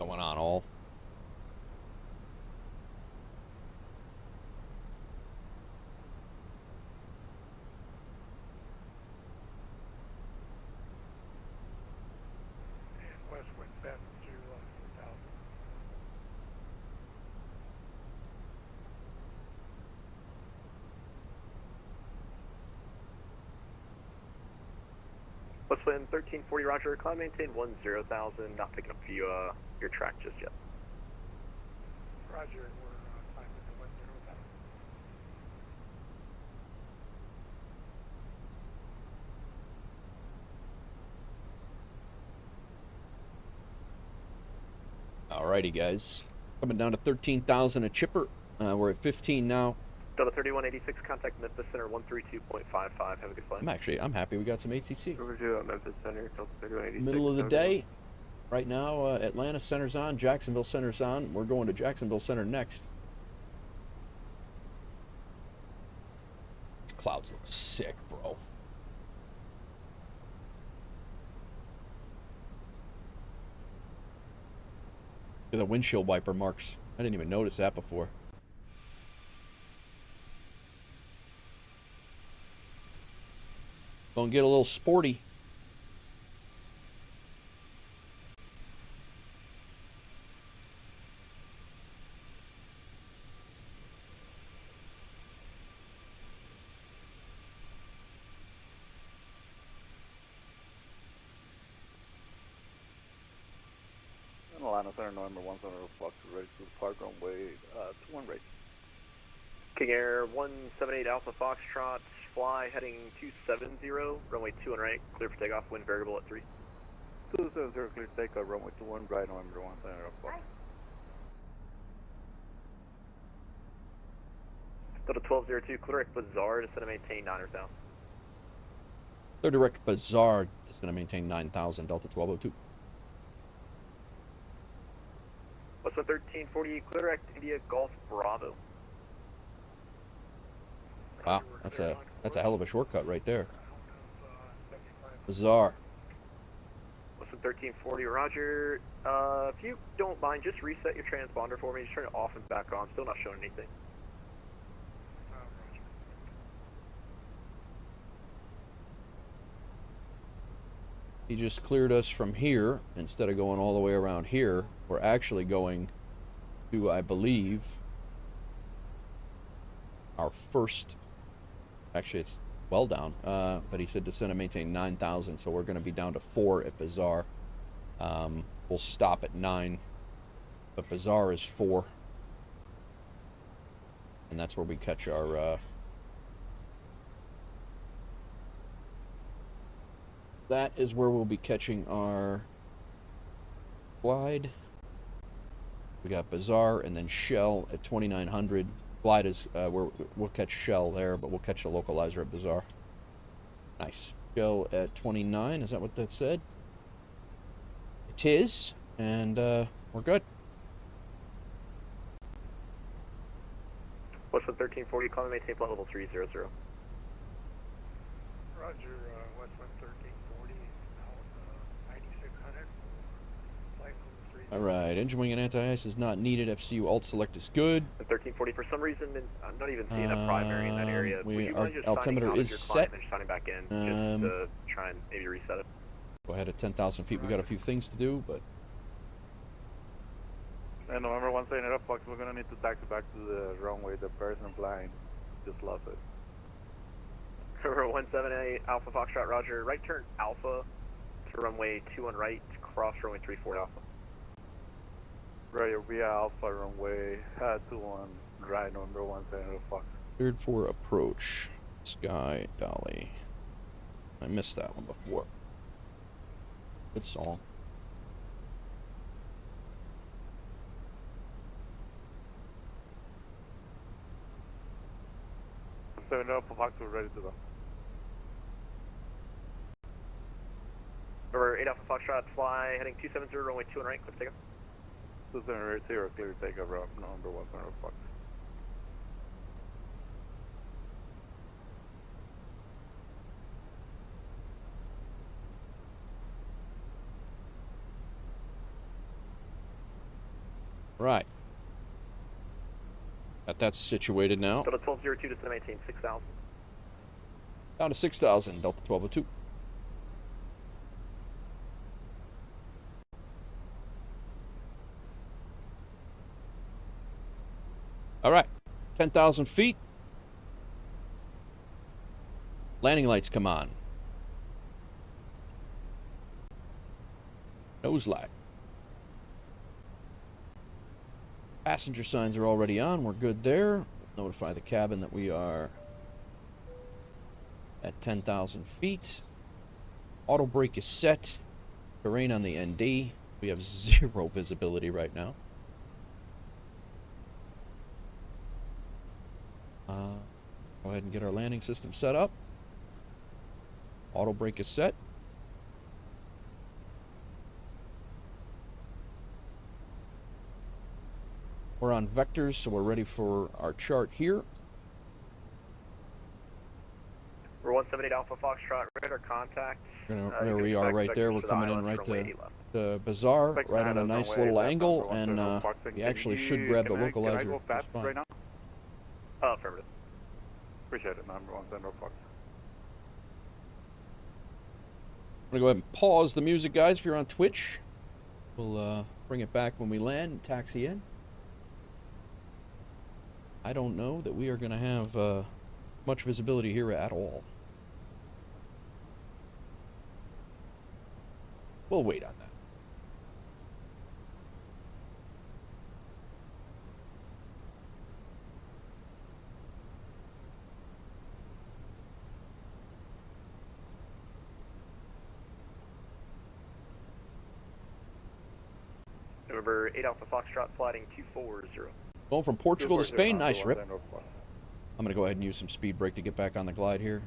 going on, all? And west wind bend to 4,000. West wind 1340, roger. Climb maintain 10,000. Not picking up your track just yet. Roger, we're climbing to 10,000. Alrighty, guys. Coming down to 13,000 a chipper. We're at 15 now. Delta 3186, contact Memphis Center 132.55. Have a good flight. I'm happy we got some ATC. Over to Memphis Center, Delta 3186. Middle of the day. Right now, Atlanta Center's on, Jacksonville Center's on. We're going to Jacksonville Center next. These clouds look sick, bro. Look at the windshield wiper marks. I didn't even notice that before. Gonna get a little sporty. Atlanta Center, November 17 Fox, ready to depart runway 21 right. King Air 178 Alpha Foxtrot, fly heading 270, runway 21 right, clear for takeoff, wind variable at 3. 270, clear takeoff, runway 21 right, November 17 Fox. Delta 1202, clear direct Bazaar, descend and maintain 9 or south. Clear direct Bazaar, just gonna maintain 9,000, Delta 1202. West 1340, clear direct India Golf Bravo. Wow, that's a hell of a shortcut right there. Bizarre. West 1340, roger. If you don't mind, just reset your transponder for me. Just turn it off and back on. Still not showing anything. He just cleared us from here. Instead of going all the way around here, we're actually going to, I believe, our first, actually it's well down, but he said descend and maintain 9,000, so we're going to be down to 4 at Bazaar. We'll stop at 9, but Bazaar is 4. And that's where we catch our, that is where we'll be catching our glide. We got Bazaar and then Shell at 2,900. Glide is we'll catch Shell there, but we'll catch the localizer at Bazaar. Nice. Shell at 29. Is that what that said? It is, and we're good. Westwood 1340, climb and maintain flight level 300. Roger, Westwood 1340, now 9,600. Flight level 300. All right, engine wing and anti-ice is not needed. FCU alt select is good. 1340, for some reason, I'm not even seeing a primary in that area. Our altimeter is set. And just signing back in, just to try and maybe reset it. Go ahead at 10,000 feet. We got a few things to do, but. And November 17 Fox, we're gonna need to taxi back to the runway. The person flying just lost it. Cover 178 Alpha Foxtrot, roger. Right turn Alpha to runway 21 right, cross runway 34 Alpha. Right, via Alpha runway 21 right, November 17 Fox. Cleared for approach. Sky Dolly. I missed that one before. Good song. 7 Alpha Fox, we're ready to go. Over 8 Alpha Foxtrot, fly heading 270, runway 21 right, clear takeoff. 270, clear takeoff, November 17 Fox. Right. Got that situated now. Delta 1202 to maintain 6,000. Down to 6,000, Delta 1202. All right, 10,000 feet. Landing lights come on. Nose light. Passenger signs are already on. We're good there. Notify the cabin that we are at 10,000 feet. Auto brake is set. Terrain on the ND. We have 0 visibility right now. Go ahead and get our landing system set up. Auto brake is set. We're on vectors, so we're ready for our chart here. We're 178 Alpha Foxtrot, radar contact. There we are right there. We're coming in right to the bazaar, right on a nice little angle, and we actually should grab the localizer. Can I go fast just fine. right now? Affirmative. Appreciate it, number 170 Fox. I'm going to go ahead and pause the music, guys, if you're on Twitch. We'll bring it back when we land and taxi in. I don't know that we are going to have much visibility here at all. We'll wait on that. November 8 Alpha Foxtrot, flighting 240. Going from Portugal to Spain, nice rip. I'm going to go ahead and use some speed brake to get back on the glide here.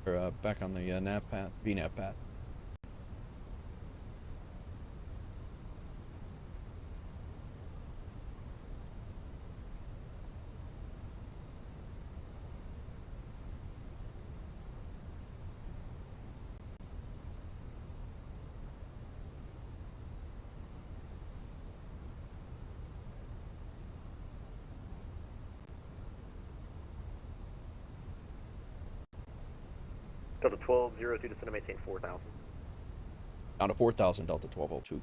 Or back on the nav path, VNAV path. Delta 1202 to maintain 4,000. Down to 4,000, Delta 1202.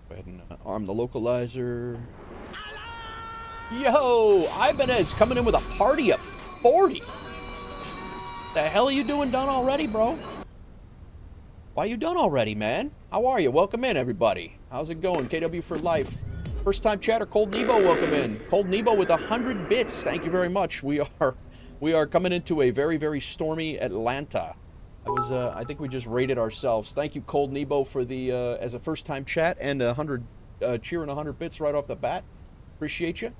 Go ahead and arm the localizer. Yo, Ibanez coming in with a party of 40. The hell are you doing done already, bro? Why you done already, man? How are you? Welcome in, everybody. How's it going? KW for life. First time chatter, Cold Nebo, welcome in. Cold Nebo with 100 bits. Thank you very much. We are coming into a very, very stormy Atlanta. I think we just rated ourselves. Thank you, Cold Nebo, for the as a first time chat and 100 cheering 100 bits right off the bat. Appreciate you.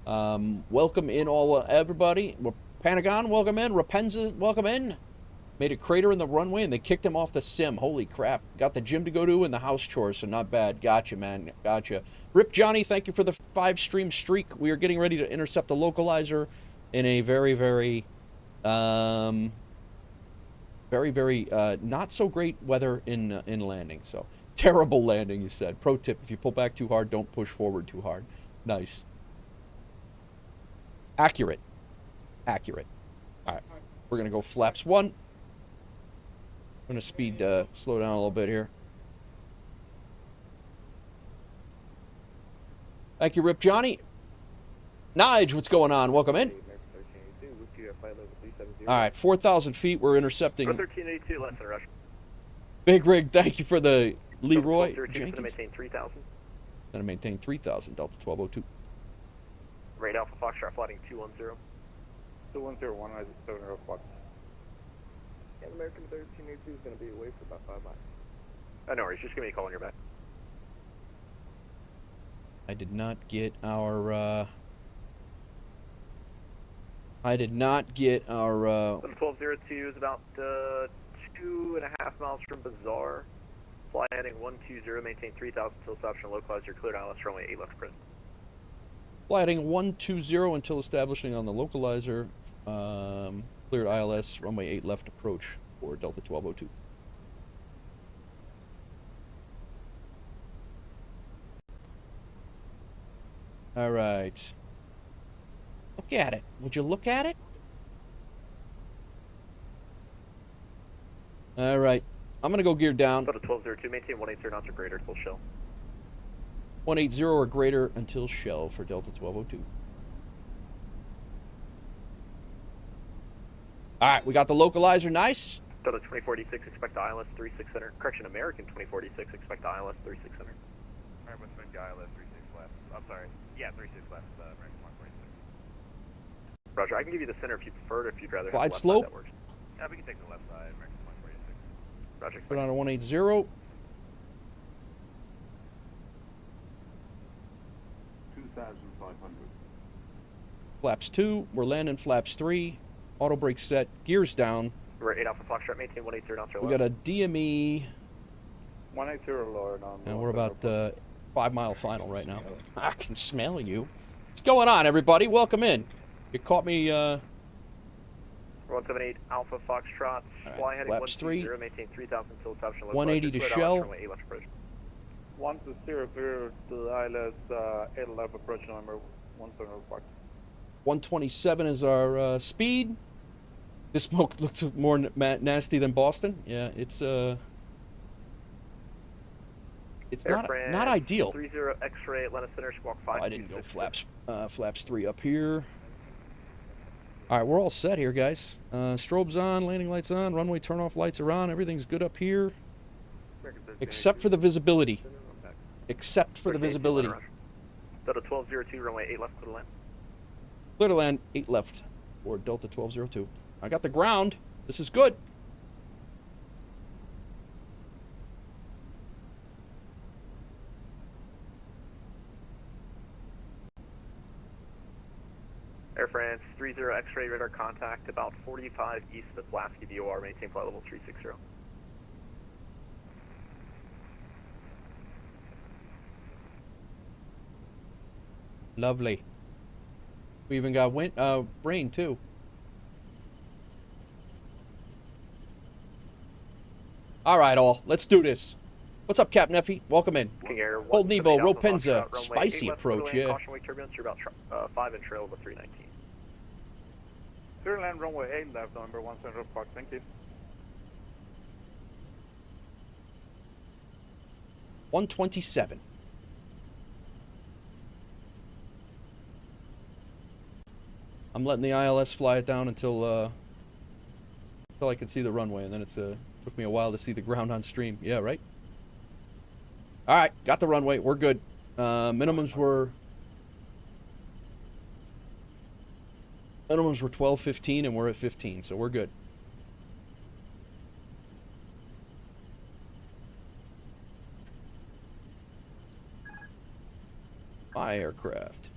Welcome in everybody. Panagon, welcome in. Rapenza, welcome in. Made a crater in the runway and they kicked him off the sim. Holy crap. Got the gym to go to and the house chores, so not bad. Gotcha, man. Gotcha. Rip Johnny, thank you for the 5-stream streak. We are getting ready to intercept the localizer in a very, very, not so great weather in landing. So, terrible landing, you said. Pro tip, if you pull back too hard, don't push forward too hard. Nice. Accurate. Accurate. All right. We're going to go flaps 1. I'm going to speed, slow down a little bit here. Thank you, Rip Johnny. Nige, what's going on? Welcome in. All right, 4,000 feet. We're intercepting. 1382, less than rush. Big Rig, thank you for the Leroy Jenkins. Going to maintain 3,000. Going to maintain 3,000, Delta 1202. Rate Alpha Foxtrot, flighting 210. 210, 197 Fox. And American 1382 is going to be away for about 5 miles. No worries, just give me a call when you're back. I did not get our, 1202 is about 2.5 miles from Bazaar. Fly heading 120, maintain 3,000 until establishing localizer, cleared ILS runway 8 left present. Fly heading 120 until establishing on the localizer. Cleared ILS, runway 8 left approach for Delta 1202. All right. Look at it. Would you look at it? All right. I'm going to go gear down. Delta 1202, maintain 180 knots or greater till shell. 180 or greater until shell for Delta 1202. All right, we got the localizer. Nice. Delta 2046, expect ILS 36 center. Correction, American 2046, expect ILS 36 center. Alright, what's been ILS 36 left? I'm sorry. Yeah, 36 left, American 146. Roger, I can give you the center if you prefer, if you'd rather have Glide the left slope. side, that works. Yeah, we can take the left side, American 146. Roger, Put on a 180. 2,500. Flaps 2. We're landing flaps 3. Auto brake set. Gears down. We're 8 Alpha Foxtrot, maintain 180 knots or We lower. got a DME. 180 lower on. And we're about 5 mile final right now. I can smell you. What's going on, everybody? Welcome in. You caught me. 178 Alpha Foxtrot, fly heading flaps 120, 3. maintain 3,000 till top shell. 180 to shell. 120 to the ILS 811 approach number 170. 127 is our speed. This smoke looks more nasty than Boston. Yeah, it's not ideal. 30 X-ray Atlanta Center, squawk 5. I didn't go flaps 3 up here. All right, we're all set here, guys. Strobes on, landing lights on, runway turn-off lights are on. Everything's good up here, except for the visibility. Except for the visibility. Delta 1202, runway 8 left, clear to land. Clear to land, 8 left, or Delta 1202. I got the ground. This is good. Air France 30 X-ray radar contact about 45 east of Pulaski VOR, maintain flight level 360. Lovely. We even got rain too. All right, all. Let's do this. What's up, Cap Neffy? Welcome in. King Air Old Nebo, 178 Alpha Ropenza, Foxtrot, runway spicy 8 left, approach, clear to land, yeah. Caution wake turbulence, you're about 5 in trail of 319. Clear land runway 8 left, number 170 Fox, thank you. 127. I'm letting the ILS fly it down until I can see the runway, and then it's took me a while to see the ground on stream. Yeah, right? All right, got the runway. We're good. Minimums were 12:15, and we're at 15, so we're good. My aircraft.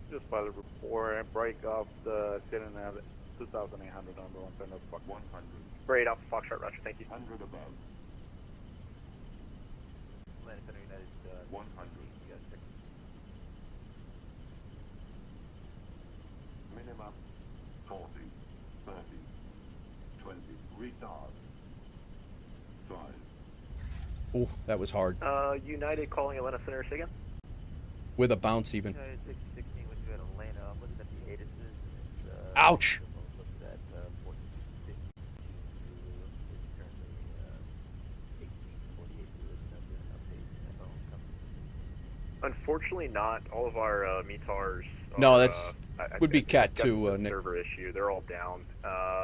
Just file a report and break off the Hilton Head 2,800 number 170 Fox. 100. Great, Alpha Foxtrot, Roger, thank you. 100 above. Atlanta Center United 100. Yes, sir. Minimum 40, 30, 20. Retard. 5. Oh, that was hard. United calling Atlanta Center, say again? With a bounce even. United 616 went to Atlanta. I'm looking at the ATIS's. Ouch! Looking at 1452. It's currently 1848. Unfortunately not. All of our METARs are, No, that's would be I Cat think 2, that's a Nick. server issue. They're all down.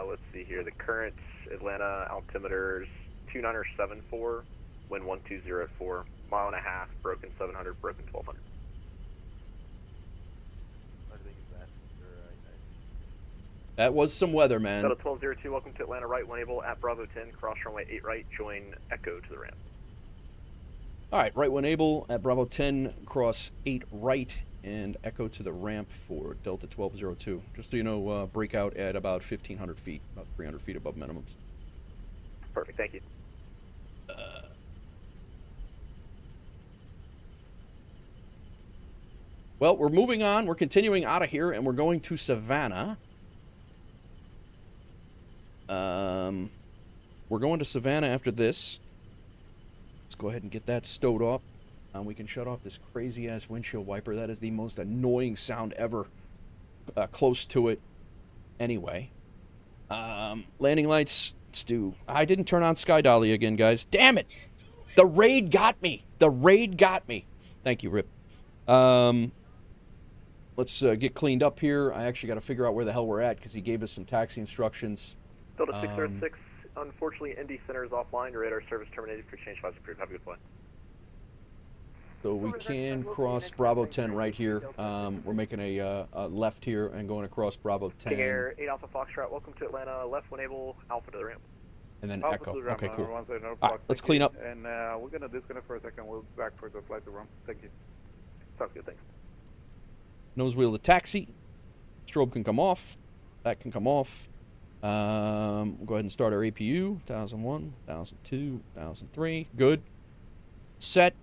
Let's see here. The current Atlanta altimeters 2974, wind 120 at 4, mile and a half, broken 700, broken 1200. What do you think of that? That was some weather, man. Delta 1202, welcome to Atlanta, right, 1 able at Bravo 10, cross runway 8 right, join Echo to the ramp. All right, right when able at Bravo 10, cross 8 right, and Echo to the ramp for Delta 1202. Just so you know, breakout at about 1,500 feet, about 300 feet above minimums. Perfect, thank you. Well, we're moving on. We're continuing out of here, and we're going to Savannah. We're going to Savannah after this. Let's go ahead and get that stowed up. We can shut off this crazy-ass windshield wiper. That is the most annoying sound ever. Close to it. Anyway. Landing lights. Let's do... I didn't turn on Sky Dolly again, guys. Damn it! The raid got me. The raid got me. Thank you, Rip. Let's get cleaned up here. I actually got to figure out where the hell we're at because he gave us some taxi instructions. Delta 606, unfortunately, ND Center is offline. Your radar service terminated for change files approved. Have a good flight. So we can cross Bravo 10 right here. We're making a left here and going across Bravo 10. Air 8 Alpha Foxtrot, welcome to Atlanta. Left when able, Alpha to the ramp. And then Alpha Echo. to the ramp, Okay, cool. All right, let's clean up. And we're going to disconnect for a second. We'll be back for the flight to run. Thank you. Sounds good, thanks. Nose wheel to taxi. Strobe can come off. That can come off. We'll go ahead and start our APU. 1001, 1002, 1003. Good. Set.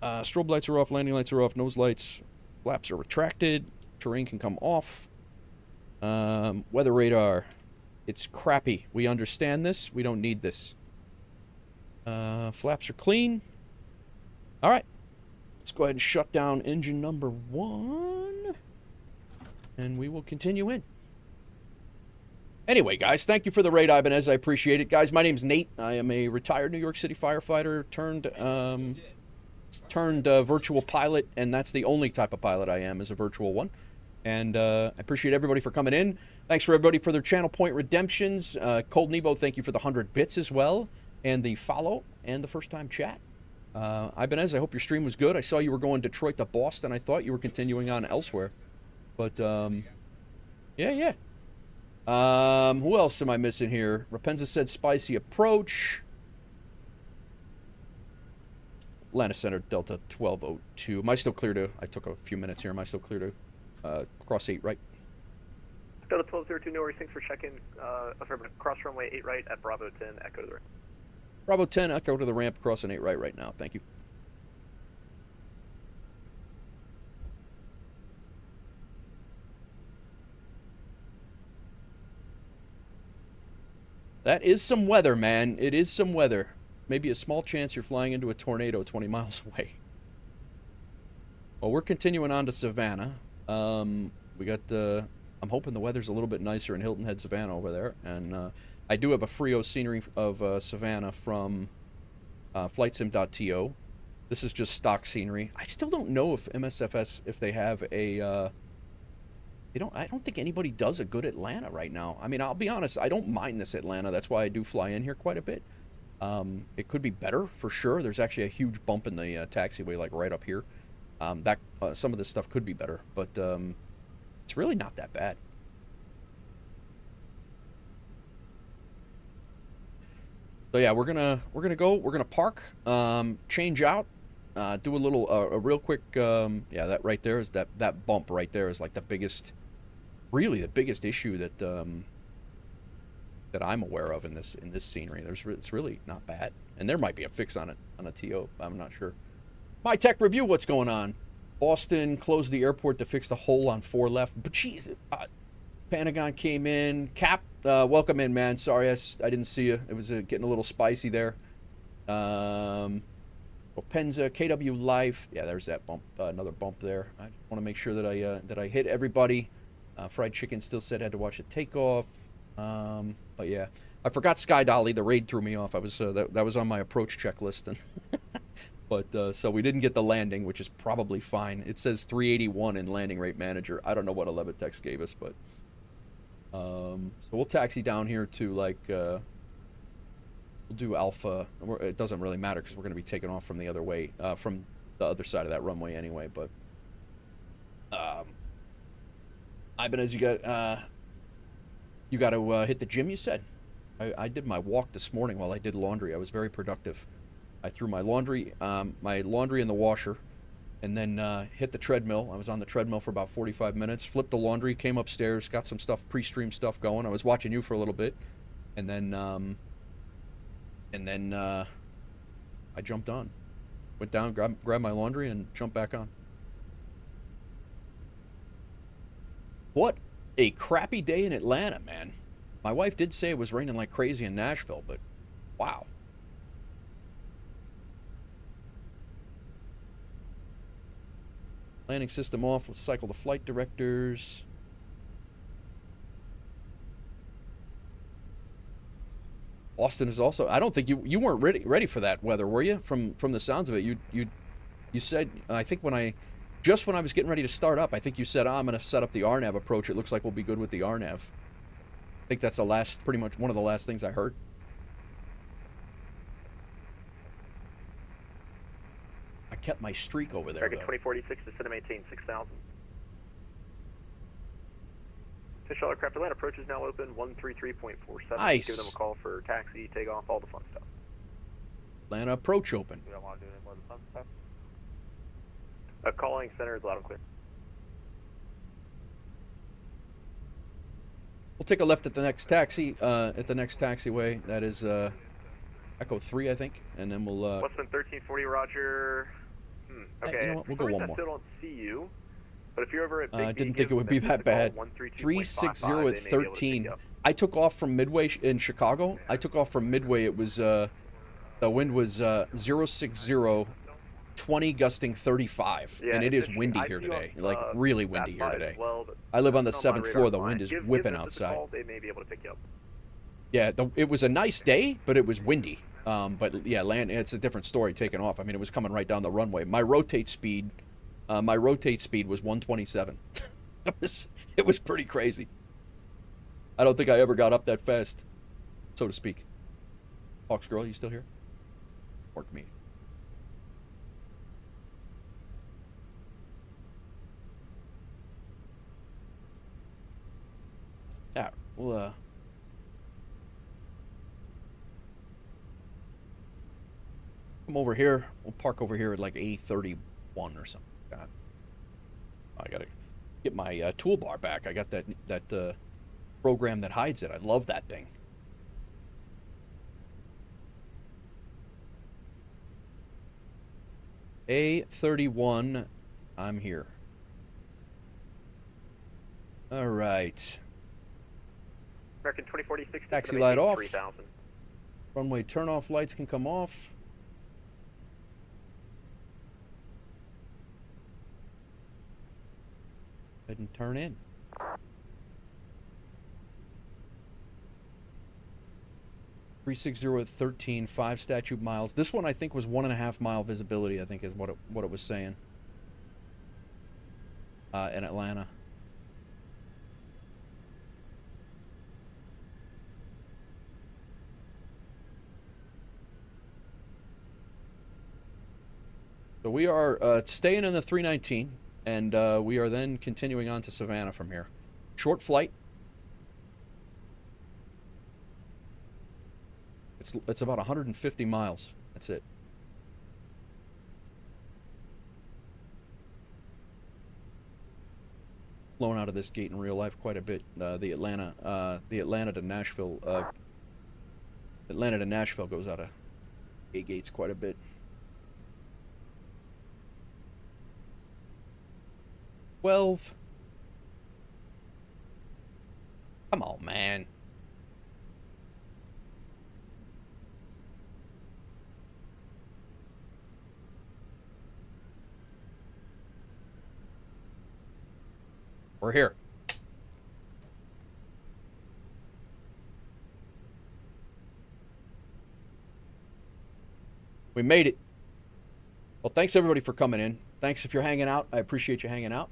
Strobe lights are off. Landing lights are off. Nose lights. Flaps are retracted. Terrain can come off. Weather radar. It's crappy. We understand this. We don't need this. Flaps are clean. All right. Let's go ahead and shut down engine number 1. And we will continue in. Anyway, guys, thank you for the raid, Ibanez. I appreciate it. Guys, my name's Nate. I am a retired New York City firefighter turned virtual pilot, and that's the only type of pilot I am, is a virtual one. And I appreciate everybody for coming in. Thanks for everybody for their channel point redemptions. Cold Nebo, thank you for the 100 bits as well, and the follow, and the first-time chat. Ibanez, I hope your stream was good. I saw you were going Detroit to Boston. I thought you were continuing on elsewhere. But, yeah. Who else am I missing here? Rapenza said spicy approach. Atlanta Center, Delta 1202. Am I still clear to... I took a few minutes here. Am I still clear to cross 8 right? Delta 1202, no worries. Thanks for checking. Affirmative. Cross runway 8 right at Bravo 10. Echo to the ramp. Bravo 10, Echo to the ramp, crossing 8 right now. Thank you. That is some weather, man. It is some weather. Maybe a small chance you're flying into a tornado 20 miles away. Well, we're continuing on to Savannah. We got, I'm hoping the weather's a little bit nicer in Hilton Head, Savannah over there. And I do have a Frio scenery of Savannah from flightsim.to. This is just stock scenery. I still don't know if MSFS, if they have a... I don't think anybody does a good Atlanta right now. I mean, I'll be honest, I don't mind this Atlanta. That's why I do fly in here quite a bit. It could be better, for sure. There's actually a huge bump in the taxiway, like right up here. Some of this stuff could be better, but it's really not that bad. So yeah, we're gonna park, change out, do a little, a real quick, yeah, that right there is that bump right there is like the biggest, really the biggest issue that that I'm aware of in this scenery. It's really not bad, and there might be a fix on it on a TO. I'm not sure. My tech review, what's going on? Boston closed the airport to fix the hole on 4 left. But geez, Pentagon came in. Cap, welcome in, man. Sorry, I didn't see you. It was getting a little spicy there. Openza, KW Life. Yeah, there's that bump. Another bump there. I just want to make sure that I hit everybody. Fried Chicken still said I had to watch it take off. But yeah, I forgot Sky Dolly. The raid threw me off. I was that was on my approach checklist, and but so we didn't get the landing, which is probably fine. It says 381 in landing rate manager. I don't know what Levitex gave us, but so we'll taxi down here to like we'll do Alpha. It doesn't really matter because we're going to be taking off from the other way, from the other side of that runway anyway. But Ibanez, you got to hit the gym, you said? I did my walk this morning while I did laundry. I was very productive. I threw my laundry in the washer, and then hit the treadmill. I was on the treadmill for about 45 minutes, flipped the laundry, came upstairs, got some stuff, pre-stream stuff going. I was watching you for a little bit, and then I jumped on. Went down, grabbed my laundry, and jumped back on. What a crappy day in Atlanta, man. My wife did say it was raining like crazy in Nashville, but wow. Landing system off. Let's cycle the flight directors. Austin is also. I don't think you weren't ready for that weather, were you? From the sounds of it, you said. I think when I was getting ready to start up, I think you said, I'm going to set up the RNAV approach. It looks like we'll be good with the RNAV. I think that's pretty much one of the last things I heard. I kept my streak over there. American 2046 to maintain 6,000. Official aircraft land approach is now open. 133.47. Nice. Give them a call for taxi, takeoff, all the fun stuff. Atlanta approach open. We don't want to do any more of the fun stuff. Calling center is loud and clear. We'll take a left at the next taxi, at the next taxiway. That is Echo 3, I think, and then we'll. Westman 1340, Roger. Okay. You know what? We'll go one more. I still don't see you, but if you're over at Big I didn't think it would be that bad. 360 at 13. I took off from Midway in Chicago. I took off from Midway. It was the wind was 060. 20 gusting 35, yeah, and it is windy here today, like really windy here today. I live on the 7th floor. The wind is whipping outside. They may be able to pick you up. Yeah, it was a nice day, but it was windy. But yeah, it's a different story taking off. I mean, it was coming right down the runway. My rotate speed was 127. It was pretty crazy. I don't think I ever got up that fast, so to speak. Hawks Girl, you still here? Work meeting. Yeah, we'll come over here. We'll park over here at like A31 or something like that. I gotta get my toolbar back. I got that program that hides it. I love that thing. A31, I'm here. All right. American 2046. Taxi light off. 3,000. Runway turn-off lights can come off. Go ahead and turn in. .360 at 13, 5 statute miles. This one I think was 1.5 mile visibility. I think is what it was saying. In Atlanta. So we are staying in the 319, and we are then continuing on to Savannah from here. Short flight. It's about 150 miles. That's it. Flown out of this gate in real life quite a bit. The Atlanta to Nashville. Atlanta to Nashville goes out of gates quite a bit. 12. Come on, man. We're here. We made it. Well, thanks everybody for coming in. Thanks if you're hanging out. I appreciate you hanging out.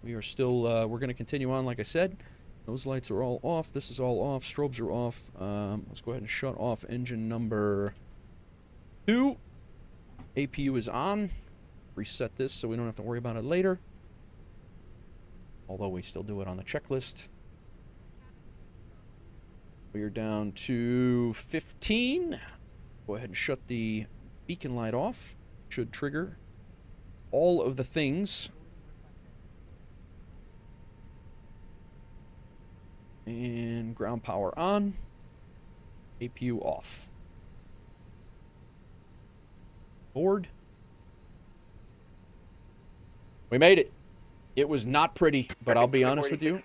We are still, we're going to continue on, like I said. Those lights are all off. This is all off. Strobes are off. Let's go ahead and shut off engine number 2. APU is on. Reset this so we don't have to worry about it later. Although we still do it on the checklist. We are down to 15. Go ahead and shut the beacon light off. Should trigger all of the things. And ground power on. APU off. Board. We made it. It was not pretty, but I'll be honest with you.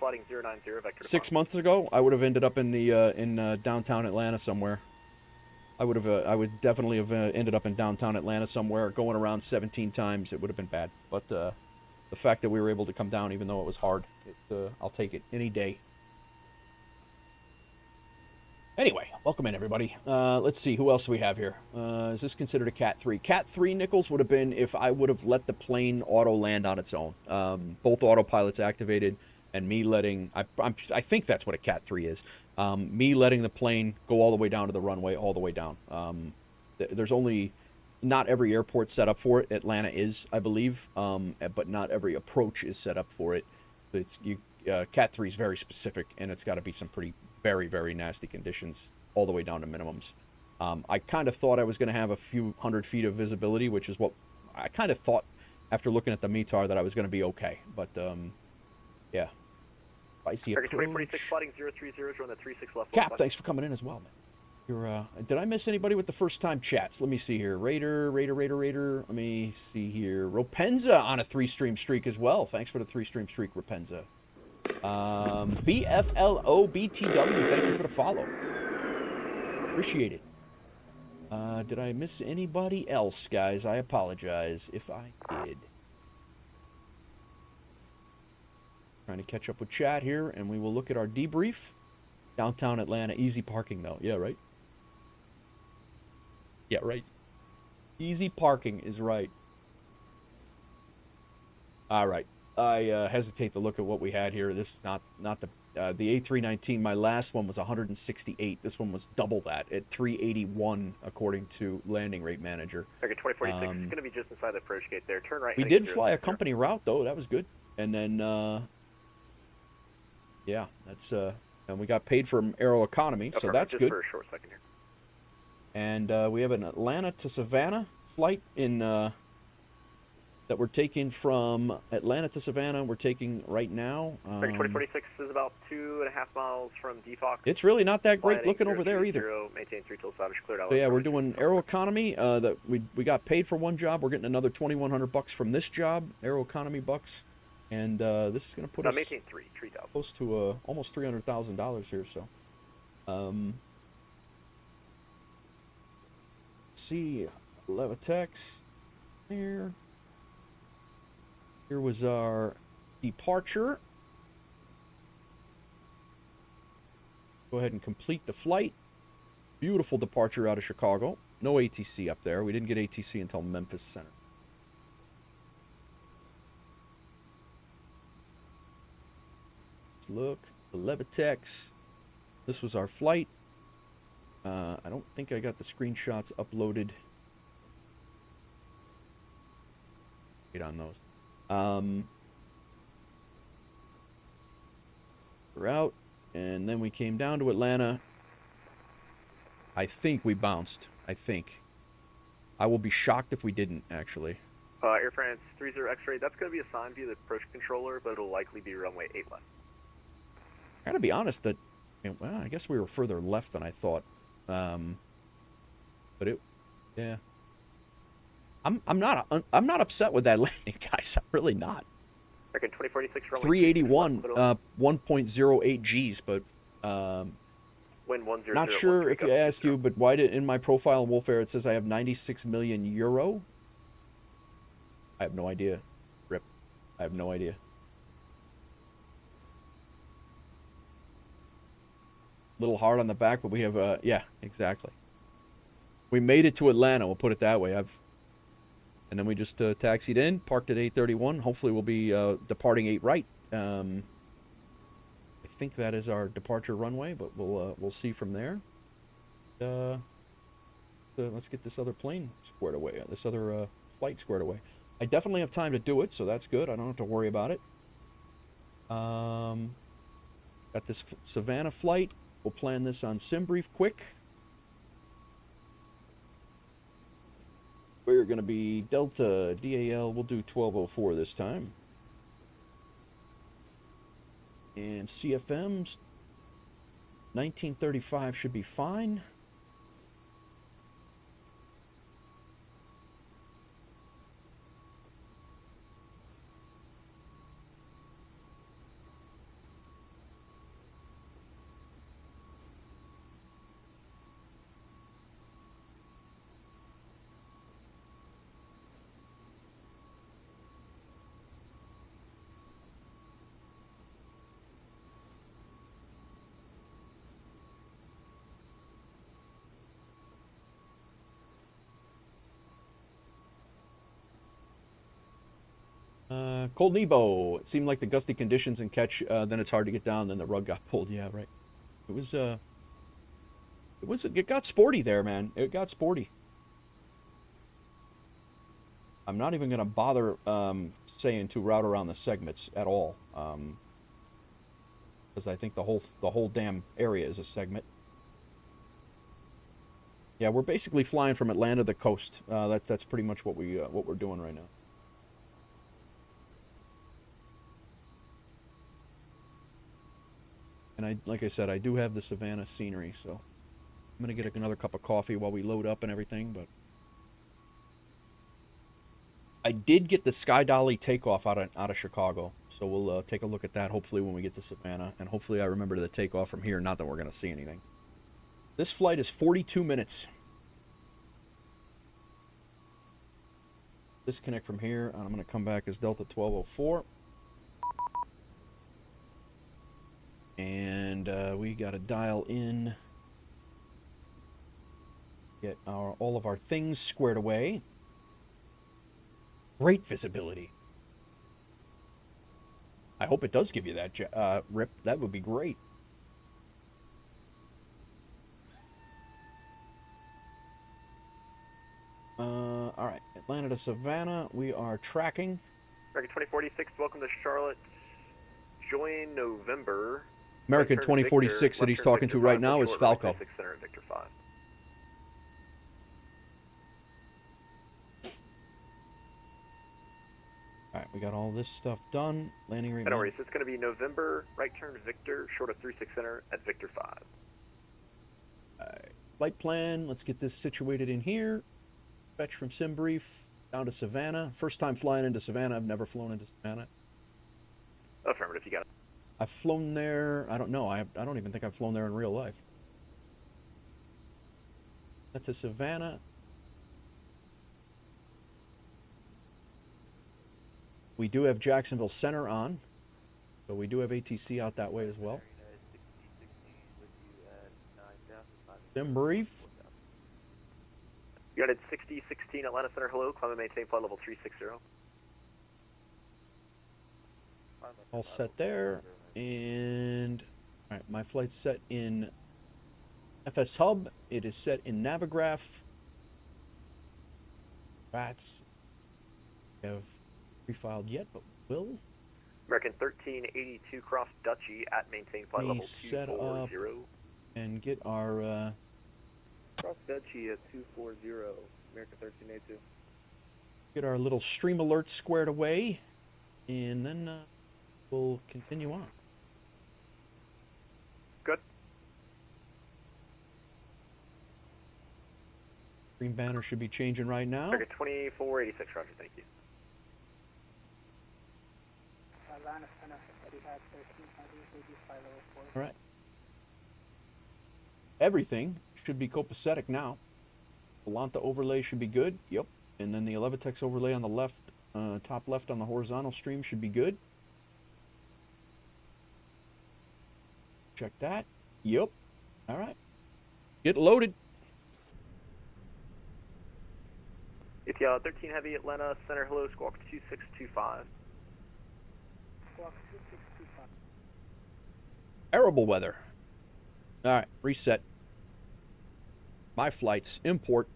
6 months ago, I would have ended up in the downtown Atlanta somewhere. I would definitely have ended up in downtown Atlanta somewhere, going around 17 times. It would have been bad, but the fact that we were able to come down, even though it was hard. I'll take it any day. Anyway, welcome in, everybody. Let's see, who else do we have here? Is this considered a Cat 3? Cat 3, Nichols, would have been if I would have let the plane auto land on its own. Both autopilots activated, and me letting... I think that's what a Cat 3 is. Me letting the plane go all the way down to the runway, all the way down. There's only... Not every airport set up for it. Atlanta is, I believe, but not every approach is set up for it. Cat 3 is very specific, and it's got to be some pretty... very, very nasty conditions all the way down to minimums. I kind of thought I was going to have a few hundred feet of visibility, which is what I kind of thought after looking at the METAR that I was going to be okay. But, yeah. Spicy approach. 2046, sliding 030, on the 36 left. Cap, thanks for coming in as well, man. Did I miss anybody with the first-time chats? Let me see here. Raider. Let me see here. Ropenza on a 3-stream streak as well. Thanks for the 3-stream streak, Ropenza. BFLOBTW, thank you for the follow. Appreciate it. Did I miss anybody else, guys? I apologize if I did. Trying to catch up with chat here, and we will look at our debrief. Downtown Atlanta, easy parking, though. Yeah, right? Yeah, right. Easy parking is right. All right. I hesitate to look at what we had here. This is not the A319. My last one was 168. This one was double that at 381, according to landing rate manager. Target 2046 is going to be just inside the approach gate there. Turn right. We did fly a company route though. That was good. And then, yeah, that's and we got paid from Aeroconomy, so that's good. For a short second here. And we have an Atlanta to Savannah flight in. That we're taking from Atlanta to Savannah. We're taking right now. 2046 is about 2.5 miles from DFOX. It's really not that great looking over there either. Maintain 3 till established, cleared out. So yeah, we're doing Aeroconomy. That we got paid for one job. We're getting another $2,100 from this job, Aeroconomy bucks, and this is going to put us maintain 3,000 close to almost $300,000 here. So, let's see, Levitex here. Here was our departure. Go ahead and complete the flight. Beautiful departure out of Chicago. No ATC up there. We didn't get ATC until Memphis Center. Let's look. The Levitex. This was our flight. I don't think I got the screenshots uploaded. Wait on those. We're out, and then we came down to Atlanta. I think we bounced. I think. I will be shocked if we didn't, actually. Air France 30 X-ray, that's going to be assigned via the approach controller, but it'll likely be runway 8 left. I gotta be honest that, well, I guess we were further left than I thought. But it, yeah. I'm not upset with that landing, guys. I'm really not. 2046 381, 1.08 Gs, but not sure if you asked you, but why did in my profile in Wolf Air it says I have 96 million euro? I have no idea. Rip. I have no idea. Little hard on the back, but we have yeah, exactly. We made it to Atlanta. We'll put it that way. And then we just taxied in, parked at 831. Hopefully we'll be departing 8 right. I think that is our departure runway, but we'll see from there. Let's get this other plane squared away, this other flight squared away. I definitely have time to do it, so that's good. I don't have to worry about it. Got this Savannah flight. We'll plan this on SimBrief quick. We're going to be Delta DAL. We'll do 1204 this time. And CFMs, 1935 should be fine. Cold Nebo. It seemed like the gusty conditions and catch, then it's hard to get down, then the rug got pulled. Yeah, right. It got sporty there, man. It got sporty. I'm not even going to bother saying to route around the segments at all. Because I think the whole damn area is a segment. Yeah, we're basically flying from Atlanta to the coast. That's pretty much what we're doing right now. And like I said, I do have the Savannah scenery, so I'm gonna get another cup of coffee while we load up and everything. But I did get the Sky Dolly takeoff out of Chicago, so we'll take a look at that hopefully when we get to Savannah, and hopefully I remember the takeoff from here. Not that we're gonna see anything. This flight is 42 minutes. Disconnect from here, and I'm gonna come back as Delta 1204. And we got to dial in, get all of our things squared away. Great visibility. I hope it does give you that, Rip. That would be great. All right, Atlanta to Savannah. We are tracking. American 2046, welcome to Charlotte. Join November. American 2046 that he's talking to right now is Falco. Victor 5. Alright, we got all this stuff done. Landing rate. No worries, it's going to be November, right turn Victor, short of 36 center at Victor 5. Alright, flight plan. Let's get this situated in here. Fetch from SimBrief down to Savannah. First time flying into Savannah. I've never flown into Savannah. Affirmative, you got it. I've flown there. I don't know. I don't even think I've flown there in real life. That's a Savannah. We do have Jacksonville Center on, so we do have ATC out that way as well. SimBrief. United 6016 Atlanta Center, hello. Climb and maintain flight level 360. All set there. And all right, my flight's set in FS Hub. It is set in Navigraph. Bats have refiled yet, but will. American 1382 cross Dutchy at maintain flight level 240. Set up and get our cross Dutchy at 240. American 1382. Get our little stream alert squared away, and then we'll continue on. Good. Green banner should be changing right now. American 2486, roger, thank you. All right. Everything should be copacetic now. Volanta overlay should be good. Yep. And then the Elevitex overlay on the left, top left on the horizontal stream should be good. Check that. Yep. All right. Get loaded. ETL 13 Heavy Atlanta Center, hello, squawk 2625. Squawk 2625. Terrible weather. All right, reset. My flights, import.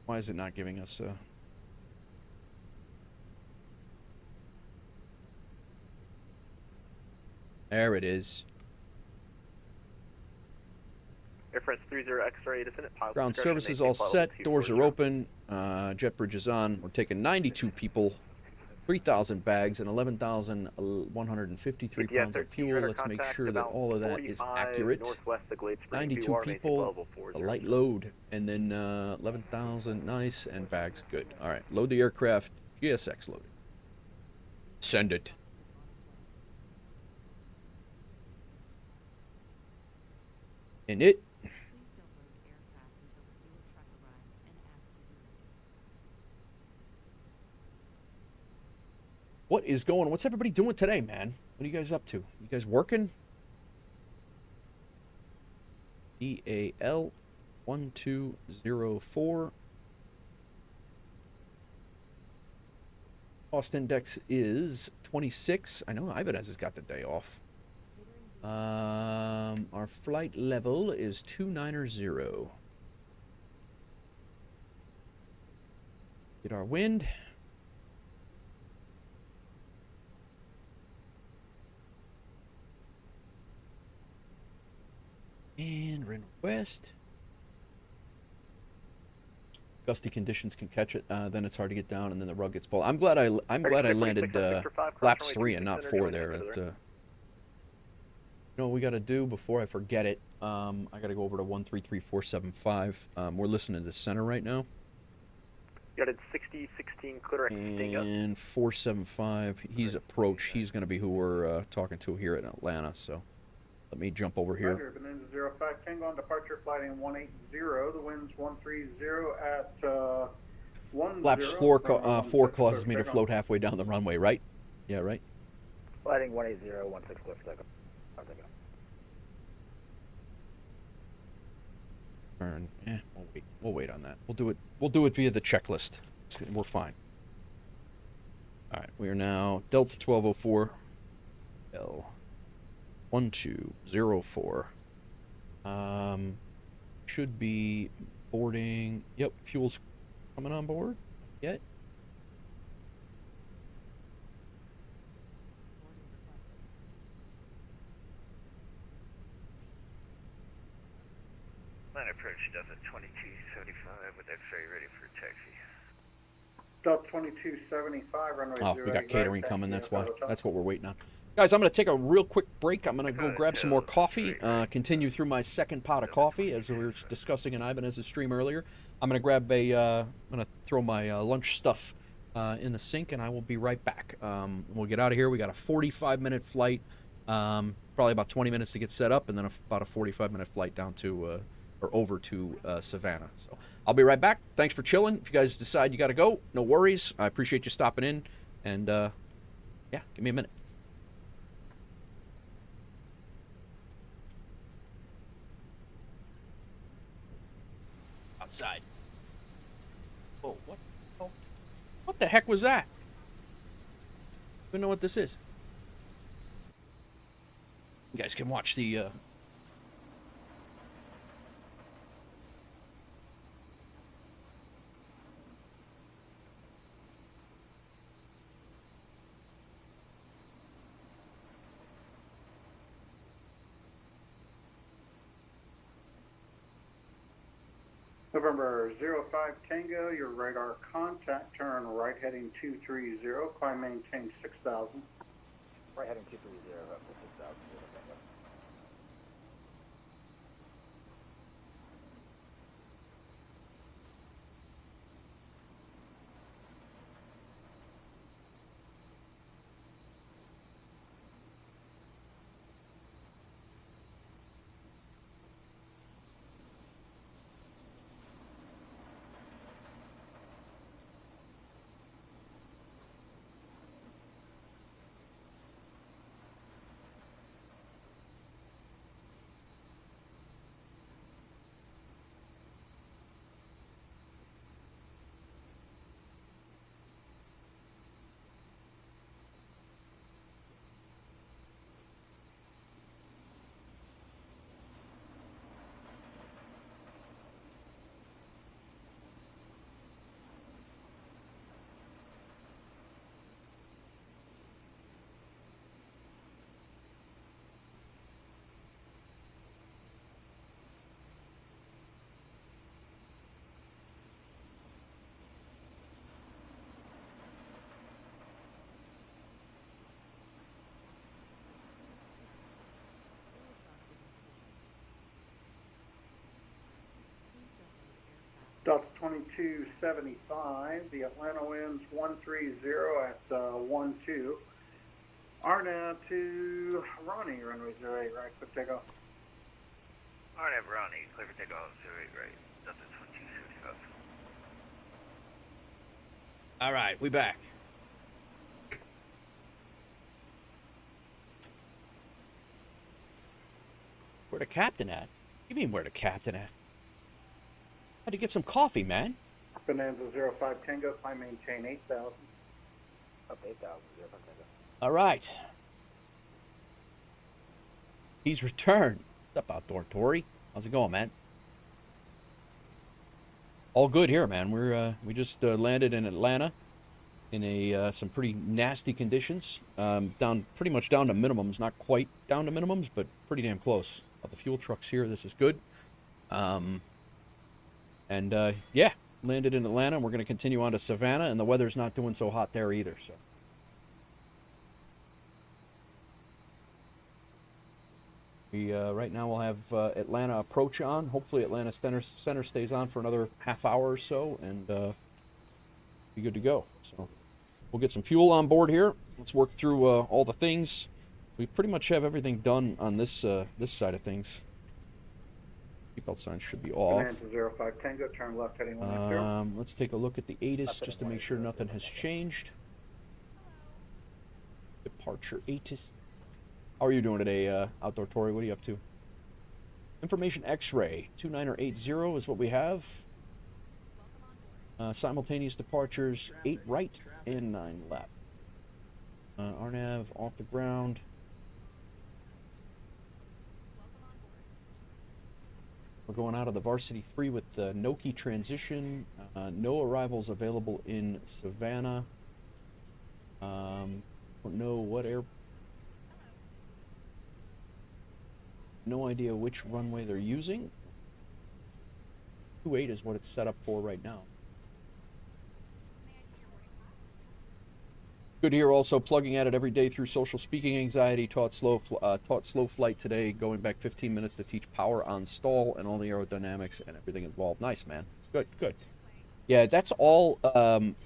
Why is it not giving us There it is. Air France 30 X-ray, descendant pilot. Ground services all set. Doors are open. Jet bridge is on. We're taking 92 people, 3,000 bags, and 11,153 pounds of fuel. Let's make sure that all of that is accurate. 92 people, a light load, and then 11,000, nice, and bags, good. All right, load the aircraft. GSX loaded. Send it. And it. What is going on? What's everybody doing today, man? What are you guys up to? You guys working? KATL 1204. Cost index is 26. I know Ibanez has got the day off. Our flight level is 290. Get our wind. And wind west. Gusty conditions can catch it. Then it's hard to get down, and then the rug gets pulled. I'm glad I landed laps 3 and not 4 there. You know what we got to do before I forget it? I got to go over to 133475. We're listening to the center right now. Gutted 6016 clear exiting up. And 475. He's approach. He's going to be who we're talking to here in Atlanta. So let me jump over here. Roger, Bonanza 05 Tango on departure flighting 180. The wind's 130 at 10. Flaps 4 causes me to float halfway down the runway, right? Yeah, right? Flighting 180, 16 clear for takeoff. Turn. We'll wait on that. We'll do it via the checklist. We're fine. All right, we are now Delta 1204 L 1204. Should be boarding. Yep, fuel's coming on board. Yet. Line approach Delta 2275 with that ferry ready for taxi. Delta 2275 runway 08. We got catering coming. That's why. That's what we're waiting on. Guys, I'm going to take a real quick break. I'm going to go grab some more coffee, continue through my second pot of coffee, as we were discussing in Ibanez's stream earlier. I'm going to grab I'm going to throw my lunch stuff in the sink, and I will be right back. We'll get out of here. We got a 45-minute flight, probably about 20 minutes to get set up, and then about a 45-minute flight down to, or over to Savannah. So I'll be right back. Thanks for chilling. If you guys decide you got to go, no worries. I appreciate you stopping in, and yeah, give me a minute. Outside. Oh, what? Oh, what the heck was that? I don't know what this is. You guys can watch the November 05 Tango, your radar contact, turn right heading 230, climb maintain 6,000. Right heading 230 up to 6,000. Delta 2275, the Atlanta winds 130 at 12. RNAV to Ronnie, runway 08, right, quick takeoff. RNAV Ronnie, clear for takeoff 08, right, Delta 2275. All right, we back. Where the captain at? He You mean where the captain at? Had to get some coffee, man. Bonanza 05 Tango, climb maintain 8,000. Up 8,000, 05 Tango. All right. He's returned. What's up, Outdoor Tory? How's it going, man? All good here, man. We just landed in Atlanta in a some pretty nasty conditions. Pretty much down to minimums. Not quite down to minimums, but pretty damn close. The fuel truck's here. This is good. Yeah, landed in Atlanta. We're going to continue on to Savannah, and the weather's not doing so hot there either. So. We right now we'll have Atlanta approach on. Hopefully Atlanta Center stays on for another half hour or so, and be good to go. So we'll get some fuel on board here. Let's work through all the things. We pretty much have everything done on this this side of things. Seatbelt sign should be off. Bonanza 05 Tango, turn left heading 180. Let's take a look at the ATIS just to make sure nothing has changed. Departure ATIS. How are you doing today, Outdoor Tory? What are you up to? Information X-ray 2980 is what we have. Simultaneous departures 8 right and 9 left. RNAV off the ground. We're going out of the Varsity 3 with the Noki transition. No arrivals available in Savannah. Don't know what air. No idea which runway they're using. 28 is what it's set up for right now. Good here also plugging at it every day through social speaking anxiety. Taught slow flight today, going back 15 minutes to teach power on stall and all the aerodynamics and everything involved. Nice, man. Good, good. Yeah, that's all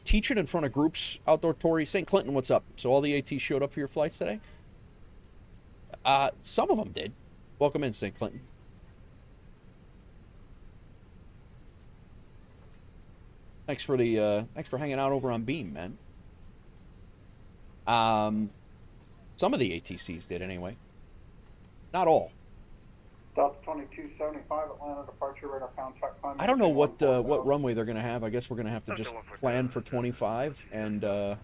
teaching in front of groups. Outdoor Tory, St. Clinton, what's up? So all the ATs showed up for your flights today? Some of them did. Welcome in, St. Clinton. Thanks for hanging out over on Beam, man. Some of the ATCs did anyway. Not all. Delta 2275 Atlanta departure radar contact. I don't know what runway they're going to have. I guess we're going to have to just plan for 25 and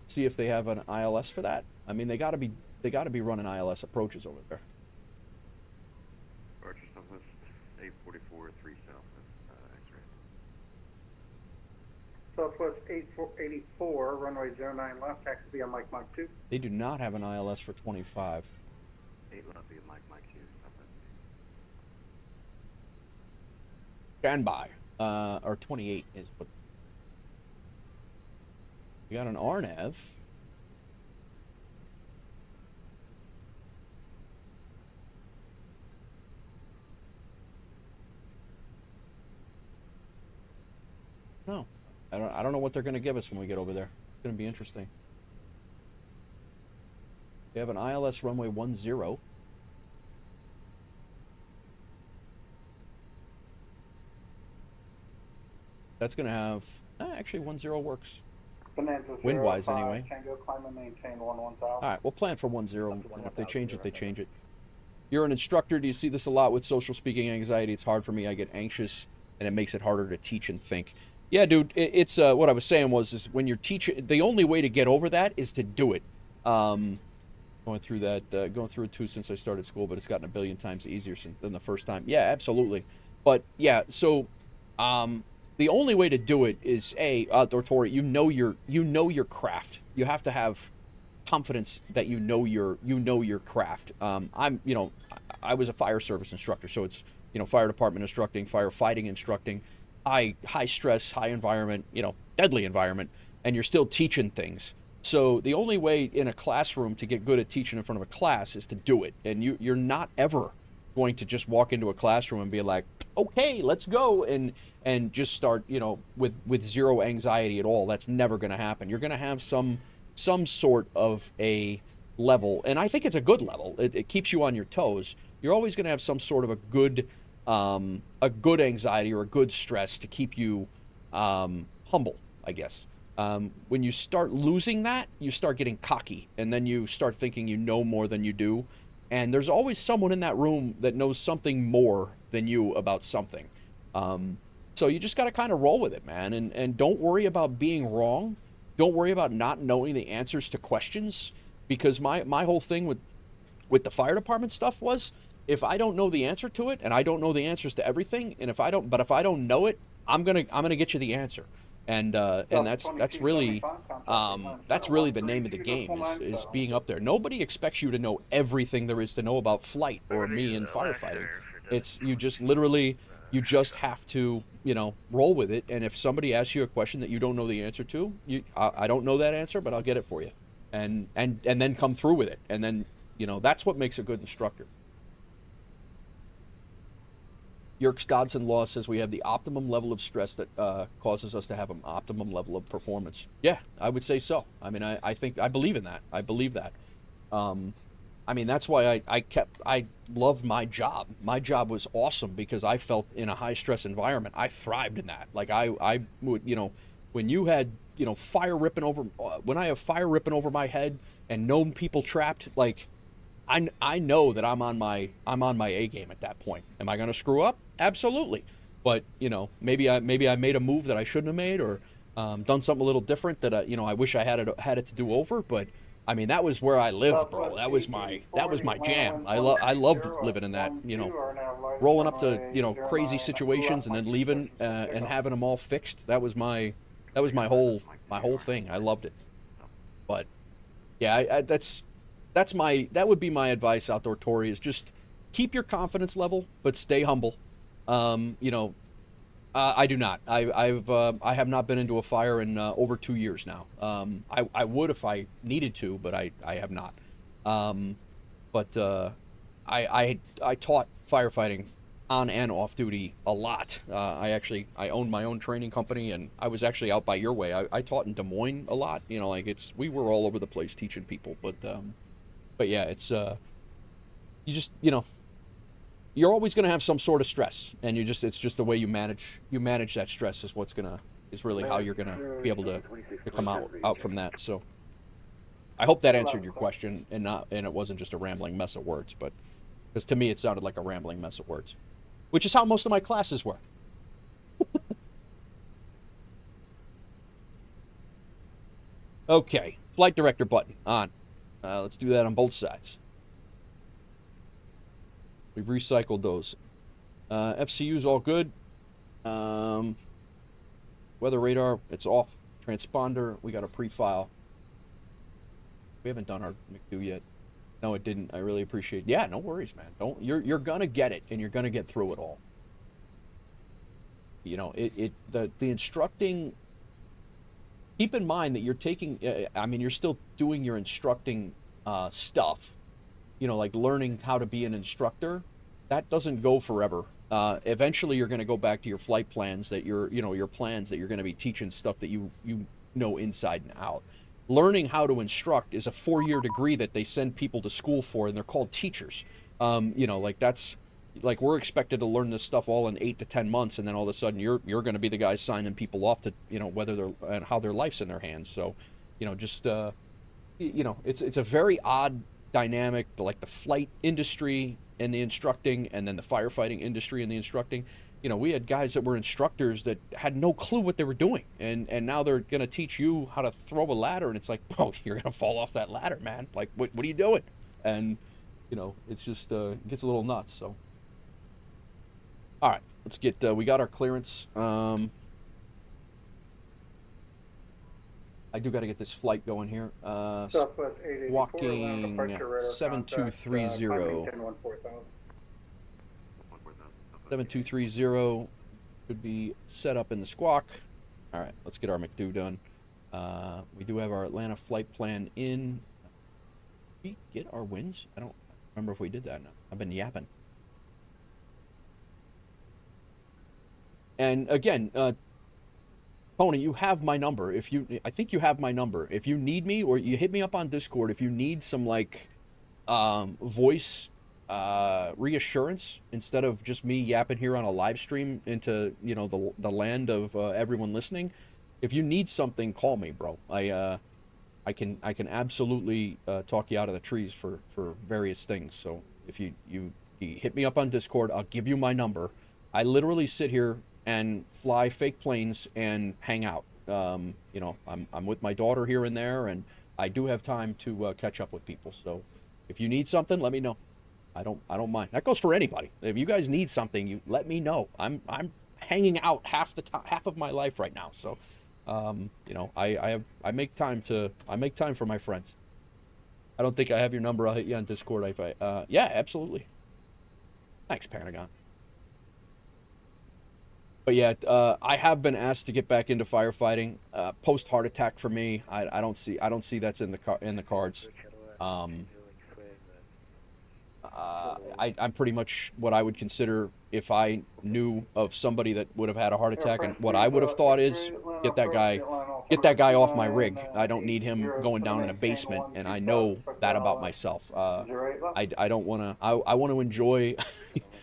see if they have an ILS for that. I mean, they got to be running ILS approaches over there. Departure Southwest 844 3 Southwest X-ray. Southwest 84, runway 09 left, taxi via Mike 2. They do not have an ILS for 25. 8 left via Mike 2, Southwest. Standby. Or 28 is what. We got an RNAV. No. I don't know what they're going to give us when we get over there. It's going to be interesting. We have an ILS runway 10. That's going to have... actually, 10 works. Wind-wise, anyway. Tango, climb and maintain 11,000. All right, we'll plan for 10, and if they change it, they change it. You're an instructor. Do you see this a lot with social speaking anxiety? It's hard for me. I get anxious, and it makes it harder to teach and think. Yeah, dude, it's what I was saying is when you're teaching, the only way to get over that is to do it. Going through it too since I started school, but it's gotten a billion times easier than the first time. Yeah, absolutely. But yeah, so the only way to do it is Outdoor Tory, you know your craft. You have to have confidence that you know your craft. I was a fire service instructor, so it's fire department instructing, firefighting instructing. High stress, high environment, deadly environment, and you're still teaching things. So the only way in a classroom to get good at teaching in front of a class is to do it. And you're not ever going to just walk into a classroom and be like, okay, let's go, and just start, with zero anxiety at all. That's never going to happen. You're going to have some sort of a level, and I think it's a good level. It keeps you on your toes. You're always going to have some sort of a good anxiety or a good stress to keep you humble, I guess. When you start losing that, you start getting cocky, and then you start thinking you know more than you do, And there's always someone in that room that knows something more than you about something. So you just got to kind of roll with it, man. And don't worry about being wrong. Don't worry about not knowing the answers to questions. Because my whole thing with the fire department stuff was, if I don't know the answer to it, and I don't know the answers to everything, and if I don't know it, I'm gonna get you the answer. And that's really the name of the game is being up there. Nobody expects you to know everything there is to know about flight or me and firefighting. It's you just have to, roll with it. And if somebody asks you a question that you don't know the answer to, I don't know that answer, but I'll get it for you, and then come through with it. And then that's what makes a good instructor. Yerkes Dodson Law says we have the optimum level of stress that causes us to have an optimum level of performance. Yeah, I would say so. I mean, I believe in that. I believe that. I mean, that's why I loved my job. My job was awesome because I felt in a high stress environment. I thrived in that. Like I would, when you had, fire ripping over, when I have fire ripping over my head and known people trapped, like, I know that I'm on my A game at that point. Am I going to screw up? Absolutely. But maybe I made a move that I shouldn't have made, or done something a little different that I wish I had it to do over. But I mean, that was where I lived, bro. That was my jam. I loved living in that. Rolling up to crazy situations and then leaving and having them all fixed. That was my whole thing. I loved it. But yeah, that would be my advice, Outdoor Tory, is just keep your confidence level, but stay humble. I do not. I have not been into a fire in over 2 years now. I would if I needed to, but I have not. I taught firefighting on and off duty a lot. I owned my own training company, and I was actually out by your way. I taught in Des Moines a lot. We were all over the place teaching people, but yeah, it's you just you're always going to have some sort of stress, and it's just the way you manage that stress is really how you're going to be able to come out from that. So I hope that answered your question, and it wasn't just a rambling mess of words, but because to me it sounded like a rambling mess of words, which is how most of my classes were. Okay, flight director button on. Let's do that on both sides. We've recycled those. FCU's all good. Weather radar, it's off. Transponder, we got a pre-file. We haven't done our McDo yet. No, it didn't. I really appreciate it. Yeah, no worries, man. You're gonna get it, and you're gonna get through it all. The instructing. Keep in mind that you're taking. You're still doing your instructing stuff. Like learning how to be an instructor. That doesn't go forever. Eventually, you're going to go back to your flight plans that your plans that you're going to be teaching stuff that you know inside and out. Learning how to instruct is a 4-year degree that they send people to school for, and they're called teachers. We're expected to learn this stuff all in 8 to 10 months, and then all of a sudden you're going to be the guy signing people off to whether they're and how their life's in their hands. So, it's a very odd dynamic, like the flight industry and the instructing, and then the firefighting industry and the instructing. We had guys that were instructors that had no clue what they were doing, and now they're going to teach you how to throw a ladder, and it's like, bro, you're going to fall off that ladder, man. Like, what are you doing? And, it's just, it gets a little nuts, so. All right, let's get, we got our clearance. I do got to get this flight going here. Southwest 884, walking 7230. 7230 should be set up in the squawk. All right, let's get our McDo done. We do have our Atlanta flight plan in. Did we get our wins? I don't remember if we did that. No. I've been yapping. And again, Pony, you have my number. I think you have my number. If you need me, or you hit me up on Discord, if you need some voice reassurance instead of just me yapping here on a live stream into the land of everyone listening. If you need something, call me, bro. I can absolutely talk you out of the trees for various things. So if you hit me up on Discord, I'll give you my number. I literally sit here and fly fake planes and hang out. You know, I'm with my daughter here and there, and I do have time to catch up with people. So if you need something, let me know. I don't mind. That goes for anybody. If you guys need something, you let me know. I'm hanging out half of my life right now. So, you know, I make time for my friends. I don't think I have your number. I'll hit you on Discord. Yeah, absolutely. Thanks, Pentagon. But yeah, I have been asked to get back into firefighting. Post heart attack for me, I don't see that's in the cards. I'm pretty much what I would consider, if I knew of somebody that would have had a heart attack, and what I would have thought is, get that guy off my rig. I don't need him going down in a basement, and I know that about myself. I don't want to. I want to enjoy.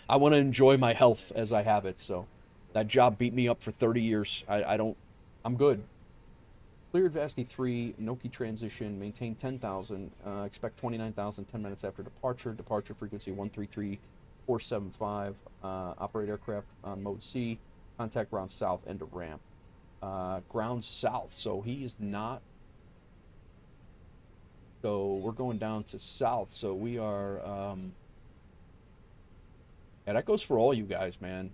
I want to enjoy my health as I have it. So that job beat me up for 30 years. I'm good. Cleared Vasti 3, Noki transition, maintain 10,000, expect 29,000 10 minutes after departure. Departure frequency 133.475. Operate aircraft on mode C. Contact ground south, end of ramp. Ground south, so he is not. So we're going down to south, so we are. Yeah, that goes for all you guys, man.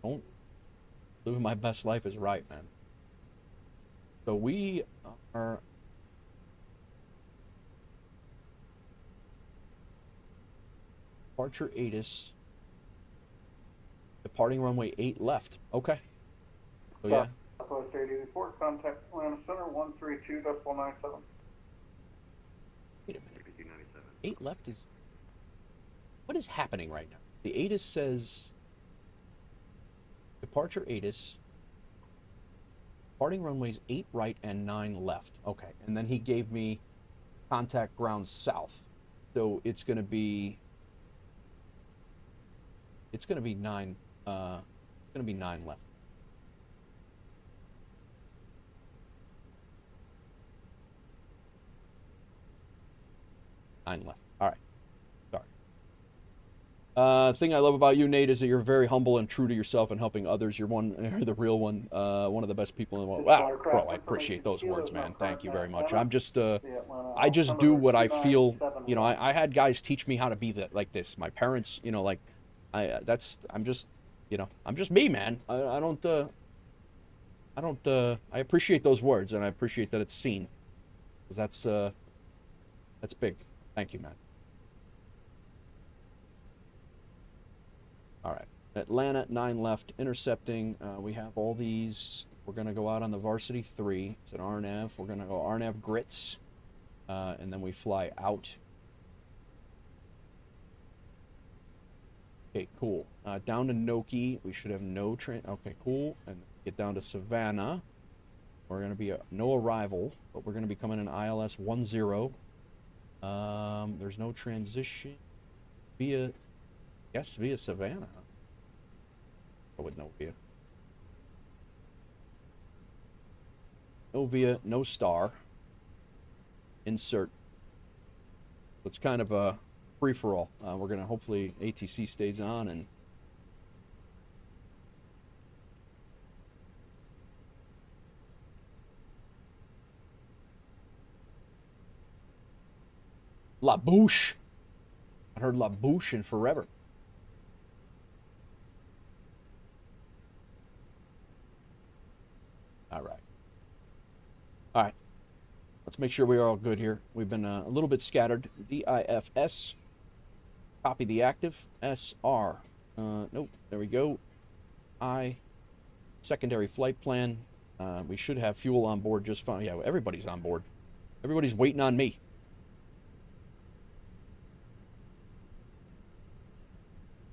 Don't living my best life is right, man. So we are departure ATIS, departing runway 8 left. Okay. So yeah. Southwest 884, contact Atlanta Center 132.97. Wait a minute. 8 left is. What is happening right now? The ATIS says departure ATIS. Departing runways 8 right and 9 left. Okay, and then he gave me contact ground south. So it's gonna be 9. It's gonna be 9 left. Nine left. All right. Thing I love about you, Nate, is that you're very humble and true to yourself and helping others. You're the real one. One of the best people in the world. Wow, bro, I appreciate those words, man. Thank you very much. I just do what I feel. You know, I had guys teach me how to be like this. My parents, you know, like, I'm just me, man. I appreciate those words, and I appreciate that it's seen, because that's big. Thank you, man. All right, Atlanta 9 left, intercepting. We have all these. We're gonna go out on the Varsity 3. It's an RNAV. We're gonna go RNAV grits, and then we fly out. Okay, cool. Down to Noki, we should have no train. Okay, cool. And get down to Savannah. We're gonna be no arrival, but we're gonna be coming in ILS 10. There's no transition via Savannah. I would know via. No via, no star. Insert. So it's kind of a free-for-all. We're gonna hopefully ATC stays on and. La Bouche. I heard La Bouche in forever. All right. Let's make sure we are all good here. We've been a little bit scattered. DIFS. Copy the active. SR. Nope. There we go. Secondary flight plan. We should have fuel on board just fine. Yeah, everybody's on board. Everybody's waiting on me.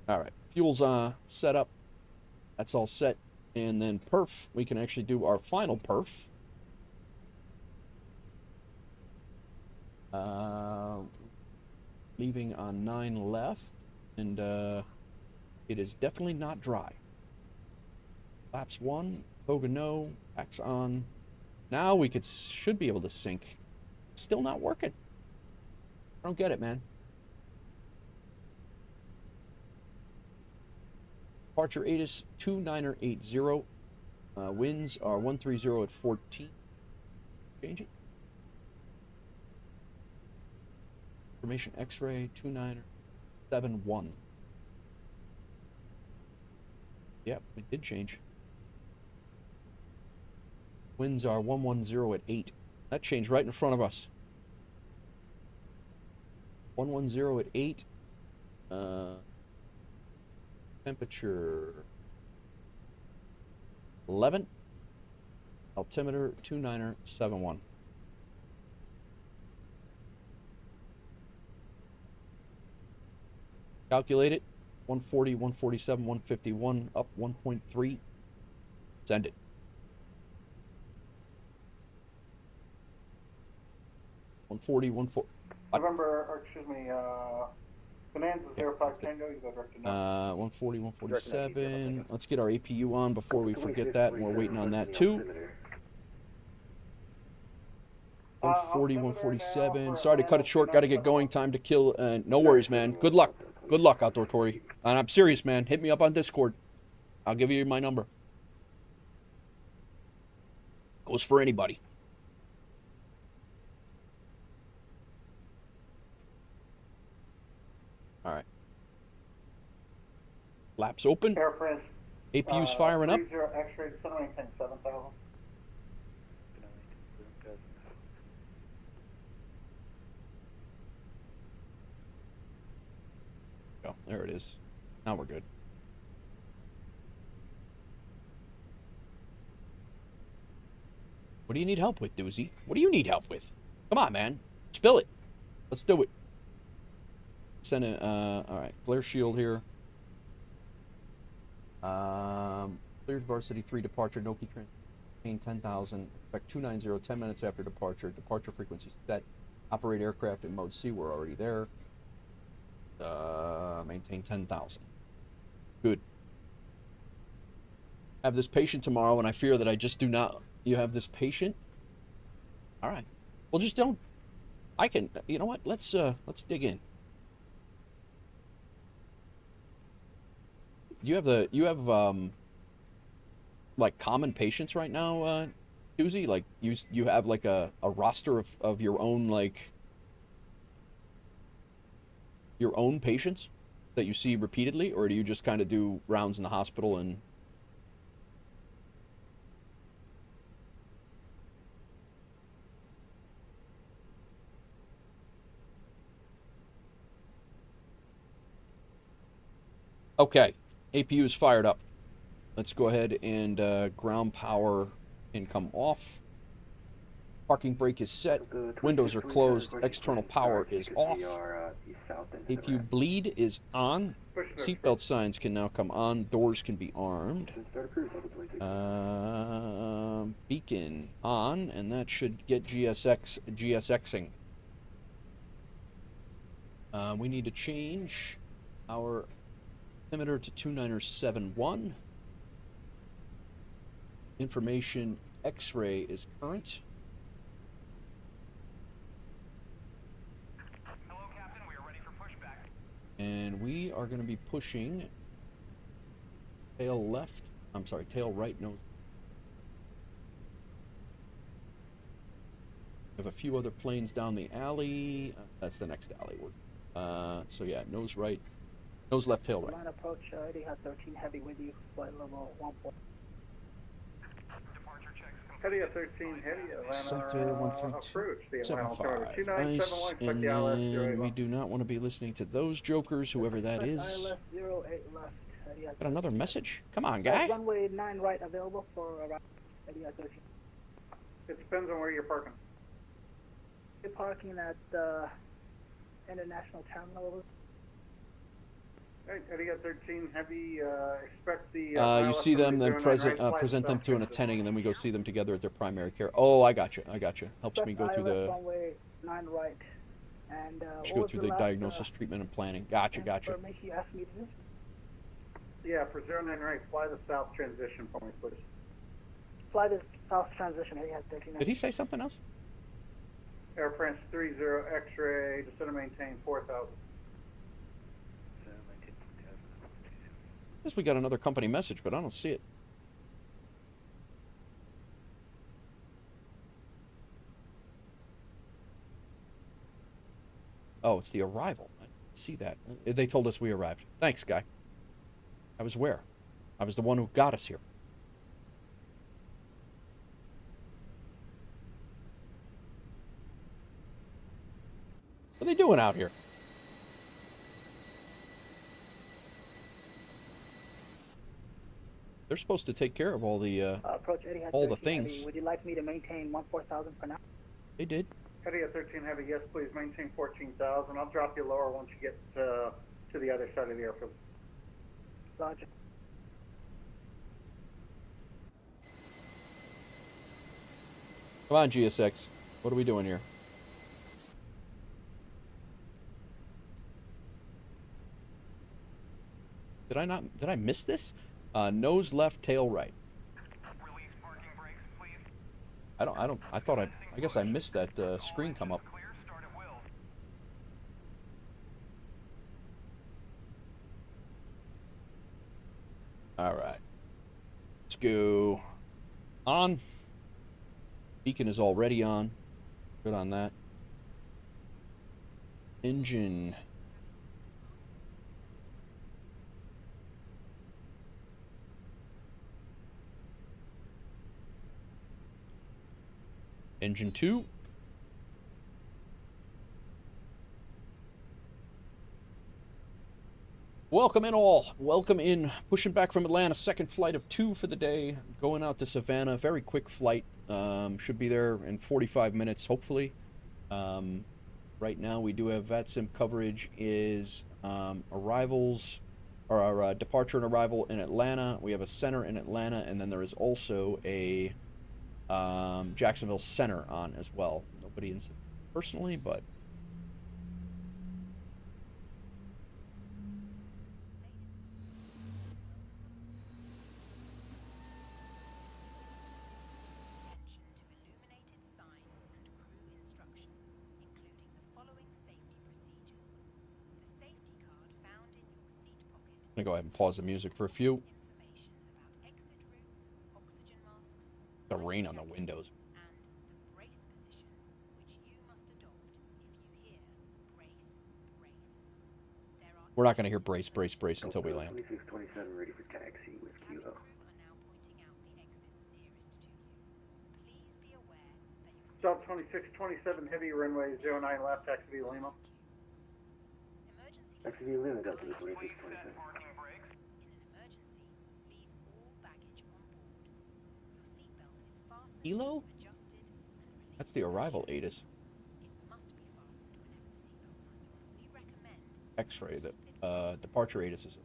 All right. Fuel's set up. That's all set. And then perf. We can actually do our final perf. Leaving on 9 left, and it is definitely not dry. Flaps 1, Poga no, packs on, Now we should be able to sync. Still not working. I don't get it, man. Departure ATIS 2980. Winds are 130 at 14. Changing. Information X-ray 2971. Yep, it did change. Winds are 110 at 8. That changed right in front of us. 110 at 8. Temperature 11. Altimeter 2971. Calculate it. 140, 147, 151, up 1.3. Send it. November, or excuse me, Bonanza 05 Tango, you go direct to 140, 147. Let's get our APU on before we forget that, and we're waiting on that too. 140, 147. Sorry to cut it short. Got to get going. Time to kill. No worries, man. Good luck. Good luck, Outdoor Tory. And I'm serious, man. Hit me up on Discord. I'll give you my number. Goes for anybody. All right. Flaps open. Air France. APU's firing up. X-ray, center maintain 7,000. Oh, there it is. Now we're good. What do you need help with, Doozy? What do you need help with? Come on, man. Spill it. Let's do it. Send it. All right. Glare shield here. Cleared Varsity 3 departure. Noki train. Maintain 10,000. Expect 290. 10 minutes after departure. Departure frequency set. Operate aircraft in mode C. We're already there. Maintain 10,000. Good. Have this patient tomorrow, and I fear that I just do not. You have this patient? All right. Well, just don't. I can. You know what? Let's dig in. You have like common patients right now, Doozy? Like you have like a roster of your own, like your own patients that you see repeatedly, or do you just kind of do rounds in the hospital and? Okay, APU is fired up. Let's go ahead and ground power can come off. Parking brake is set. Windows are closed. External power is off. APU bleed is on. Seatbelt signs can now come on. Doors can be armed. Beacon on, and that should get GSXing. We need to change our altimeter to 2971. Information X-ray is current. Hello, Captain. We are ready for pushback. And we are going to be pushing tail left. I'm sorry, tail right nose. We have a few other planes down the alley. That's the next alley. So yeah, nose right. Nose left, tail right. Line approach, Hilton Head 13 heavy with you, flight level 1. Hilton Head 13 heavy, Sector 13275. Nice, and then we do not want to be listening to those jokers, whoever that is. ILS 08 left, Got another message? Come on, guy. Runway 9 right available for around Hilton Head 13. It depends on where you're parking. You're parking at the International Terminal. Hilton Head 13 heavy, expect the... you see them, then present them to an attending, and then we go see them together at their primary care. Oh, I got you. Helps me go through the... Runway 9 right. And, go through the diagnosis, treatment, and planning. Gotcha. Information you asked me to do? Yeah, for 09 right, fly the south transition for me, please. flight is South Transition, Hilton Head 39. Did he say something else? Air France 30 X-ray, descend and maintain 4,000. Guess we got another company message, but I don't see it. Oh, it's the arrival. I didn't see that. They told us we arrived. Thanks, guy. I was where? I was the one who got us here. What are they doing out here? They're supposed to take care of all the Approach Eddie Head all the 13 Heavy. things. Would you like me to maintain 14,000 for now? They did. Eddie at 13 Heavy, yes, please maintain 14,000. I'll drop you lower once you get to the other side of the airfield. Roger. Come on, GSX. What are we doing here? Did I miss this? Nose left, tail right. I guess I missed that screen come up. All right. Let's go on. Beacon is already on. Good on that. Engine. Engine 2. Welcome in all. Welcome in. Pushing back from Atlanta. Second flight of 2 for the day. Going out to Savannah. Very quick flight. Should be there in 45 minutes, hopefully. Right now we do have VATSIM coverage is arrivals, or our departure and arrival in Atlanta. We have a center in Atlanta, and then there is also a Jacksonville center on as well. Nobody in personally, but I'm gonna go ahead and pause the music for a few. The rain on the windows. We're not going to hear brace, brace, brace until we land. 2627 ready for taxi with QO. South 2627 Heavy, runway 09 left, taxi via Lima. Taxi via Lima, Delta 2627. Elo? That's the arrival ATIS. X-ray, the departure ATIS is...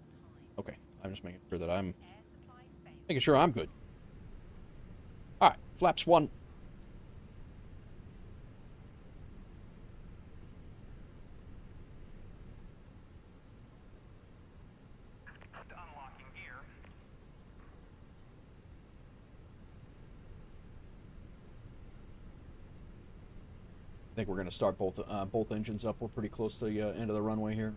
Okay, I'm just making sure that I'm... Making sure I'm good. Alright, flaps 1. I think we're going to start both engines up. We're pretty close to the end of the runway here.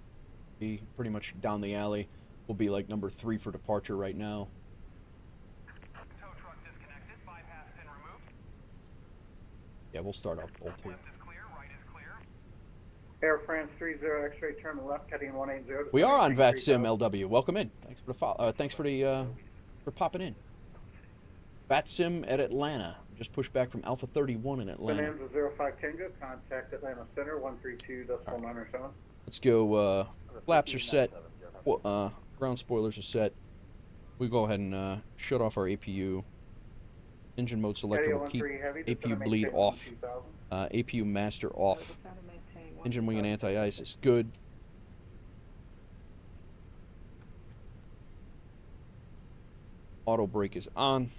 Be pretty much down the alley. We'll be like number 3 for departure right now. Tow truck disconnected, bypass pin removed. Yeah, we'll start up both here. Left is clear, right is clear. Air France 30 X-ray, turn left, heading 180. We are on VATSIM LW. Welcome in. Thanks for the for popping in. VATSIM at Atlanta. Just pushed back from Alpha 31 in Atlanta. Bonanza 05 Tango, contact Atlanta Center 132.907. Let's go. Flaps are set. Ground spoilers are set. We go ahead and shut off our APU. Engine mode selector will keep APU bleed off. APU master off. Engine wing and anti-ice is good. Auto brake is on.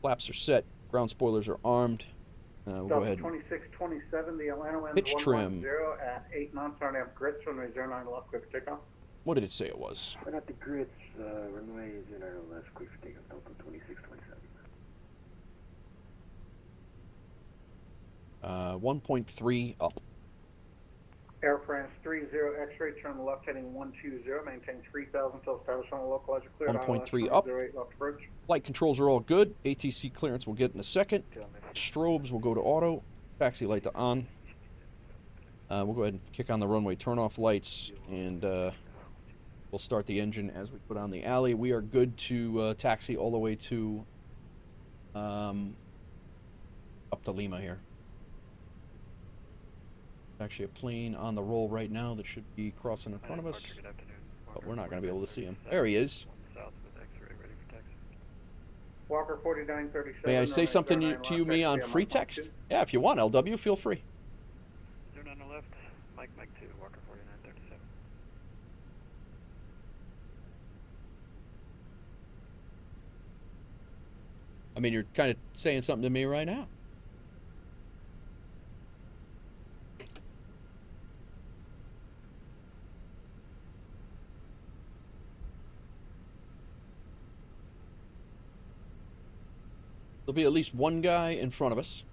Flaps are set. Ground spoilers are armed. We'll go ahead. 2627, the Atlanta winds Pitch trim. 110 at 8 knots, RNF grits, runway 09 left, quick for takeoff. What did it say it was? We're at the grits, runway 09 left, quick for takeoff, Delta 2627. 1.3 up. Air France 30 X-ray, turn left heading 120, maintain 3000 until established on the localizer clear. 1.3 up. 08 left approach. Flight controls are all good. ATC clearance we'll get in a second. Strobes will go to auto. Taxi light to on. We'll go ahead and kick on the runway turn-off lights, and we'll start the engine as we put on the alley. We are good to taxi all the way to up to Lima here. Actually a plane on the roll right now that should be crossing in front of us, but we're not going to be able to see him. There he is. Walker 4937. May I say something to you, me, on free text? Yeah, if you want, LW, feel free. 09 on the left, Mike 2, Walker 4937. I mean, you're kind of saying something to me right now. There'll be at least one guy in front of us.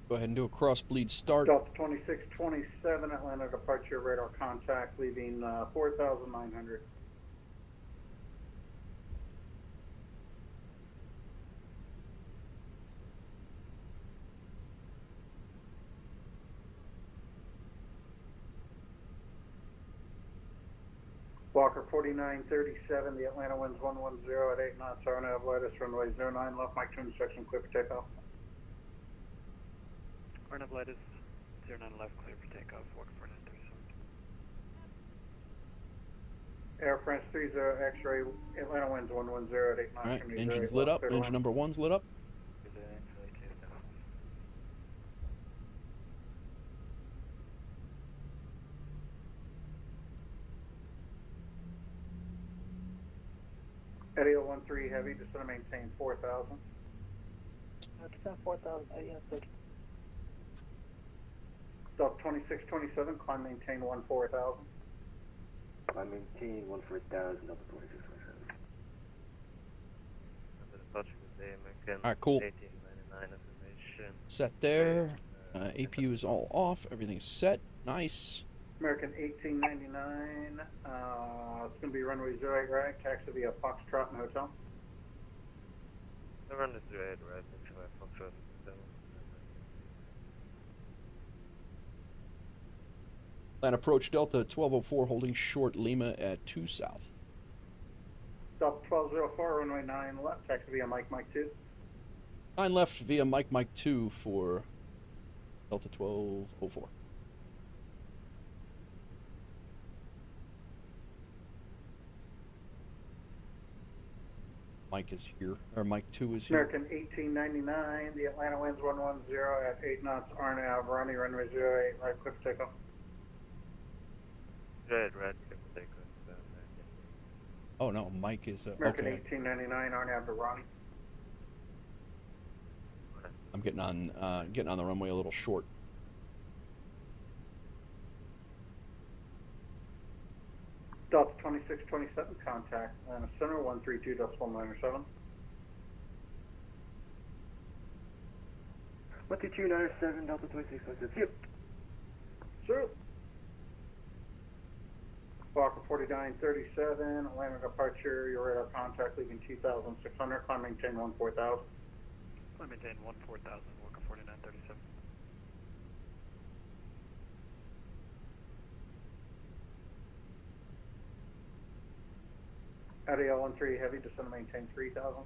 Go ahead and do a cross bleed start. Delta 2627, Atlanta departure, radar contact, leaving 4,900. Walker 4937, the Atlanta winds 110 at 8 knots, RNAV latest runway 09 left, Mike 2 instruction, clear for takeoff. RNAV latest 09 left, clear for takeoff, Walker 4937. Air France 30 X-ray, Atlanta winds 110 at 8 knots. All right, engine's lit up, engine number 1's lit up. Eddie 013 heavy, just going to maintain 4,000. Descend 4,000, Eddie on 30. Delta 2627, climb maintain 14,000. Climb maintain 14,000, Delta 2627. All right, cool. Set there. APU is all off. Everything's set. Nice. American 1899, it's going to be runway 08 right, taxi via Foxtrot and Hotel. The runway 08 right, taxi via Foxtrot Hotel. Land approach Delta 1204, holding short Lima at 2 south. Delta 1204, runway 9 left, taxi via Mike 2. 9 left via Mike 2 for Delta 1204. Mike is here, or Mike 2 is here. American 1899, the Atlanta winds 110 at 8 knots, RNAV, running runway 08 right, clear for takeoff. Right, clear for takeoff. Oh no, Mike is American okay. 1899, RNAV to Ronnie. I'm getting on the runway a little short. Delta 2627, contact Atlanta Center 132.97. 12297, Delta 2627. Yep. Sir. Walker 4937, Atlanta departure, your radar contact leaving 2,600, climb maintain 14,000. Climb maintain 14,000, Walker 4937. Eddie 013 heavy, descend maintain 3,000.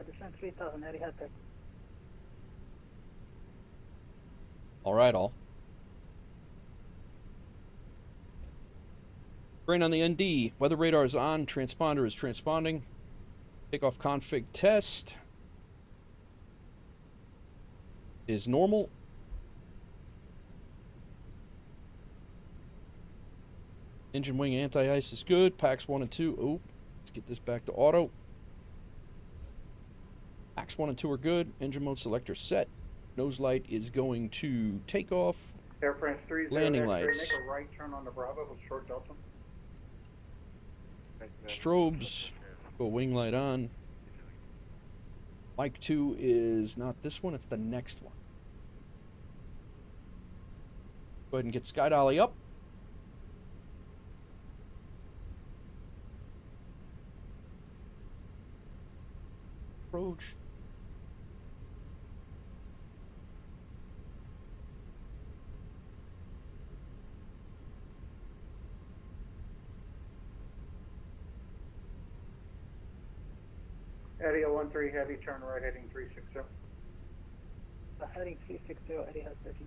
Descend 3,000, Eddie had that. All right, all. Grain on the ND. Weather radar is on. Transponder is transponding. Takeoff config test is normal. Engine wing anti-ice is good. Packs 1 and 2. Oh, let's get this back to auto. Max 1 and 2 are good. Engine mode selector set. Nose light is going to take off. Air France 30 Landing X-ray, lights. make a right turn on the Bravo with short Delta. Strobes. Go wing light on. Mic 2 is not this one, it's the next one. Go ahead and get Sky Dolly up. Approach. Eddie 13 heavy, turn right heading 360. Heading 360, Eddie has 13.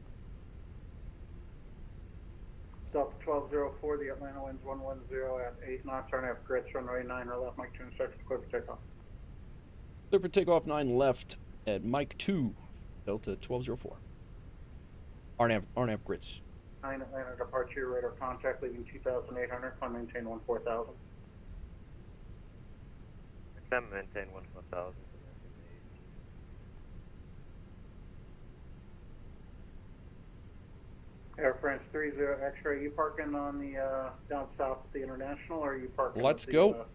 Delta 1204, the Atlanta winds 110 at 8 knots, turn have grits, runway 9 or left, Mike 2 seconds, clear for takeoff. Clear for takeoff 9 left at Mike 2, Delta 1204. RNAV grits. 9 Atlanta departure, radar contact, leaving 2,800, climb maintain 14,000. Climb maintain 14,000. Air France 30 X-ray, you parking on the down south at the International, or are you parking Let's at the, go.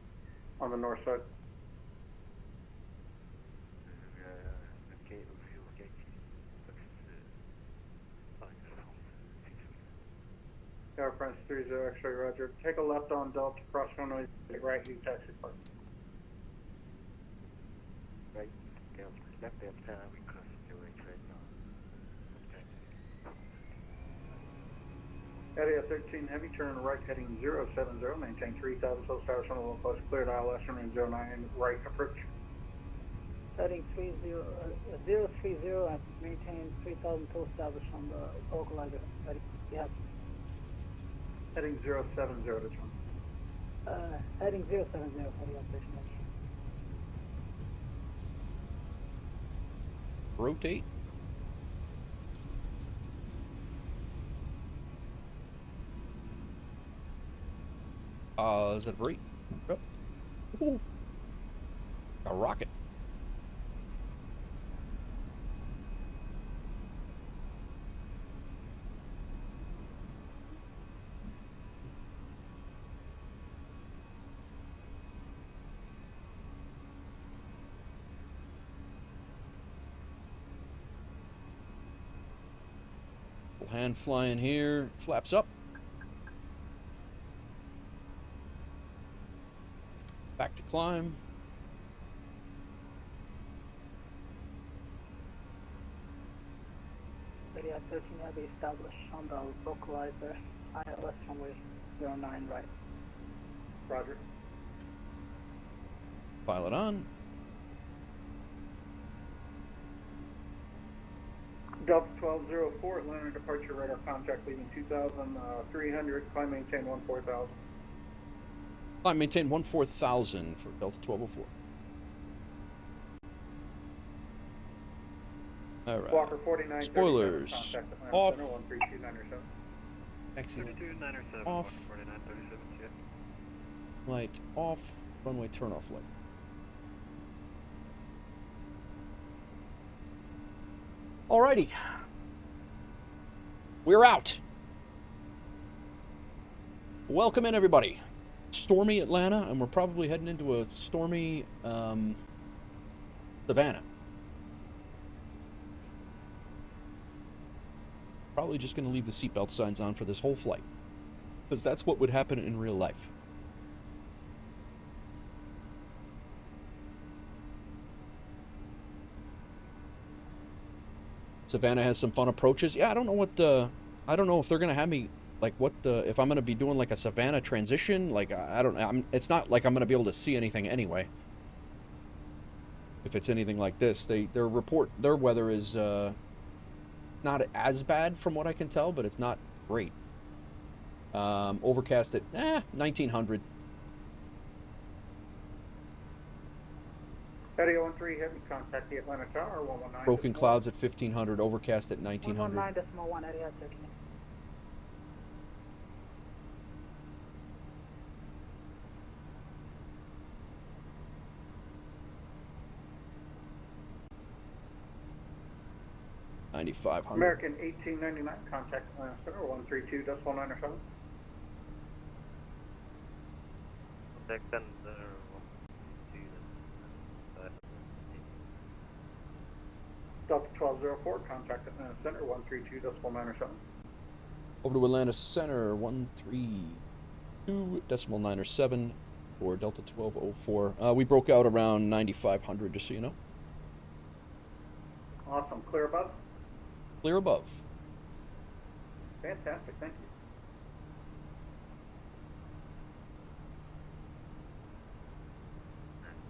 On the north side? Air France 30 X-ray, roger. Take a left on Delta, cross runway, right, you taxi park. Right, left Delta, we cross the right now. Eddie 13 heavy, turn right heading 070, maintain 3,000 total stars on the low coast, cleared ILS runway 09, right approach. Heading 030 and maintain 3,000 total established on the localizer. Eddie, yes. Heading 070 to turn. Heading 070, Eddie operation. Rotate. Is that a break? Oh. Ooh. A rocket. Hand flying here, flaps up. Back to climb. Eddie 13 heavy established on the localizer. ILS runway 09 right. Roger. Pilot on. Delta 1204, Atlanta departure radar contact leaving 2,300, climb maintain 14,000. Climb maintain 14,000 for Delta 1204. All right. Walker 49. Spoilers. Contact Atlanta Off. Center 13297. Excellent. 3297, Off. 4937, yeah. Light off. Runway turn off light. Alrighty. We're out. Welcome in, everybody. Stormy Atlanta, and we're probably heading into a stormy Savannah. Probably just going to leave the seatbelt signs on for this whole flight, because that's what would happen in real life. Savannah has some fun approaches. Yeah, I don't know what I don't know if they're gonna have me like if I'm gonna be doing like a Savannah transition. Like I don't. It's not like I'm gonna be able to see anything anyway. If it's anything like this, their weather is not as bad from what I can tell, but it's not great. Overcast at 1900. Eddie 13 heavy, contact the Atlanta Tower 119. Broken clouds at 1500. Overcast at 1900. 119.1, Eddie has 13. 9,500. American 1899, contact Atlanta Center 132.907. Contact Center Delta 1204, contact Atlanta Center 132.907. Over to Atlanta Center, 132.907 for Delta 1204. We broke out around 9,500, just so you know. Awesome. Clear above? Clear above. Fantastic. Thank you.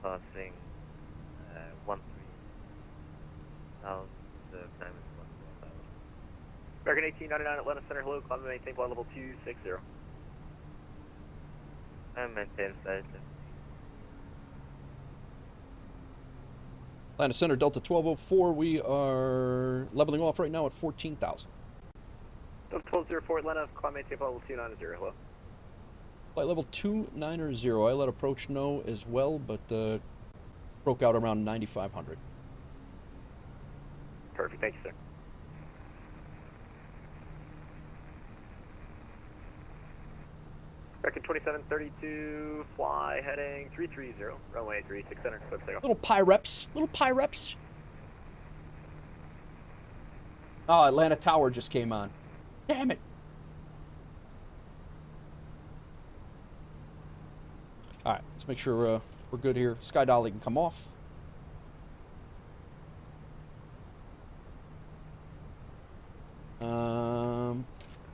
Passing 13,000, the time is 1,000. American 1899 Atlanta Center, hello, climb and maintain flight level 260. And maintain flight level. Atlanta Center, Delta 1204. We are leveling off right now at 14,000. Delta 1204 Atlanta, climb maintain flight level 290, hello. Flight level 290. I let approach know as well, but broke out around 9,500. Perfect, thank you, sir. American 2732, fly heading 330, runway 36 center, clear for takeoff. Little Pyreps. Oh, Atlanta Tower just came on. Damn it. All right, let's make sure we're good here. Sky Dolly can come off.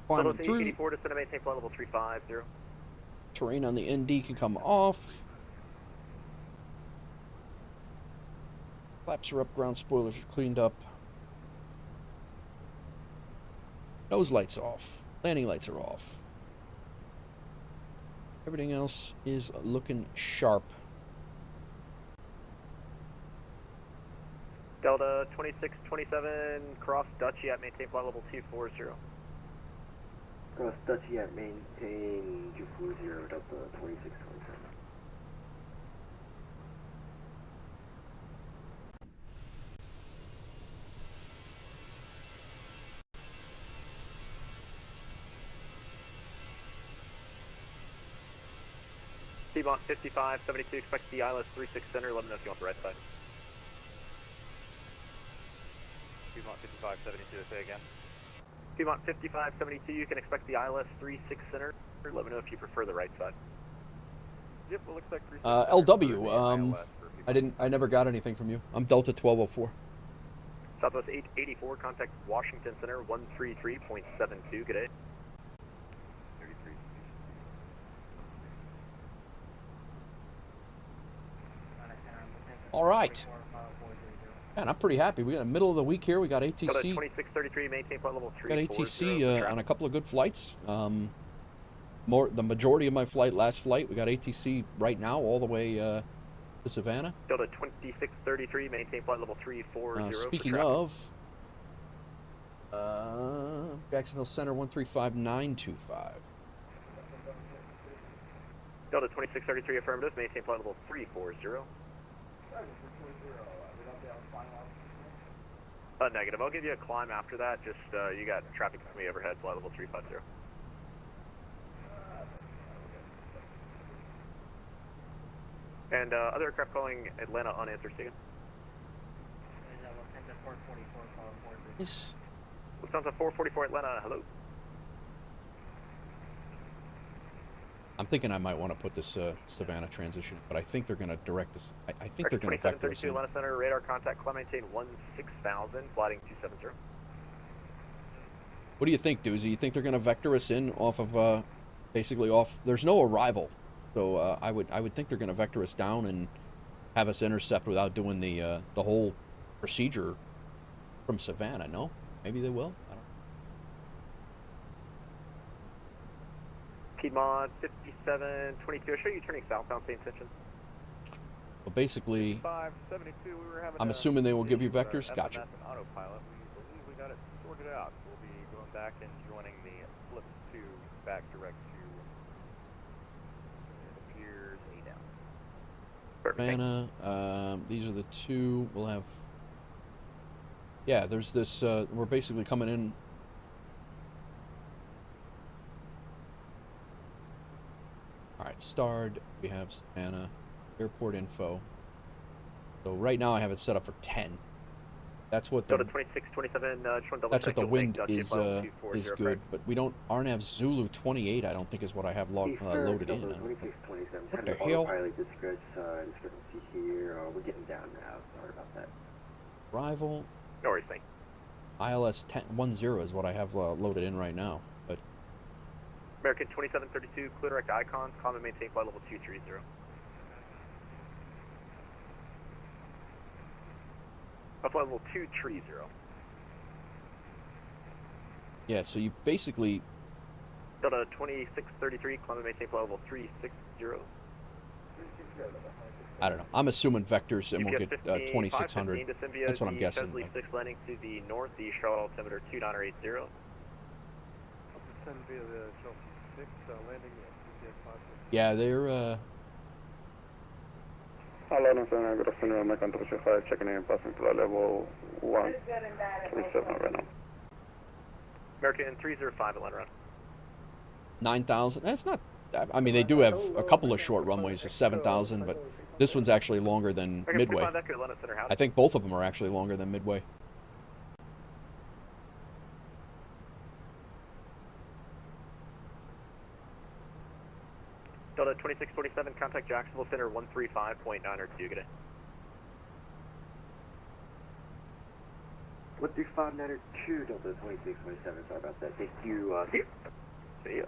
Climbing through. 84 to maintain flight level 350. Terrain on the ND can come off. Flaps are up, ground spoilers are cleaned up. Nose lights off. Landing lights are off. Everything else is looking sharp. Delta 2627, cross Dutchy at maintain flight level 240. Cross Dutchy at maintain 240, Delta 2627. Piedmont 5572, expect the ILS 36 center, let me know if you want the right side. Piedmont 5572, say again. Piedmont 5572, you can expect the ILS 36 center, let me know if you prefer the right side. Yep, we'll expect 36 LW, I never got anything from you. I'm Delta 1204. Southwest 884, contact Washington Center 133.72, good day. All right. Man, I'm pretty happy. We got a middle of the week here. We got ATC. 2633, maintain flight level 340. Got ATC on a couple of good flights. The majority of my last flight, we got ATC right now all the way to Savannah. Delta 2633, maintain flight level 340. Speaking of, Jacksonville Center 135925. Delta 2633, affirmative, maintain flight level 340. Negative. I'll give you a climb after that. Just you got traffic coming overhead, flight level 350. And other aircraft calling Atlanta unanswered, Stegan. Yes. Lufthansa 444 Atlanta, hello. I'm thinking I might want to put this Savannah transition, but I think they're going to direct us. I think they're going to vector us in. Atlanta Center, radar contact, climb maintain 16,000, flighting 270. What do you think, Doozy? You think they're going to vector us in off of, basically off? There's no arrival, so I would think they're going to vector us down and have us intercept without doing the whole procedure from Savannah. No, maybe they will. I don't know. Piedmont 5722, I'll show you turning southbound, same intention. Well, basically, 572, we were having I'm assuming they will give you vectors. MSFS Gotcha. and autopilot. We believe we got it sorted out. We'll be going back and joining the flip to back direct to, it appears, A down. Savannah, these are the two. We'll have Yeah, there's this, we're basically coming in. Alright, starred, we have Savannah, airport info. So right now I have it set up for 10. That's what the, Delta 2627, that's what the wind is good, but we aren't have Zulu 28, I don't think is what I have loaded in. What the hell? We're getting down now, sorry about that. Arrival. No worries, thank you. ILS 1010 is what I have loaded in right now, but American 2732, clear direct icons, climb and maintain flight level 230. Flight level 230. yeah, so you basically... Delta 2633, climb and maintain flight level 360. I don't know. I'm assuming vectors and we'll get 2600. That's what I'm guessing. Chesley 6 landing to the north, the Charlotte altimeter 2980. Yeah, they're Hello, Center. Good afternoon. American 365 checking in, passing to the level 137 right now. American 305, Atlanta run. 9,000. That's not... I mean, they do have a couple of short runways, a 7,000, but this one's actually longer than Midway. I think both of them are actually longer than Midway. Delta 2647, contact Jacksonville Center 135.902, good day. 135.902, Delta 2627, sorry about that. Thank you, see ya.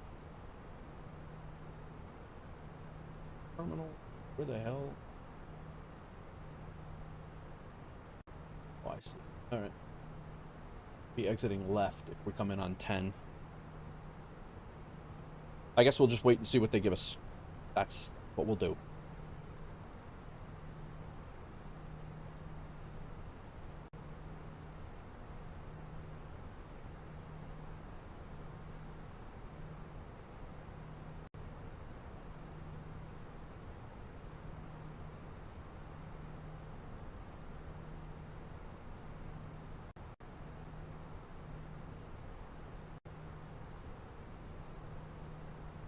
Terminal? Where the hell? Oh, I see. Alright. Be exiting left if we come in on 10. I guess we'll just wait and see what they give us. That's what we'll do.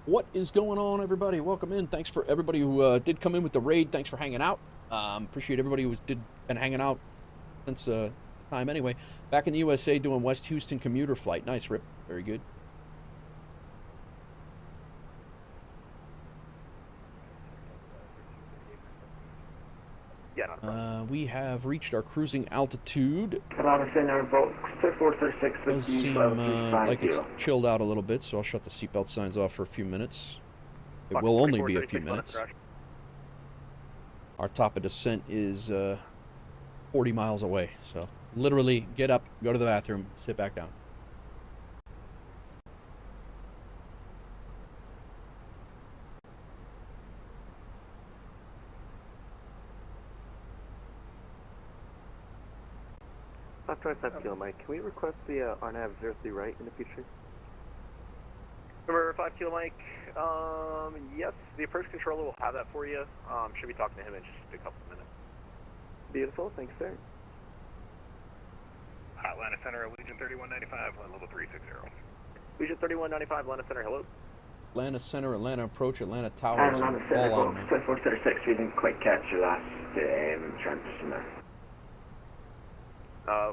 What is going on, everybody? Welcome in. Thanks for everybody who did come in with the raid. Thanks for hanging out. Appreciate everybody who been hanging out since time anyway. Back in the USA doing West Houston commuter flight. Nice, Rip. Very good. Yeah, we have reached our cruising altitude. Does seem like it's chilled out a little bit, so I'll shut the seatbelt signs off for a few minutes. It will only be a few minutes. Our top of descent is 40 miles away, so literally get up, go to the bathroom, sit back down. After 5 kilo, Mike, can we request the RNAV 03 right in the future? Number 5 kilo Mike, yes, the approach controller will have that for you. Should be talking to him in just a couple of minutes. Beautiful, thanks, sir. Atlanta Center, Legion 3195, line level 360. Legion 3195, Atlanta Center, hello. Atlanta Center, Atlanta Approach, Atlanta Towers, all on me. 436, we didn't quite catch your last transition there.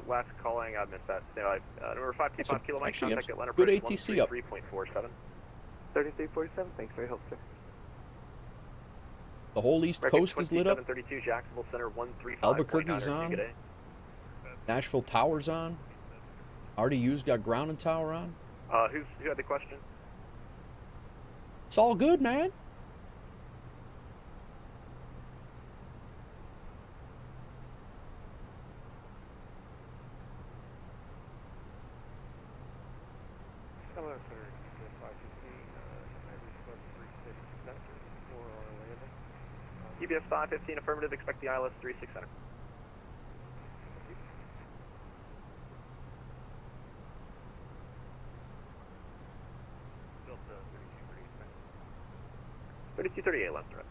Last calling, I missed that. Number 525 kilo Mike, contact Atlanta good Approach ATC up. 133.47. 3347, thanks for your help, sir. The whole East Coast is lit up. 2732, Jacksonville Center 135. Albuquerque's on. Nashville Tower's on. RDU's got ground and tower on. Who had the question? It's all good, man. UBS 515, affirmative, expect the ILS 36 center. Delta 3238, left threat.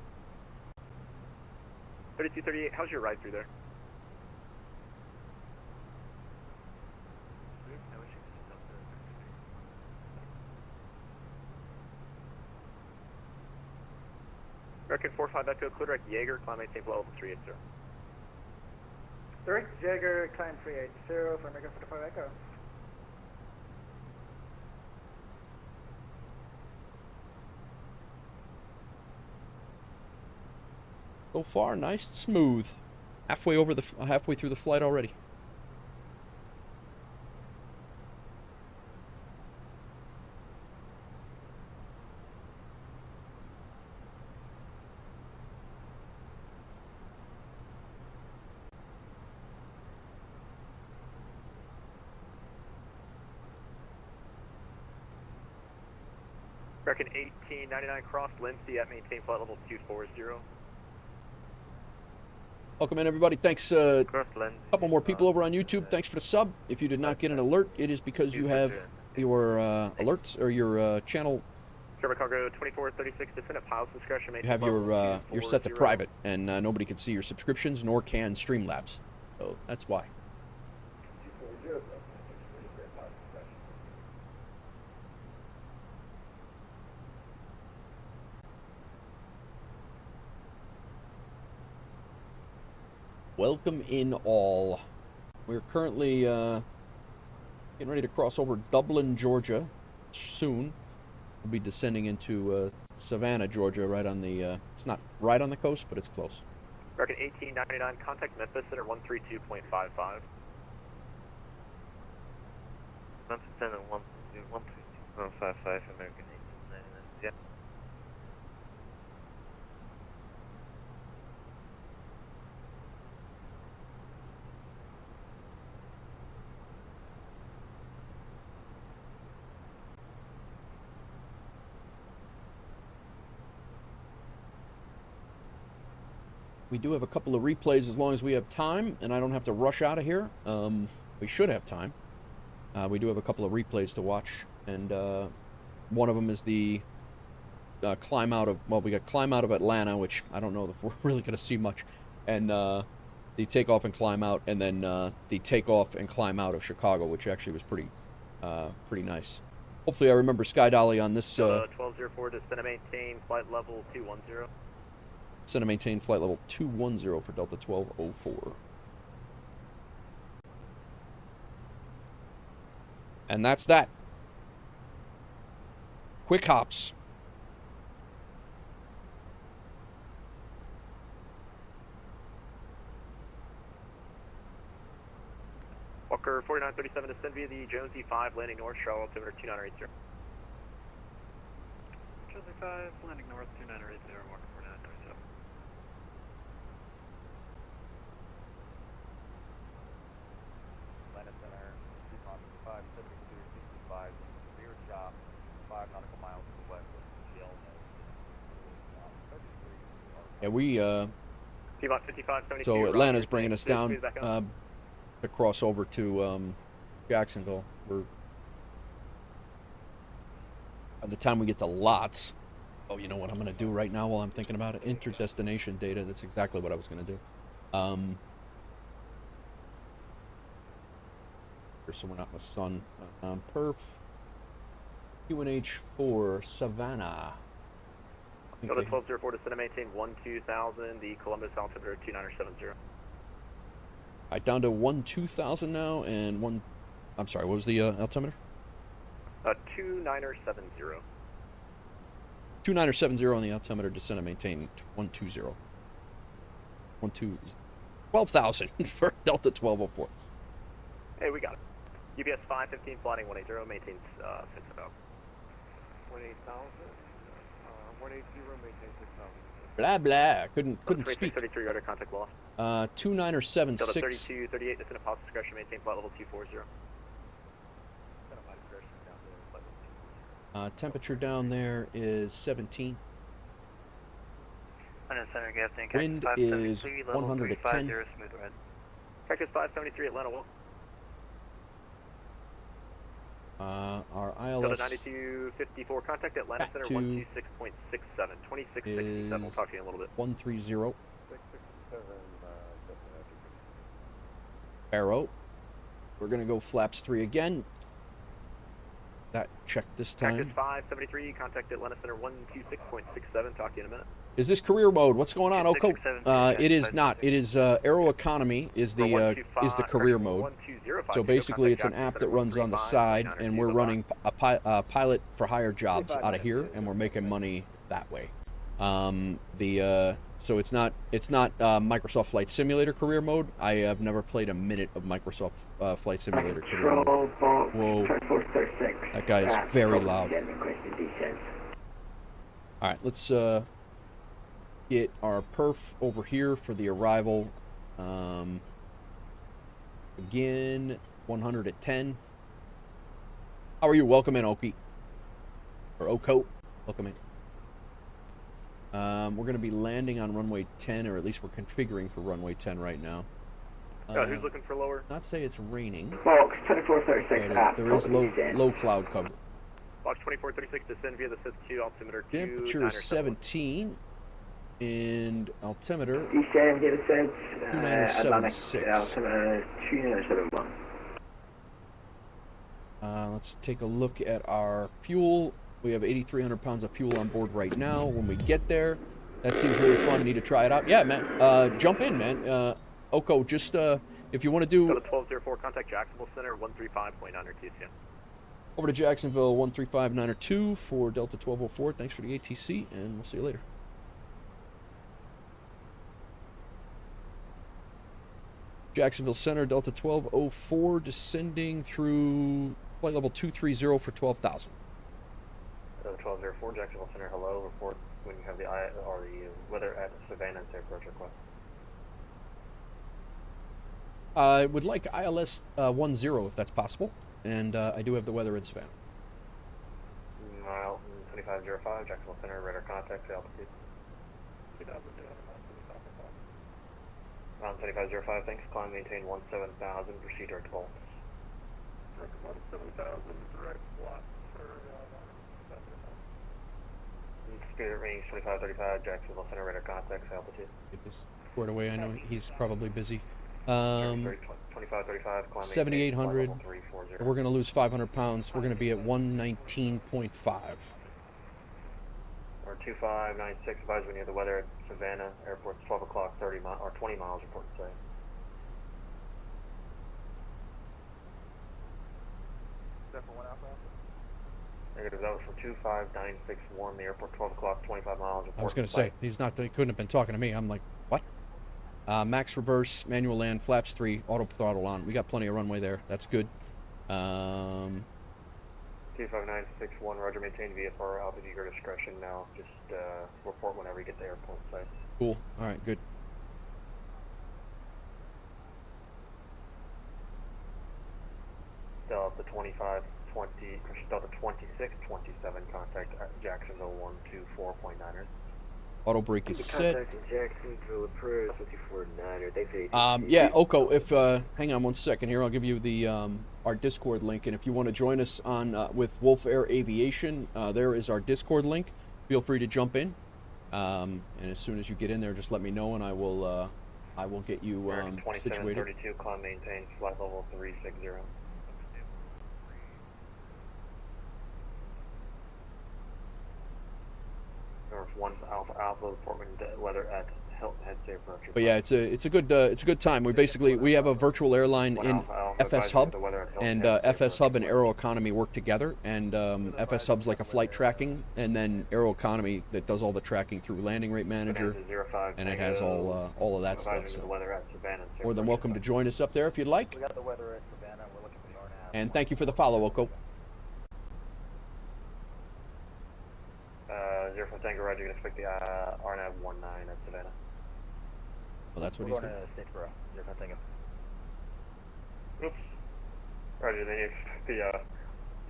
3238, how's your ride through there? American 45 Echo, clear direct Jaeger, climb maintain flight level 380. Direct Jaeger, climb 380 for American 45 Echo. So far, nice and smooth. Halfway through the flight already. American 1899 cross Lindsay at maintain flight level 240. Welcome in, everybody. Thanks. A couple more people over on YouTube. Thanks for the sub. If you did not get an alert, it is because you have your alerts or your channel. Chicago 2436 definitive pilot's discretion. You have your you're set to private, and nobody can see your subscriptions, nor can Streamlabs. So that's why. Welcome in all. We're currently getting ready to cross over Dublin, Georgia soon. We'll be descending into Savannah, Georgia, right on the, it's not right on the coast, but it's close. American 1899, contact Memphis Center 132.55. Memphis Center 132.55, American 1899, yeah. We do have a couple of replays as long as we have time, and I don't have to rush out of here. We should have time. We do have a couple of replays to watch, and one of them is the climb out of, well, we got climb out of Atlanta, which I don't know if we're really going to see much, and the takeoff and climb out, and then the takeoff and climb out of Chicago, which actually was pretty nice. Hopefully I remember Sky Dolly on this. 1204 to center maintain flight level 210. Center maintain flight level 210 for Delta 1204. And that's that. Quick hops. Walker 4937 descend via the Jones E5, landing north, Charlotte, altimeter 2980. Jones E5, landing north, 2980, Walker 4937. Atlanta Center, Yukon 57265, rear shop, 5 nautical miles to the west of Shell. Yeah, we, so Atlanta's bringing us down to cross over to Jacksonville. We're, by the time we get to Lots, oh, you know what I'm going to do right now while I'm thinking about it? Interdestination data, that's exactly what I was going to do. So we're not in the sun. Perf UNH for Savannah. Delta 1204 to center maintain 12000, the Columbus altimeter 2970. Alright, down to 12000 now, and one. I'm sorry, what was the altimeter? 2970. 2970 on the altimeter, descend and maintain 120. 12,000 for Delta 1204. Hey, we got it. UPS 515 flying 180, maintains 6,000. 180,000, 180, maintain 6,000. Blah blah. Couldn't speak. 33 radar contact lost. 2976. Delta 3238, descend at pilot discretion, maintain flight level 240. Temperature down there is 17. Center, gas tank, Wind is 110. Smooth red. Cactus 573, Atlanta will. Our Delta ILS 9254, contact Atlanta Center 126.67. 2667, we'll talk to you in a little bit. 130. Arrow. We're going to go flaps 3 again. That check this time. Cactus 573, contact Atlanta Center 126.67, talk to you in a minute. Is this career mode? What's going on, Oko? It is not. It is Aeroconomy is the career mode. So basically, it's an app that runs on the side, and we're running a pilot for hire jobs out of here, and we're making money that way. So it's not Microsoft Flight Simulator career mode. I have never played a minute of Microsoft Flight Simulator career mode. Whoa, that guy is very loud. All right, let's get our perf over here for the arrival. Again, 100 at 10. How are you? Welcome in, Oki. Or Oko. Welcome in. We're going to be landing on runway 10, or at least we're configuring for runway 10 right now. Who's looking for lower? Not say it's raining. Fox 2436 but there is low cloud cover. Fox 2436, descend via the SIS-2, altimeter 2. Temperature is 17, and altimeter descend via the SIS, Atlantic, 2976. altimeter 2971. Let's take a look at our fuel. We have 8,300 pounds of fuel on board right now. When we get there, that seems really fun. Need to try it out. Yeah, man. Jump in, man. Oko, just if you want to do. Go to 1204, contact Jacksonville Center, 135.9 TCM. Over to Jacksonville 135.902 for Delta 1204. Thanks for the ATC, and we'll see you later. Jacksonville Center, Delta 1204, descending through flight level 230 for 12,000. 1204, Jacksonville Center, hello. Report when you have the weather at Savannah and safe approach request. I would like ILS 10 if that's possible, and I do have the weather in Savannah. Mile 2505, Jacksonville Center, radar contact, altitude. 2505, thanks. Climb, maintain 17,000, proceed direct vaults. 17,000, direct slot for Spirit range 2535, Jacksonville Center, radar contacts, altitude. Get this squared away. I know he's probably busy. 2535, climb 7,800. We're going to lose 500 pounds. We're going to be at 119.5. Or 2596, advise when you have the weather at Savannah Airport, 12 o'clock, 30 miles or 20 miles, report to say. Negative, that was for 25961, the airport, 12 o'clock, 25 miles. I was going to say, he couldn't have been talking to me. I'm like, what? Max reverse, manual land, flaps 3, auto throttle on. We got plenty of runway there. That's good. 25961, roger, maintain VFR, altitude, your discretion now. Just report whenever you get to airport site. Cool. All right, good. Delta 2520, Delta 2627, contact Jacksonville 124.9ers. Auto brake is set. Jacksonville approach 124.9er. Thanks for Yeah, Oko, if hang on one second here, I'll give you the our Discord link, and if you want to join us on with Wolf Air Aviation, there is our Discord link. Feel free to jump in, and as soon as you get in there, just let me know, and I will get you situated. 2732, climb, maintain flight level 360. North 1 Alpha, report weather at Hilton Head Airport. But yeah, it's a good time. We have a virtual airline in FS Hub, and FS Hub and Aeroconomy work together, and FS Hub's like a flight tracking, and then Aeroconomy that does all the tracking through Landing Rate Manager, and it has all of that stuff. So more than welcome to join us up there if you'd like. We got the weather at Savannah. We're looking for the RNAV. And thank you for the follow, Oko. 05 Tango, roger, you can expect the RNAV 19 at Savannah. Well, that's what he's doing. Statesboro, 05 Tango. Oops. Roger, then you expect the,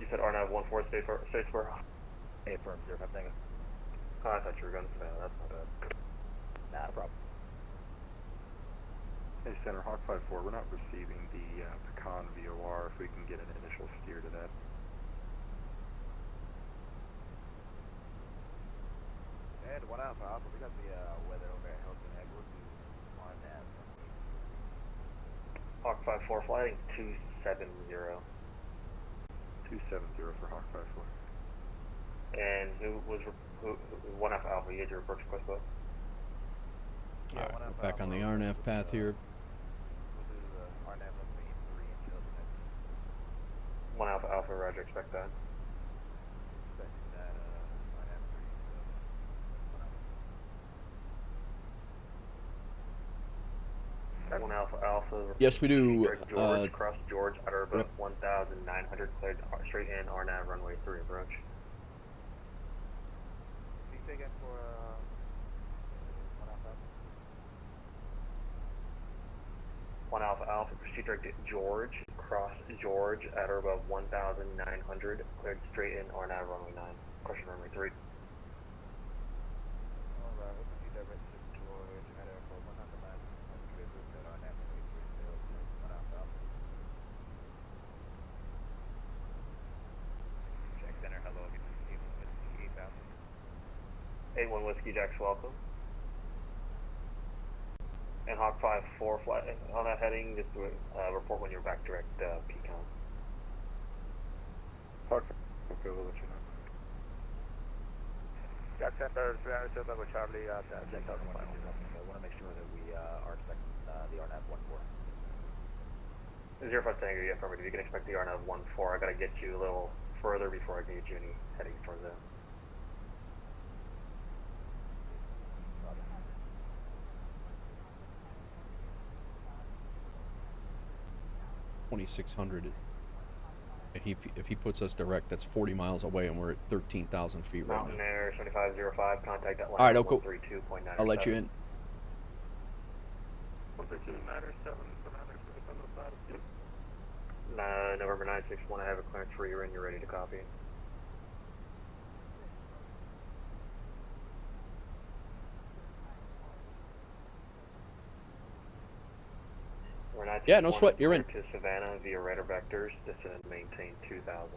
you said RNAV 14 Statesboro. A firm, 05 Tango. Oh, I thought you were going to Savannah, that's not bad. Not a problem. Hey, Center, Hawk 54, we're not receiving the pecan VOR. If we can get an initial steer to that. And 1 Alpha Alpha, we got the weather over at Hilton Head. We'll do on that. Hawk 54, flying 270. 270 for Hawk 54. And who 1 Alpha Alpha, you had your approach request both? Yeah, we're back on the RNAV path here. One Alpha Alpha, Roger, expect that. One Alpha Alpha. Yes, we do. George, cross George, outer above 1,900, cleared straight in, RNAV runway 3 approach. Can you say again for One Alpha Alpha, proceed direct to George, cross George, at or above 1,900, cleared straight in, RNAV runway 9, question runway 3. Alright, we'll proceed direct to George, at or above 1,900, cleared RNAV runway 3, one Alpha Alpha. Jack Center, hello, get to see Whiskey 8000. 81 Whiskey, Jack's welcome. And Hawk 5-4 flight on that heading, just report when you're back direct PCOM. Hawk 5, okay, we'll let you know. Jack Center, 300 Level Charlie, Jack Center, I want to make sure that we are expecting the RNAV 14. 05 Tango, yeah, affirmative. You can expect the RNAV 14. I gotta get you a little further before I can get you any headings towards that. 2,600 is. If he puts us direct, that's 40 miles away, and we're at 13,000 feet right Mountain now. Air 7505, contact that line. All right, Oko. 132.9. I'll let you in. 132.9. November 961, I have a clearance for you, and you're ready to copy. Yeah, no sweat, you're in. To Savannah via radar vectors, descend and maintain 2,000.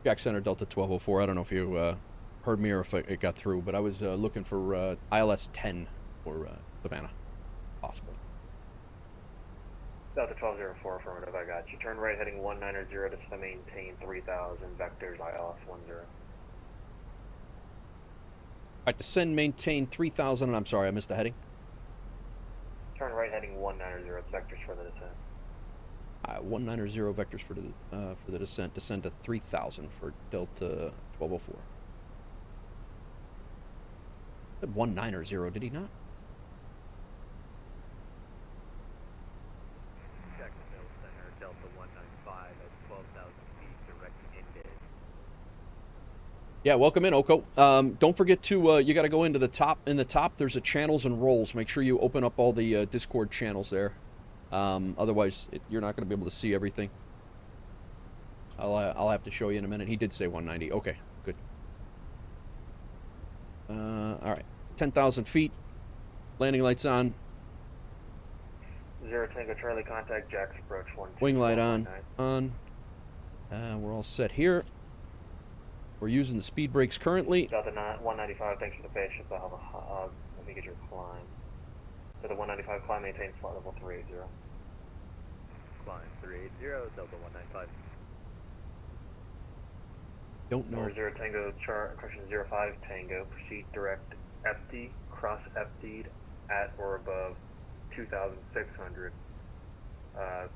Jack Center, Delta 1204. I don't know if you heard me or if it got through, but I was looking for ILS 10 for Savannah, possible. Delta 1204, affirmative, I got you. Turn right heading 190 to maintain 3,000, vectors ILS 10. All right, descend, maintain 3,000, and I'm sorry, I missed the heading. Turn right heading 190, vectors for the descent. 190 vectors for the descent. Descend to 3,000 for Delta 1204. Said 190, did he not? Jacksonville Center, Delta 195 at 12,000 feet, direct indeed. Yeah, welcome in, Oko. Don't forget to, you got to go into the top. In the top, there's a channels and roles. Make sure you open up all the Discord channels there. Otherwise, you're not going to be able to see everything. I'll have to show you in a minute. He did say 190. Okay, good. All right, 10,000 feet. Landing lights on. 0 Tango Charlie, contact Jack's approach 1. Wing light on. We're all set here. We're using the speed brakes currently. Delta 195, thanks for the patience. I'll have a hug. Let me get your climb. So the 195 climb maintains flight level 380. Climb 380, Delta 195. Don't know. 0 Tango, question 05 Tango, proceed direct FD, cross FD at or above 2,600,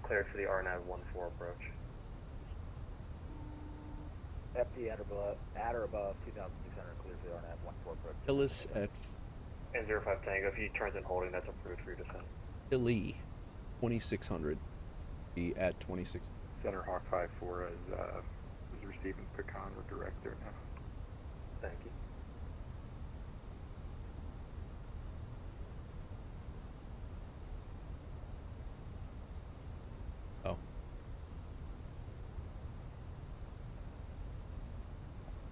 cleared for the RNAV 14 approach. FD at or above 2,600, cleared for the RNAV 14 approach. Hillis at... And 05 Tango, if he turns in holding, that's approved for your descent. Hilly, 2,600. Be at 26. Center Hawk 5-4 is receiving pecan or direct there now. Thank you. Oh.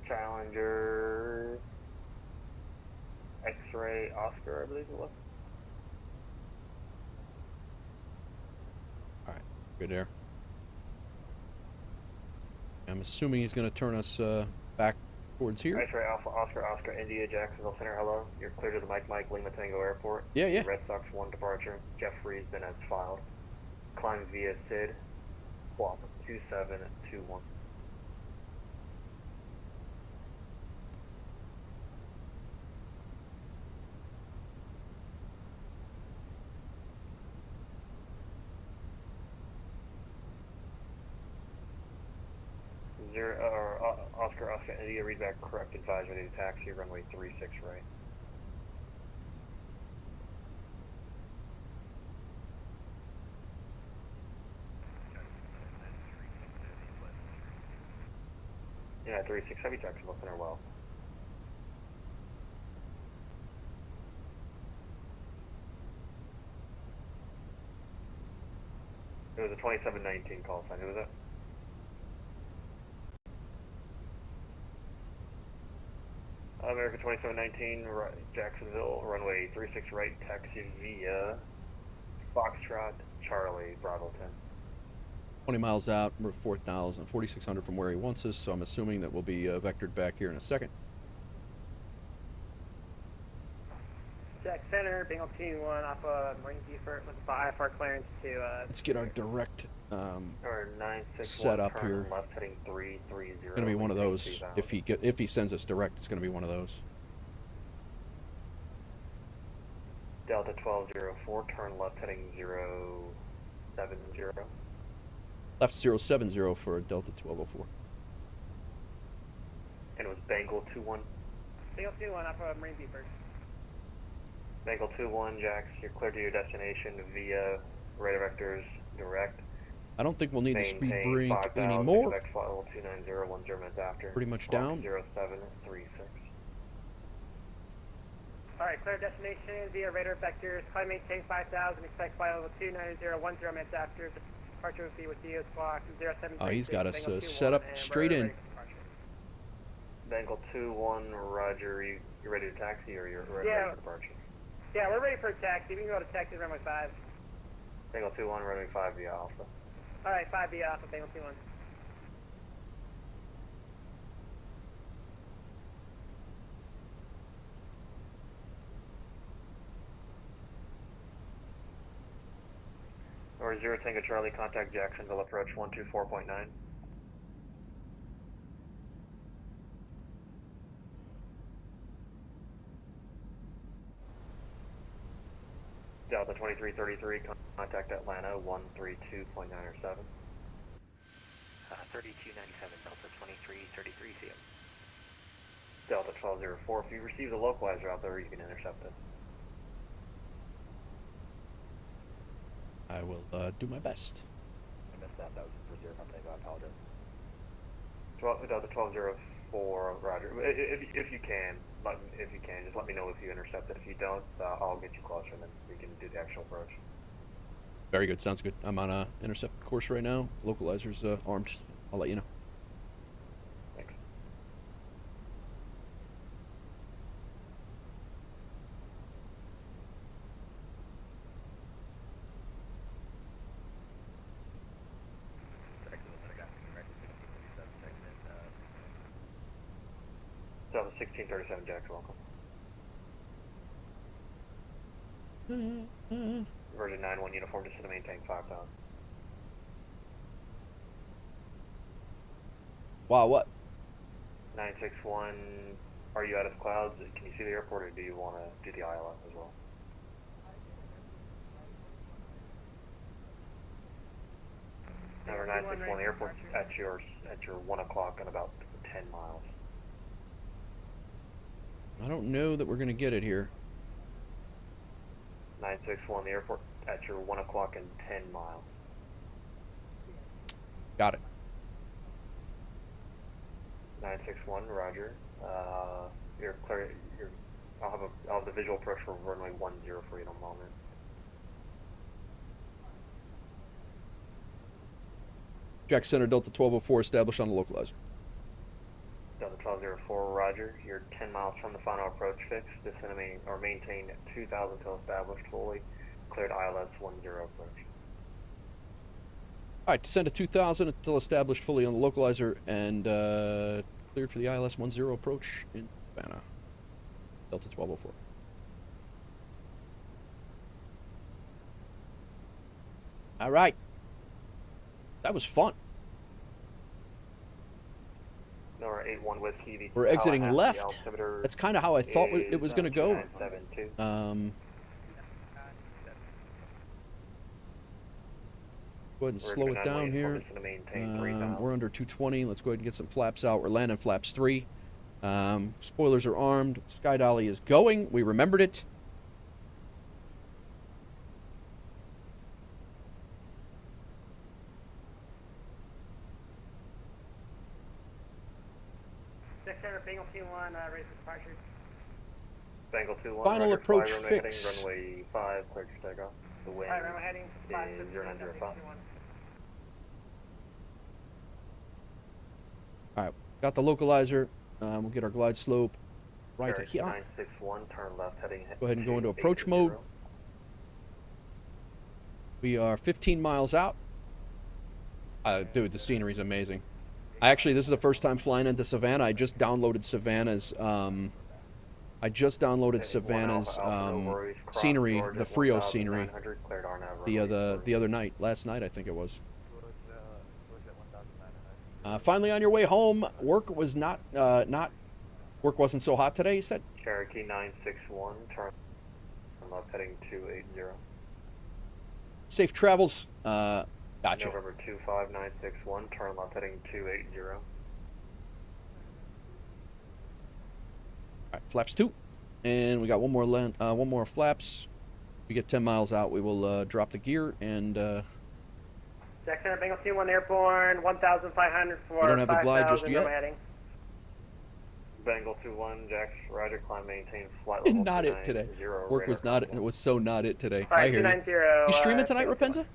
Challenger X-ray Oscar, I believe it was. All right, good air. I'm assuming he's going to turn us back towards here. X-ray Alpha Oscar Oscar India Jacksonville Center. Hello, you're clear to the Mike Lima Tango Airport. Yeah. Red Sox 1 departure. Jeffrey's been as filed. Climb via SID. Swap 2721. Oscar India, read back correct advisory to taxi runway 36 right. Yeah, 36 heavy Jackson looking her well. It was a 2719 call sign. Who was that? America 2719, Jacksonville, runway 36 right, taxi via Foxtrot, Charlie, Bravo 10. 20 miles out, we're 4,000, 4,600 from where he wants us, so I'm assuming that we'll be vectored back here in a second. Jack Center, Bengal 2-1, off Marine Beaufort with IFR clearance to... Let's get our direct or 961 set up turn here. left heading 330. It's going to be one of those. If he sends us direct, it's going to be one of those. Delta 1204, turn left heading 070. Left 070 for Delta 1204. And it was Bengal 21. Bengal 2-1 off Marine Beaufort. Bengal 21, Jax, you're clear to your destination via radar vectors direct. I don't think we'll need the speed Maintain brake 5,000, anymore. Quebec flight level 290, 10 minutes after. Pretty much Clock down. 0736. Alright, clear destination via radar vectors. Climb maintain 5,000, expect flight level 290, 10 minutes after. Departure will be with you, clock 0736. Oh, he's got us set up straight in. Bengal 21, Roger, you ready to taxi or you're ready for departure? Yeah, we're ready for a taxi. We can go to taxi runway 5. Bengal 21, runway 5 via Alpha. Alright, 5 via Alpha, Bengal 21. Or 0 Tango Charlie, contact Jacksonville approach 124.9. Delta 2333, contact Atlanta 132.907. 3297, Delta 2333, see you. Delta 1204, if you receive the localizer out there, you can intercept it. I will do my best. I missed that. That was for zero company. I apologize. Delta 1204, Roger. If you can, just let me know if you intercept it. If you don't, I'll get you closer and then we can do the actual approach. Very good. Sounds good. I'm on a intercept course right now. Localizer's armed. I'll let you know. Thanks. Delta 1637, Jax, welcome. Virgin 9-1 uniform, just to maintain 5,000. Wow, what? 961, are you out of clouds? Can you see the airport or do you want to do the ILS as well? Number 961, the airport's at your 1 o'clock in about 10 miles. I don't know that we're going to get it here. 961, the airport at your 1 o'clock and 10 miles. Got it. 961, Roger. You're clear. I'll have the visual approach for runway 10 for you in a moment. Jack Center, Delta 1204, established on the localizer. Delta 1204, Roger. You're 10 miles from the final approach fix. Descend or maintain 2,000 until established fully. Cleared ILS 10 approach. All right, descend to 2,000 until established fully on the localizer and cleared for the ILS 10 approach in Savannah. Delta 1204. All right. That was fun. Number 81 Whiskey. We're exiting Tallahassee left. altimeter That's kind of how I thought is, it was going to go. 2972. Go ahead and slow it down here. We're under 220. Let's go ahead and get some flaps out. We're landing flaps 3. Spoilers are armed. Sky dolly is going. We remembered it. Bengal 2-1, ready for departure. Bengal 2-1. Final Roger, approach runway fix. Heading, runway 5, cleared for takeoff. The wind runway heading is 0905. Alright, got the localizer. We'll get our glide slope right Paris here. 961, turn left heading. Go ahead and go into approach mode. We are 15 miles out. Dude, the scenery is amazing. This is the first time flying into Savannah. I just downloaded Savannah's scenery, the Frio scenery, the other night, last night I think it was. Finally on your way home. Work wasn't so hot today, you said? Cherokee 961, turn left heading 280. Safe travels. Gotcha. November 25961, turn left heading 280. Alright, flaps 2. And we got one more flaps. We get 10 miles out, we will drop the gear and Jack Center, Bengal 2-1 airborne, 1,500 for we don't have the glide just yet. Bengal 2-1, Jax, Roger, climb, maintain flight level. Not it today. Work was not it. It was so not it today. Right, I hear you. You streaming tonight, Rapenza?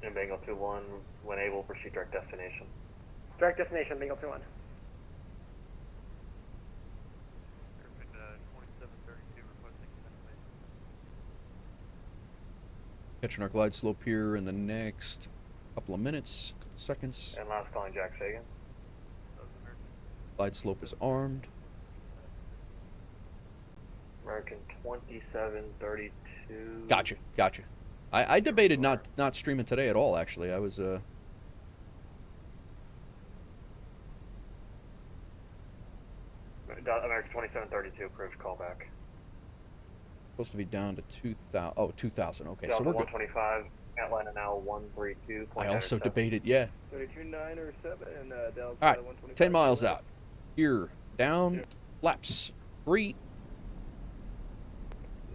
And Bengal 2-1, when able, proceed direct destination. Direct destination, Bengal 2-1. Catching our glide slope here in the next couple of minutes, couple seconds. And last calling Jack Sagan. Glide slope is armed. American 2732. Gotcha. I debated not streaming today at all, actually. I was American 2732, approach callback. Supposed to be down to 2,000. Oh, 2,000. Okay, Delta so we're good. 125, Atlanta now 132. I also debated, yeah. 32907 and Delta All right, 125. 10 miles out. Here, down, flaps 3.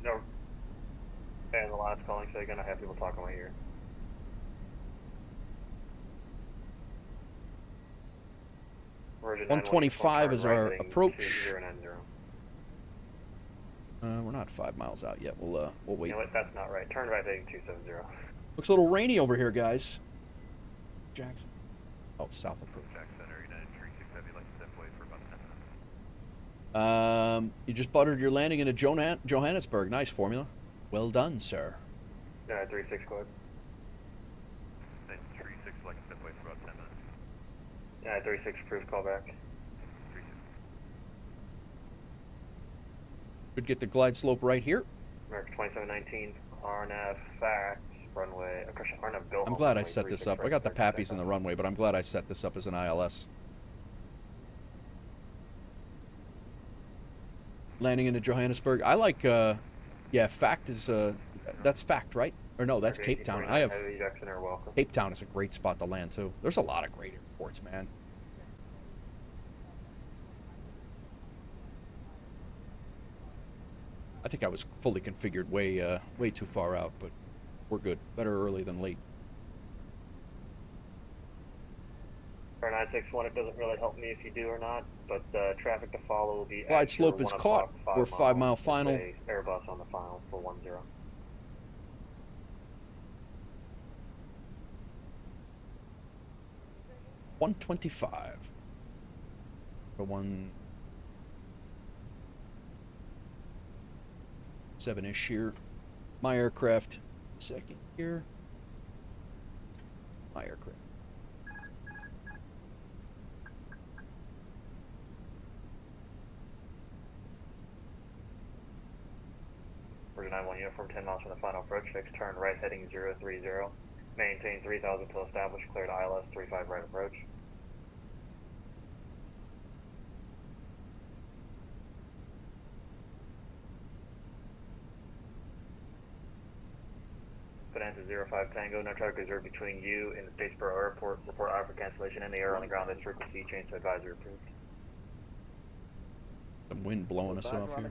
No. And the last calling second, I have people talking my ear. Virgin 125 is our right approach. 2090. We're not 5 miles out yet. We'll wait. You know what? That's not right. Turn right heading 270. Looks a little rainy over here, guys. Jackson. Oh, south approach. Jack Center, United 36 Heavy, like step away for about 10 minutes. You just buttered your landing into Johannesburg. Nice formula. Well done, sir. Yeah, 36 code. 36, like step away for about 10 minutes. Yeah, 36 approved callback. Could get the glide slope right here. American 2719, RNF, facts, runway, RNF Bill. I'm glad I set this up. I got the pappies in the runway, but I'm glad I set this up as an ILS. Landing into Johannesburg. I like, yeah, fact is, that's fact, right? Or no, that's Cape Town. I have, Cape Town is a great spot to land, too. There's a lot of great airports, man. I think I was fully configured way too far out, but we're good. Better early than late. For 961, it doesn't really help me if you do or not, but traffic to follow will be. Glide slope is caught. We're 5 mile final. Airbus on the final for 10. 125. For 17-ish here. My aircraft. Second here. My aircraft. Virgin 91 uniform 10 miles from the final approach fix. Turn right heading 030. Maintain 3000 till established, cleared ILS 35 right approach. Bonanza 05 Tango, no traffic reserved between you and the Statesboro Airport. Report IR for cancellation in the air on the ground. This frequency change to advisory approved. Some wind blowing us off here.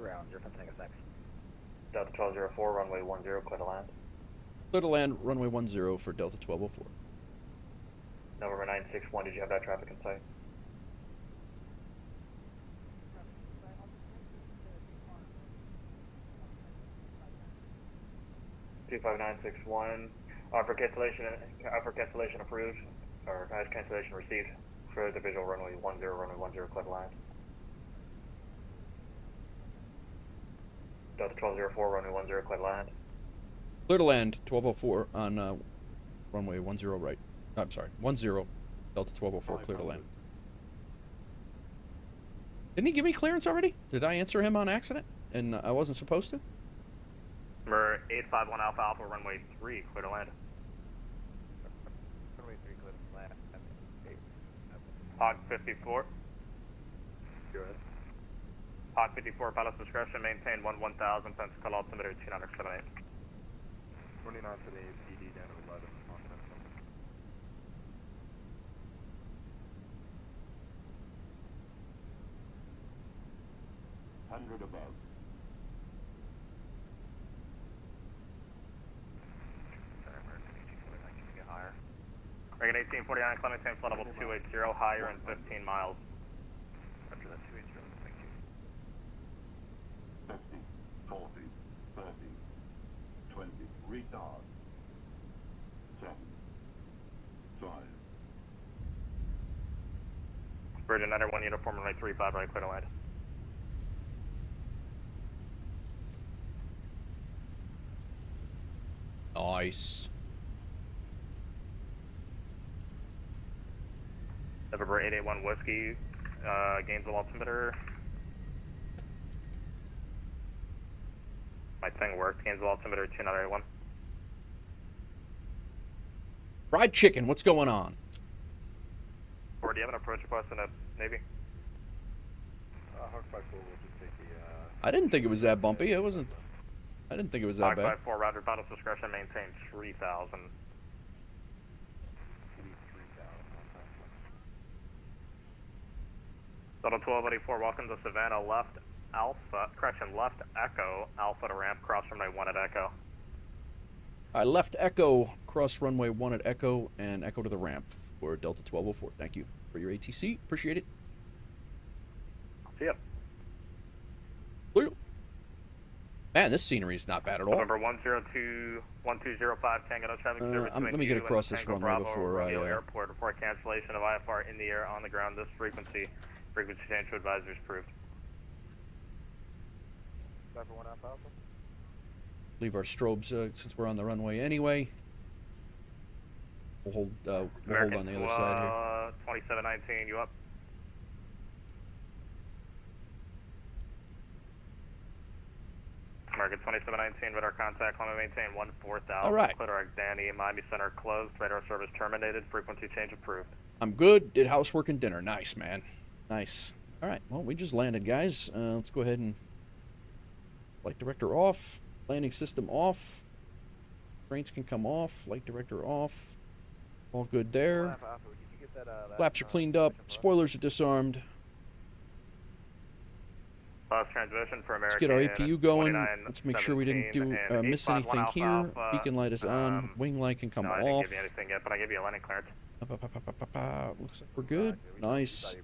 Delta 1204, runway 10, clear to land. Clear to land, runway 10 for Delta 1204. November 961, did you have that traffic in sight? (25961) offer cancellation approved, or cancellation received for the visual runway 10, runway 10, clear to land. Delta 1204, runway 10, clear to land. Clear to land, 1204 on runway 10 right. I'm sorry, 10, Delta 1204, clear to land. Didn't he give me clearance already? Did I answer him on accident and I wasn't supposed to? Number 851 Alpha Alpha, runway 3, clear to land. Runway 3, clear to land. Hawk 54. Go ahead. Hawk 54, pilot's discretion, maintain 1000, Pensacola altimeter 2978. 29 to the PD down to 11. 100 above. Reagan 1849, Clementine, flight level 280, higher in 15 miles. After that 280, thank you. 50, 40, 30, 20, retard. 7, 5. Virgin 91 uniform, runway 35, right, clear to land. Nice. November 881 Whiskey, Gainesville altimeter. My thing worked, Gainesville altimeter 2981. Fried chicken, what's going on? Or do you have an approach request in the Navy? Hawk 54 will just take the, I didn't think it was that bumpy. It wasn't. I didn't think it was that Hawk bad. 54, router pilot's discretion, maintain 3000. Delta 1284, welcome to Savannah, left Echo, Alpha to ramp, cross runway 1 at Echo. I left Echo, cross runway 1 at Echo, and Echo to the ramp for Delta 1204. Thank you for your ATC. Appreciate it. See ya. Clear. Man, this scenery is not bad at all. November 102, 1205, Tango, no traffic service Let me get across this runway Bravo, before I... Airport, report cancellation of IFR in the air, on the ground, this frequency change to advisory is approved. leave our strobes since we're on the runway anyway. We'll hold on the other side here. 2719, you up? American 2719, radar contact, climate maintain 14,000. All right. Clitorag Danny, Miami Center closed, radar service terminated, frequency change approved. I'm good, did housework and dinner. Nice, man. Nice. All right, well, we just landed, guys. Let's go ahead and flight director off, landing system off. Reins can come off, flight director off. All good there. Flaps are cleaned up, spoilers are disarmed. Transmission for Let's get our APU going. Let's make sure we didn't miss anything here. Beacon light is on. Wing light can come off. I didn't give you anything yet, but I gave you a landing clearance. Looks like we're good. Nice.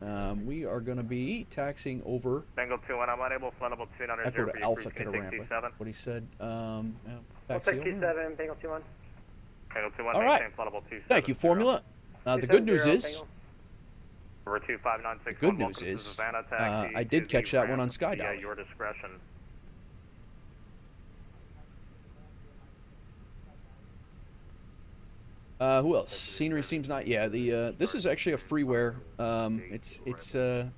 We are going to be taxiing over. Bengal 21, I'm unable to fly level 290. Echo to Alpha to the ramp. What he said. Taxi over. 27, Bengal 21. Bengal 21, all right. Thank you, Formula. The good news is. The good news is, I did catch that one on Skydiving. Yeah, your discretion. Who else? Scenery seems not. Yeah, this is actually a freeware. It's a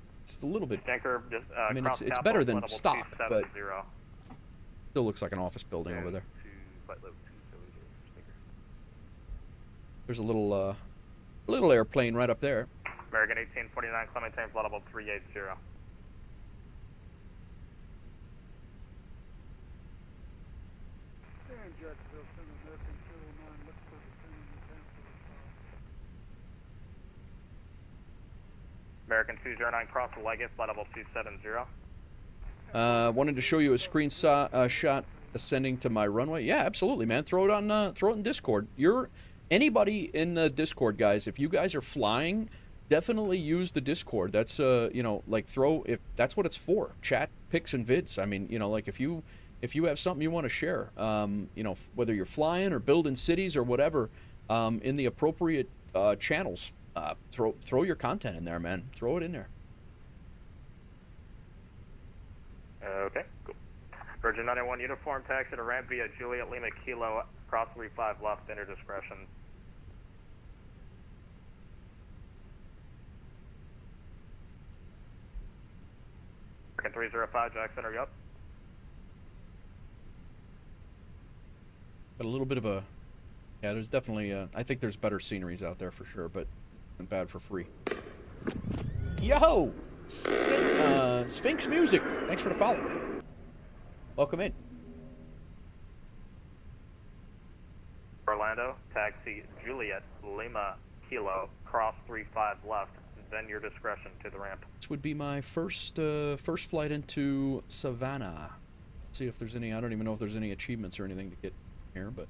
little bit. I mean, it's better than stock, but still looks like an office building over there. There's a little airplane right up there. American 1849, climb maintain flight level 380. American 209, cross the Leggett, flight level 270. Wanted to show you a screenshot shot ascending to my runway. Yeah, absolutely, man. Throw it in Discord. Anybody in the Discord, guys. If you guys are flying, definitely use the Discord. That's if that's what it's for. Chat pics and vids. I mean, like if you have something you want to share, whether you're flying or building cities or whatever, in the appropriate channels, throw your content in there, man. Throw it in there. Okay, cool. Virgin 91 uniform taxi to ramp via Juliet Lima Kilo, cross 35 left, enter discretion. American 305, Jackson, are you up? But a little bit of a, yeah, there's definitely, I think there's better sceneries out there for sure, but it's bad for free. Yo! Sphinx Music, thanks for the follow. Welcome in. Orlando, taxi Juliet Lima Kilo, cross 35 left, then your discretion to the ramp. This would be my first flight into Savannah. Let's see if there's any, I don't even know if there's any achievements or anything to get here, but.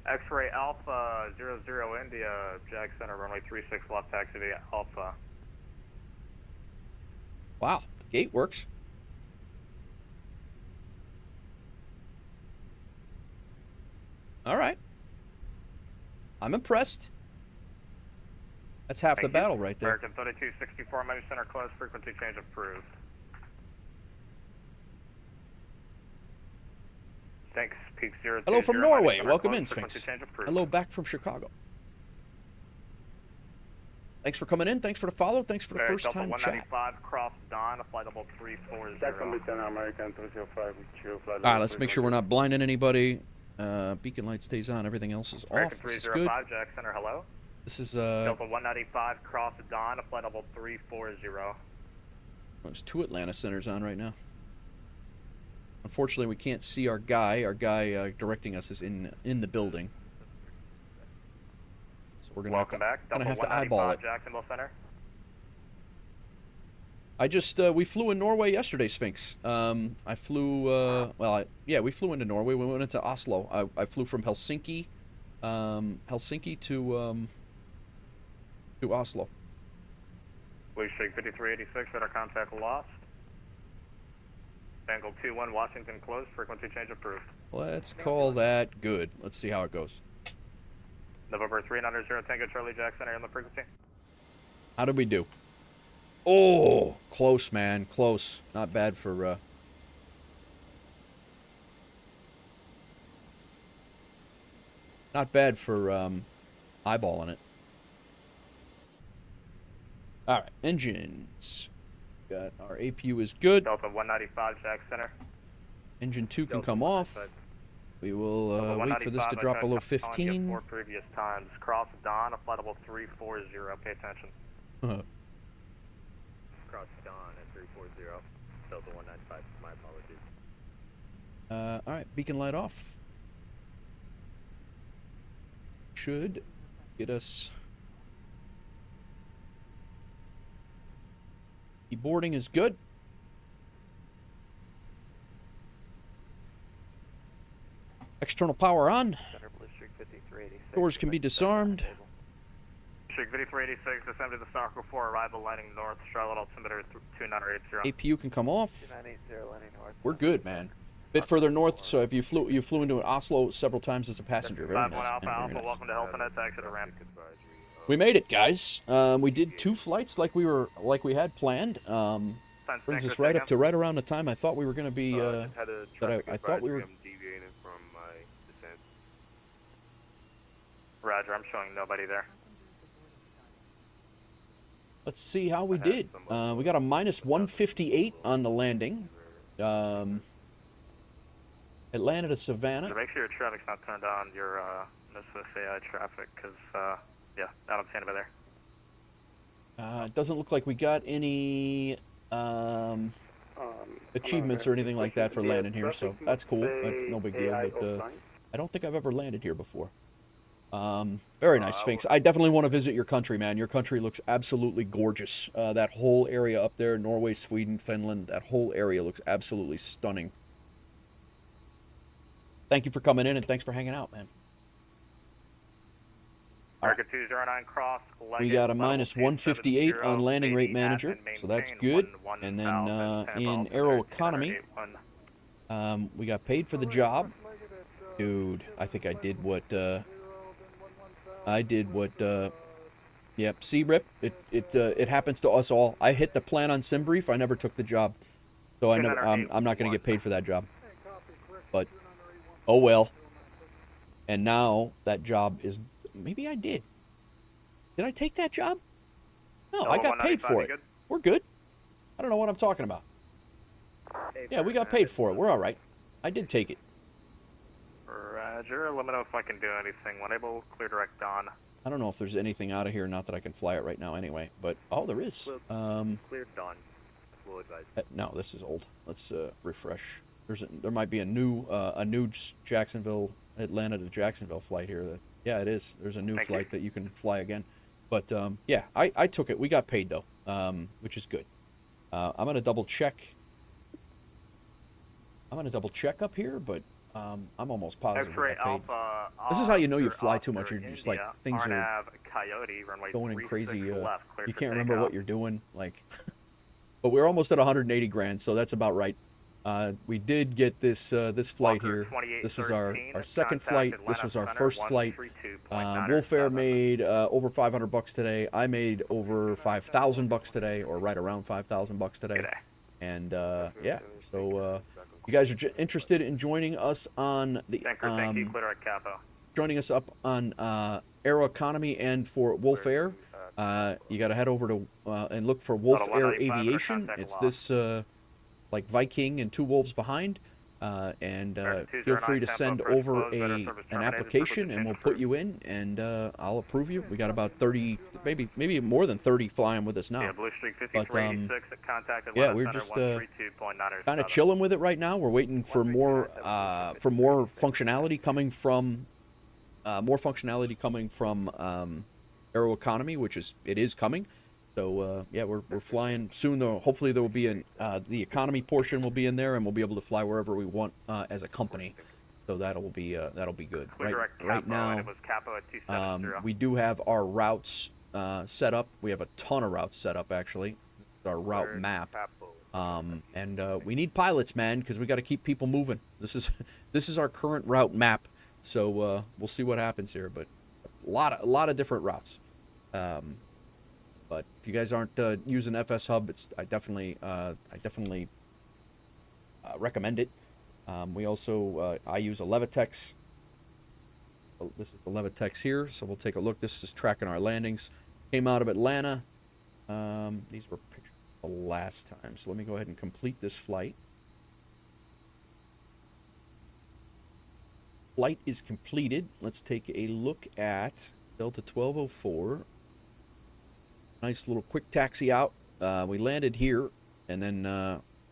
X-ray Alpha 00 India, Jag Center, runway 36 left, taxi via Alpha. Wow, the gate works. All right. I'm impressed. That's half the battle right there. American 3264, Miami Center closed, frequency change approved. Thanks, Peak 020. Hello from Norway. Center Welcome closed, in, Sphinx. frequency change approved. Hello back from Chicago. Thanks for coming in. Thanks for the follow. Thanks for the first Delta time 195, chat. Cross Dawn, flight level 340. Jackson Lieutenant American 305 with you, flight All right, let's make sure we're not blinding anybody. Beacon light stays on. Everything else is American off. This is 305, good. Jag Center, hello. This is Delta 195, cross Dawn, flight level 340. There's 2 Atlanta centers on right now. Unfortunately, we can't see our guy. Our guy directing us is in the building. So we're gonna have to eyeball it. Jacksonville Center. I just we flew in Norway yesterday, Sphinx. I flew we flew into Norway. We went into Oslo. I flew from Helsinki, to Oslo. Blue Streak 5386, radar contact lost. Angle 21, Washington closed, frequency change approved. Let's call that good. Let's see how it goes. November 390 Tango Charlie Jackson, air on the frequency. How did we do? Oh, close, man, close. Not bad for eyeballing it. All right, engines. Got our APU is good. Delta 195, Jack Center. Engine 2 can come off. We will wait for this to drop below 15. 4 previous times. Cross Dawn, flight level 340. Pay attention. Cross Dawn at 340. Delta 195. My apologies. All right, beacon light off. Should get us. The boarding is good. External power on. Doors can be disarmed. Streak 5386, descend to the Snarkle 4, arrival landing north, Charlotte altimeter 2980. APU can come off. We're good, man. Bit further north, so if you flew into Oslo several times as a passenger. Very nice. Alpha, Alpha, welcome to Hilton Head, taxi to ramp. We made it, guys. We did 2 flights like we had planned. Brings us right up to right around the time I thought we were going to be. I thought we were. Deviating from my descent. Roger, I'm showing nobody there. Let's see how we did. We got a -158 on the landing. Atlanta to Savannah. So make sure your traffic's not turned on, your MSFS traffic, because, yeah, I don't see anybody there. It doesn't look like we got any achievements or anything like that for landing here, so that's cool. That's no big deal, but I don't think I've ever landed here before. Very nice, Sphinx. I definitely want to visit your country, man. Your country looks absolutely gorgeous. That whole area up there, Norway, Sweden, Finland, that whole area looks absolutely stunning. Thank you for coming in, and thanks for hanging out, man. America 209 cross. We got a minus 158 on landing rate manager, so that's good. And then in Aeroconomy, we got paid for the job. Dude, I think I did what, yep, C-Rip, it happens to us all. I hit the plan on SimBrief, I never took the job. So I'm not going to get paid for that job. But, oh well. And now that job is, maybe I did. Did I take that job? No, I got paid for it. We're good. I don't know what I'm talking about. Yeah, we got paid for it. We're all right. I did take it. Roger. Let me know if I can do anything. When able, clear direct on. I don't know if there's anything out of here. Not that I can fly it right now anyway. But, oh, there is. Clear dawn. We'll advise. No, this is old. Let's refresh. There might be a new Jacksonville, Atlanta to Jacksonville flight here. Yeah, it is. There's a new flight that you can fly again. But, yeah, I took it. We got paid, though, which is good. I'm going to double check. Up here, but I'm almost positive we got paid. This is how you know you fly too much. You're just like, things are going in crazy. You can't remember what you're doing. Like, but we're almost at 180 grand, so that's about right. We did get this flight here. This was our second flight. This was our first flight. Wolf Air made over $500 today. I made over $5,000 today, or right around $5,000 today. And yeah, so you guys are interested in joining us on the joining us up on Aeroconomy and for Wolf Air. You got to head over to and look for Wolf Air Aviation. It's this. Like Viking and Two Wolves Behind, and feel free to send over an application, and we'll put you in, and I'll approve you. We got about 30, maybe more than 30 flying with us now. But yeah, we're just kind of chilling with it right now. We're waiting for more functionality coming from Aeroconomy, which is coming. So yeah, we're flying soon. Though hopefully there will be the economy portion will be in there, and we'll be able to fly wherever we want as a company. So that'll be good. Right now, we do have our routes set up. We have a ton of routes set up actually. Our route map, and we need pilots, man, because we got to keep people moving. This is our current route map. So we'll see what happens here, but a lot of different routes. But if you guys aren't using FS Hub, I definitely recommend it. We also I use a Levitex. This is the Levitex here, so we'll take a look. This is tracking our landings. Came out of Atlanta. These were pictures the last time, so let me go ahead and complete this flight. Flight is completed. Let's take a look at Delta 1204. Nice little quick taxi out. We landed here, and then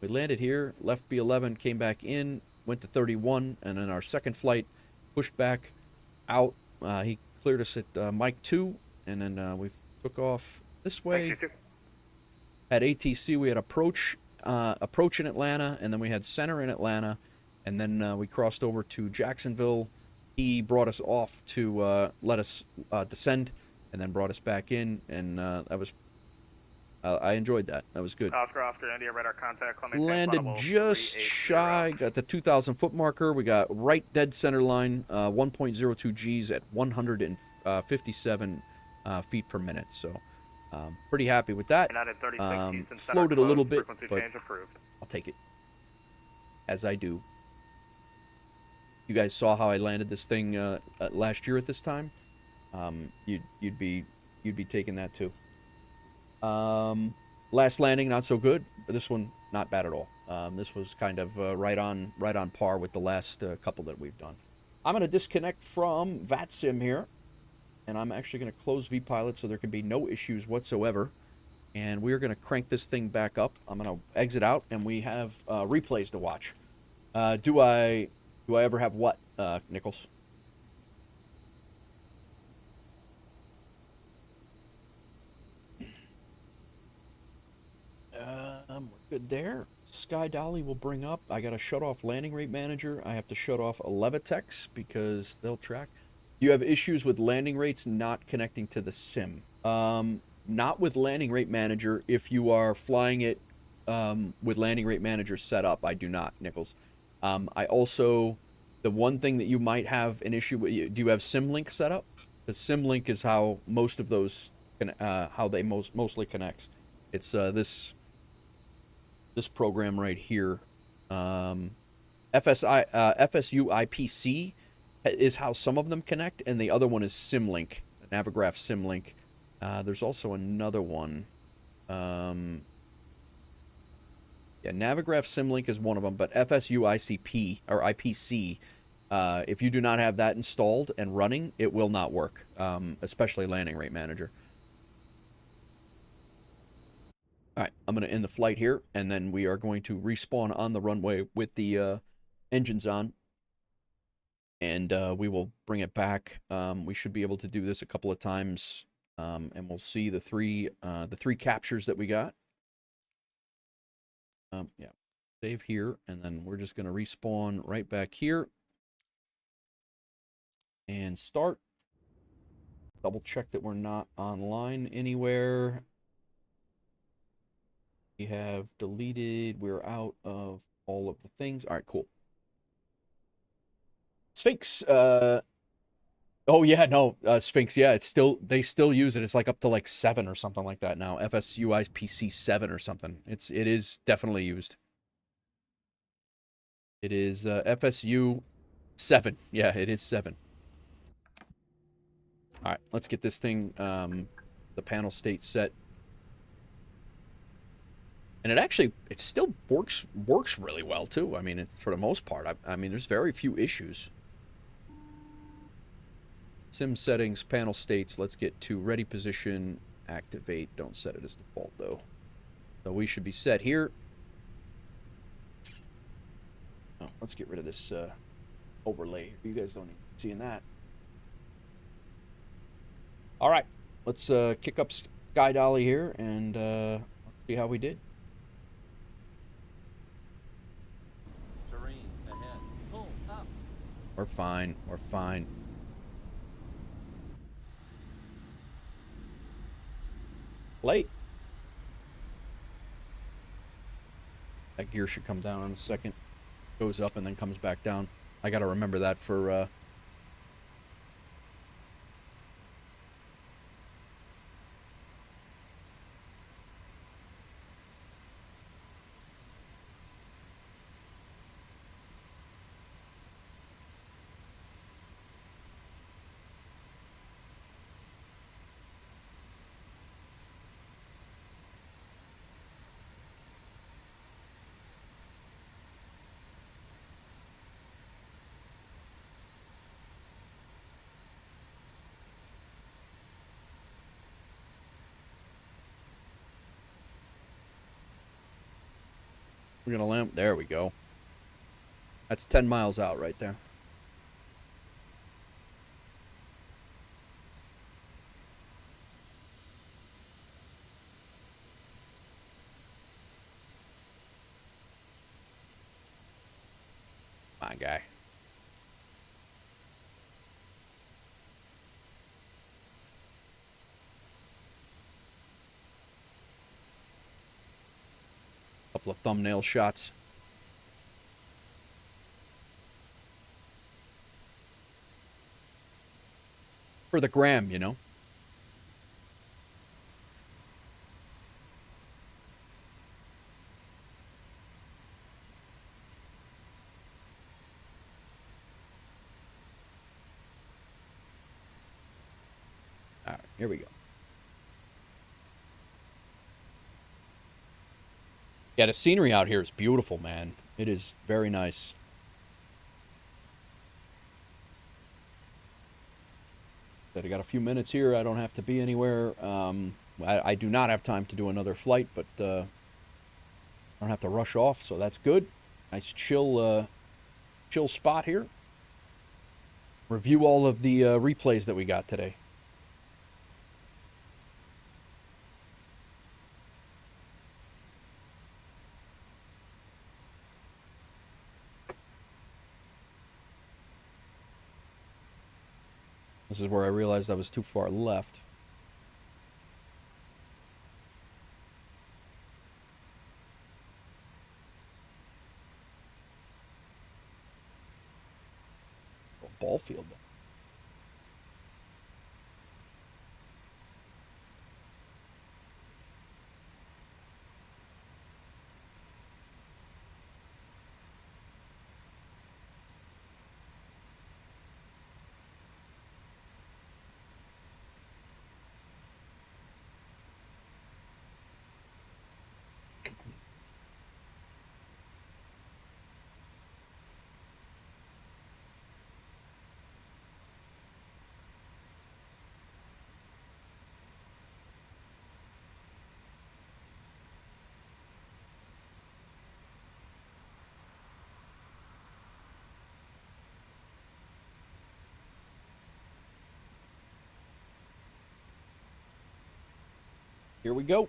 we landed here, left B11, came back in, went to 31, and then our second flight pushed back out. He cleared us at Mike 2, and then we took off this way. At ATC, we had approach in Atlanta, and then we had center in Atlanta, and then we crossed over to Jacksonville. He brought us off to let us descend, and then brought us back in, and that was I enjoyed that. That was good. Oscar, India, radar contact. Landed just shy, got the 2,000 foot marker. We got right dead center line, 1.02 Gs at 157 feet per minute. So pretty happy with that. Floated a little bit, but I'll take it, as I do. You guys saw how I landed this thing last year at this time. You'd be taking that too. Last landing not so good, but this one not bad at all. This was kind of right on par with the last couple that we've done. I'm going to disconnect from VATSIM here, and I'm actually going to close vPilot so there can be no issues whatsoever. And we're going to crank this thing back up. I'm going to exit out, and we have replays to watch. Do I ever have what, Nichols? We're good there. Sky Dolly will bring up. I got to shut off landing rate manager. I have to shut off Levitex because they'll track. You have issues with landing rates not connecting to the sim. Not with landing rate manager. If you are flying it with landing rate manager set up, I do not, Nichols. I also, the one thing that you might have an issue with, do you have SimLink set up? Because SimLink is how most of those, how they mostly connect. It's this program right here. FSU IPC is how some of them connect, and the other one is SimLink, Navigraph SimLink. There's also another one. Yeah, Navigraph SimLink is one of them, but FSU ICP or IPC, if you do not have that installed and running, it will not work, especially landing rate manager. All right, I'm going to end the flight here, and then we are going to respawn on the runway with the engines on, and we will bring it back. We should be able to do this a couple of times, and we'll see the three captures that we got. Yeah, save here, and then we're just going to respawn right back here and start. Double check that we're not online anywhere. We have deleted. We're out of all of the things. All right, cool. Sphinx. Oh yeah, no, Sphinx. Yeah, it's still, they still use it. It's like up to like 7 or something like that now. FSUI PC 7 or something. It is definitely used. It is FSU 7. Yeah, it is 7. All right, let's get this thing, the panel state set. And it still works really well too. I mean, for the most part. I mean, there's very few issues. Sim settings, panel states. Let's get to ready position, activate. Don't set it as default though. So we should be set here. Oh, let's get rid of this overlay. You guys don't need seeing that. All right, let's kick up Sky Dolly here and see how we did. We're fine. We're fine. Late. That gear should come down in a second. Goes up and then comes back down. I got to remember that for... We're going to land. There we go. That's 10 miles out right there. Come on, guy. Couple of thumbnail shots. For the gram, you know. All right, here we go. Yeah, the scenery out here is beautiful, man. It is very nice. But I got a few minutes here. I don't have to be anywhere. I do not have time to do another flight, but I don't have to rush off, so that's good. Nice chill spot here. Review all of the replays that we got today. This is where I realized I was too far left. Oh, ball field. Here we go.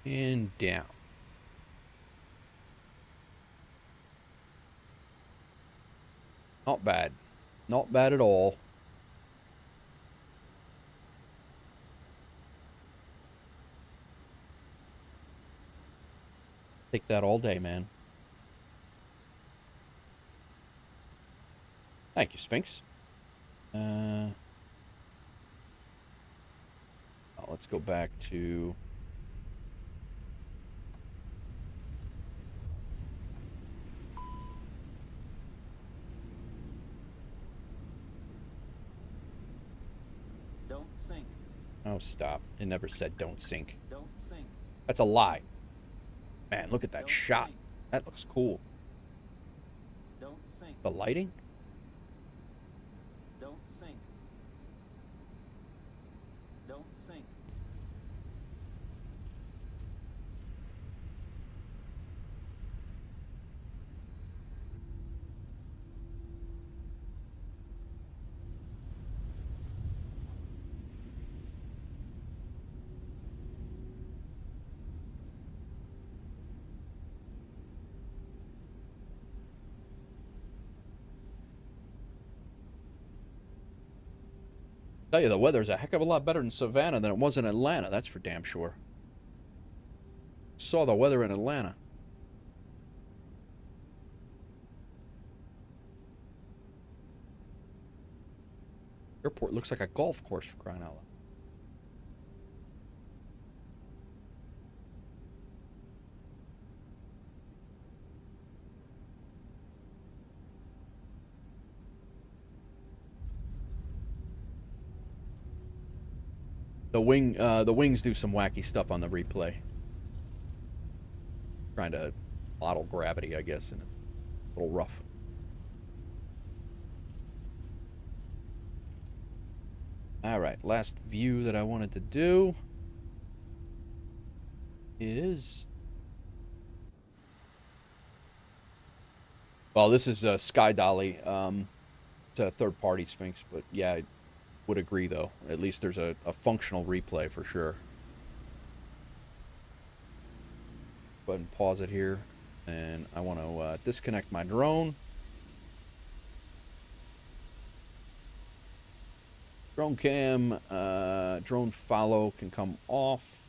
And down. Not bad. Not bad at all. Take that all day, man. Thank you, Sphinx. Let's go back to... Don't sink. Oh, stop. It never said don't sink. Don't sink. That's a lie. Man, look at that shot. Sink. That looks cool. Don't sink. The lighting? Don't sink. Don't sink. Tell you, the weather's a heck of a lot better in Savannah than it was in Atlanta. That's for damn sure. Saw the weather in Atlanta. Airport looks like a golf course, for crying out loud. The wings do some wacky stuff on the replay. Trying to model gravity, I guess, and it's a little rough. All right, last view that I wanted to do is... Well, this is Sky Dolly. It's a third-party Sphinx, but yeah, I would agree, though. At least there's a functional replay for sure. Go ahead and pause it here, and I want to disconnect my drone. Drone cam, drone follow can come off.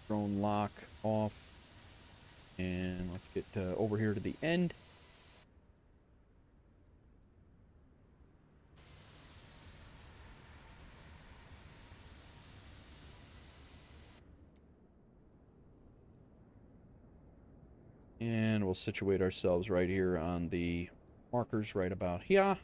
Drone lock off. And let's get over here to the end. And we'll situate ourselves right here on the markers right about here.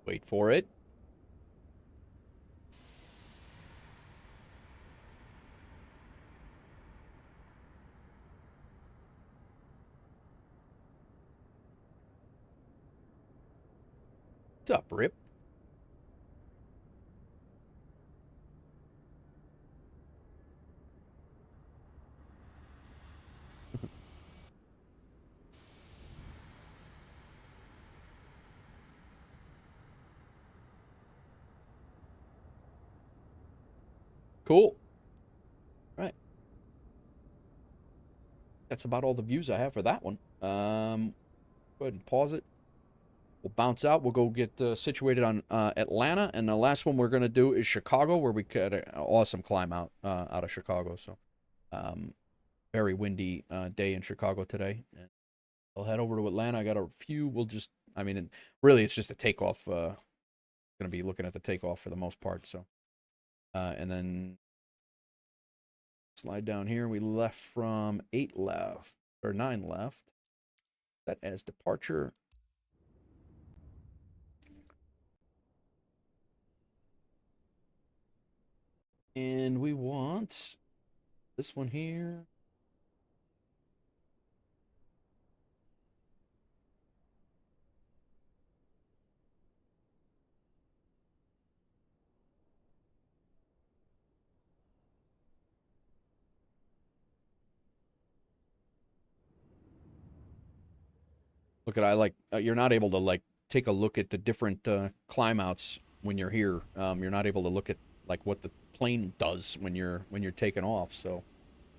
Wait for it. What's up, Rip? Cool. All right. That's about all the views I have for that one. Go ahead and pause it. We'll bounce out. We'll go get situated on Atlanta, and the last one we're gonna do is Chicago, where we got an awesome climb out of Chicago. So, very windy day in Chicago today. And I'll head over to Atlanta. I got a few. We'll just, I mean, really, it's just a takeoff. Gonna be looking at the takeoff for the most part. So, and then slide down here. We left from 8 left or 9 left. That as departure. And we want this one here. Look at, I like, you're not able to like take a look at the different climb outs when you're here. You're not able to look at like what the plane does when you're taking off. So,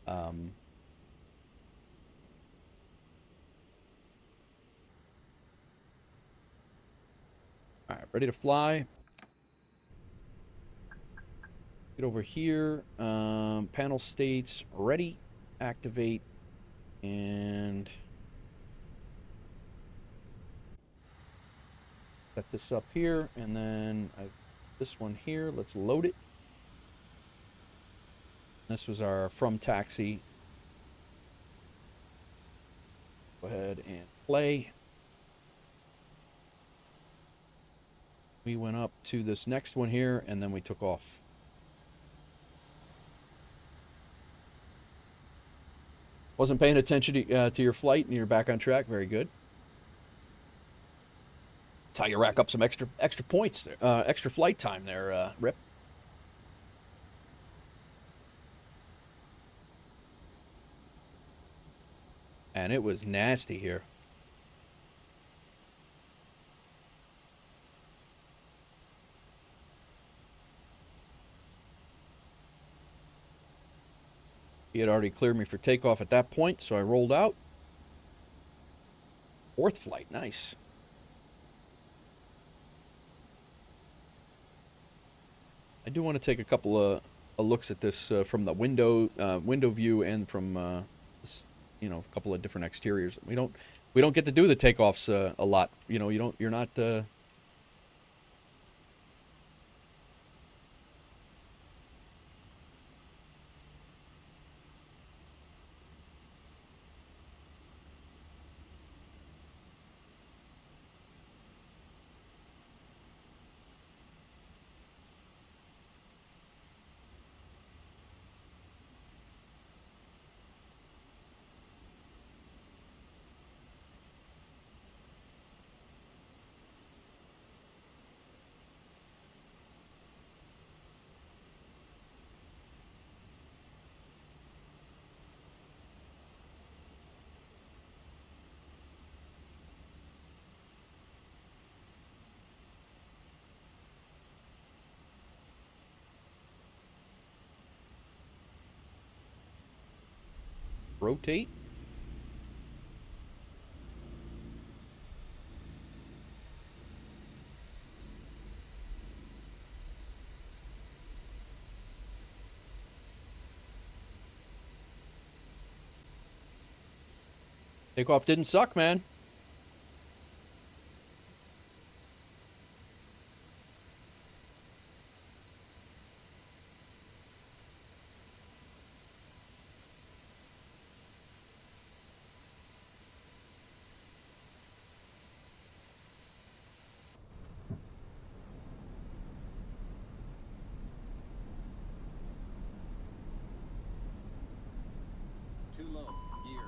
all right, ready to fly. Get over here. Panel states ready, activate, and set this up here, and then this one here. Let's load it. This was our from taxi. Go ahead and play. We went up to this next one here, and then we took off. Wasn't paying attention to your flight, and you're back on track. Very good. That's how you rack up some extra points, extra flight time there, Rip. And it was nasty here. He had already cleared me for takeoff at that point, so I rolled out. 4th flight, nice. I do want to take a couple of looks at this from the window view and from this, you know, a couple of different exteriors. We don't get to do the takeoffs a lot. You know, you're not rotate. Takeoff didn't suck, man. Too low. Gear.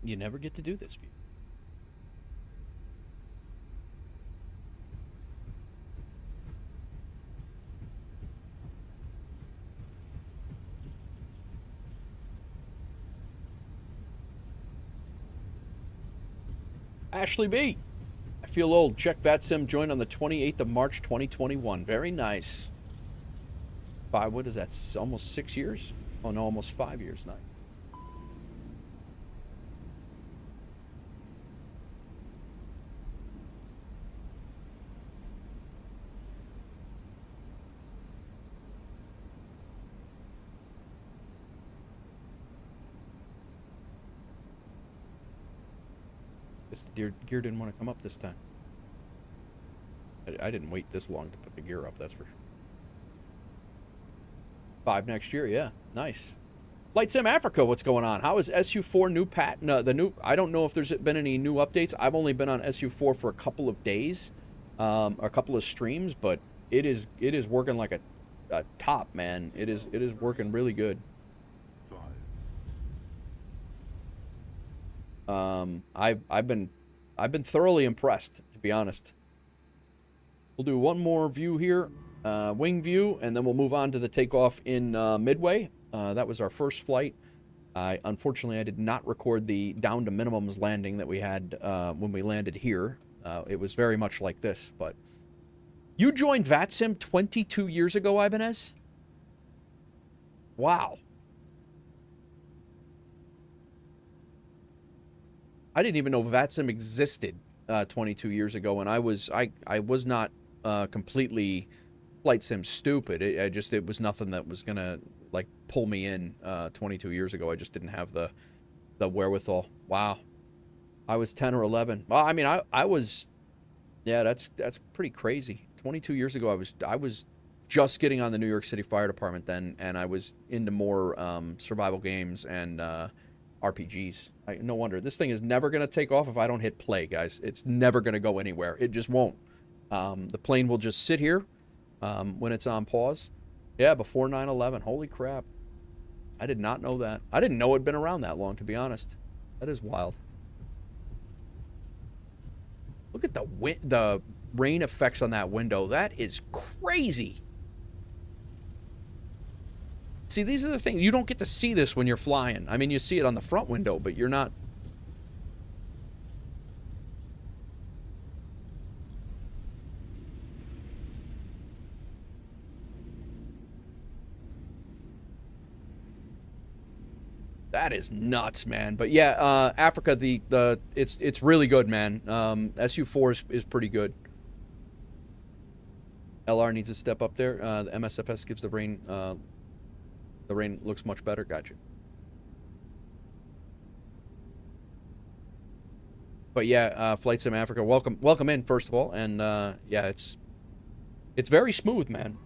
You never get to do this. Ashley B. I feel old. Check VATSIM joined on the 28th of March 2021. Very nice. What is that? Almost 6 years? Oh no, almost 5 years now. This gear didn't want to come up this time. I didn't wait this long to put the gear up, that's for sure. 5 next year, yeah. Nice. Flight Sim Africa, what's going on? How is SU4 new I don't know if there's been any new updates. I've only been on SU4 for a couple of days, a couple of streams, but it is working like a top, man. It is working really good. I've been thoroughly impressed, to be honest. We'll do one more view here, wing view, and then we'll move on to the takeoff in Midway. That was our first flight. Unfortunately, I did not record the down to minimums landing that we had when we landed here. It was very much like this, but you joined VATSIM 22 years ago, Ibanez? Wow. I didn't even know VATSIM existed 22 years ago, and I was not completely flight sim stupid. It was nothing that was gonna like pull me in 22 years ago. I just didn't have the wherewithal. Wow, I was 10 or 11. Well, I mean, I was, yeah, that's pretty crazy. 22 years ago, I was just getting on the New York City Fire Department then, and I was into more survival games and RPGs. No wonder. This thing is never going to take off if I don't hit play, guys. It's never going to go anywhere. It just won't. The plane will just sit here when it's on pause. Yeah, before 9/11. Holy crap. I did not know that. I didn't know it had been around that long, to be honest. That is wild. Look at the rain effects on that window. That is crazy. See, these are the things. You don't get to see this when you're flying. I mean, you see it on the front window, but you're not. That is nuts, man. But yeah, Africa, it's really good, man. SU4 is pretty good. LR needs to step up there. The MSFS gives the rain. The rain looks much better. Gotcha. But yeah, Flight Sim Africa, welcome in, first of all. And yeah, it's very smooth, man.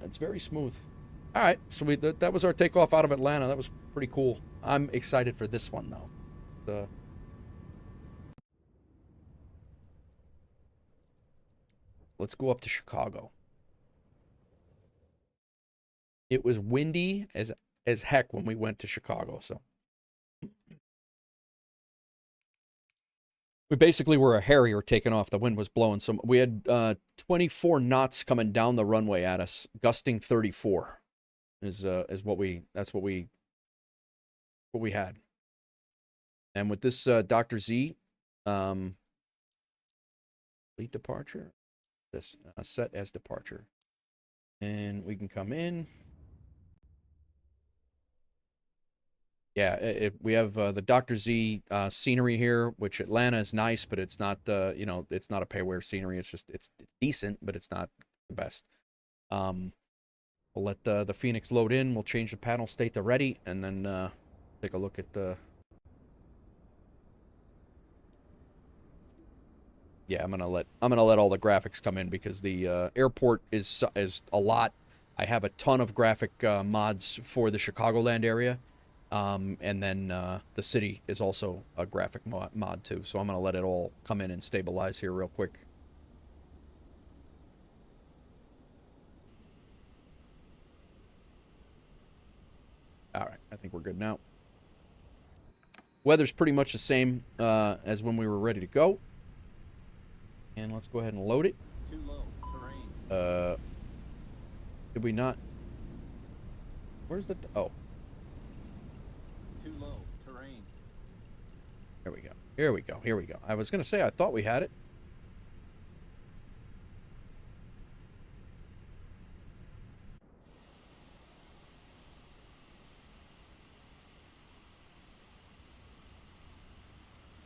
It's very smooth. All right, so that was our takeoff out of Atlanta. That was pretty cool. I'm excited for this one, though. Let's go up to Chicago. It was windy as heck when we went to Chicago, so. We basically were a Harrier taking off. The wind was blowing. So we had 24 knots coming down the runway at us, gusting 34 is what we had. And with this Dr. Z, fleet departure, this set as departure. And we can come in. Yeah, we have the Dr. Z scenery here, which Atlanta is nice, but it's not you know, it's not a pay-where scenery. It's just it's decent, but it's not the best. We'll let the Phoenix load in. We'll change the panel state to ready, and then take a look at the. Yeah, I'm gonna let all the graphics come in because the airport is a lot. I have a ton of graphic mods for the Chicagoland area, and then the city is also a graphic mod too. So I'm gonna let it all come in and stabilize here real quick. All right, I think we're good now. Weather's pretty much the same as when we were ready to go. And let's go ahead and load it. Too low. Terrain. Did we not? Where's the... Oh. Too low. Terrain. Here we go. Here we go. Here we go. I was going to say I thought we had it.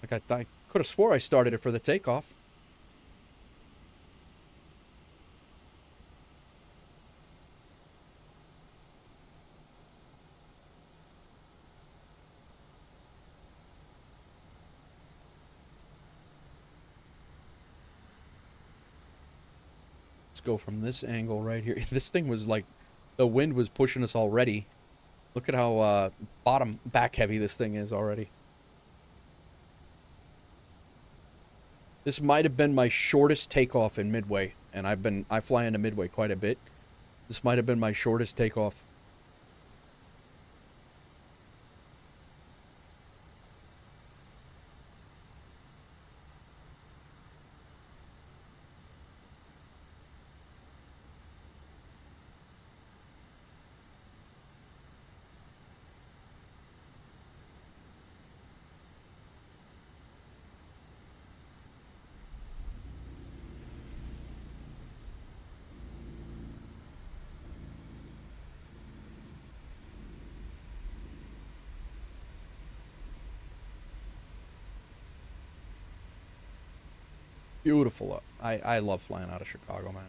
Like I could have swore I started it for the takeoff. Let's go from this angle right here. This thing was like, the wind was pushing us already. Look at how back heavy this thing is already. This might have been my shortest takeoff in Midway, and I fly into Midway quite a bit. This might have been my shortest takeoff. Beautiful. I love flying out of Chicago, man.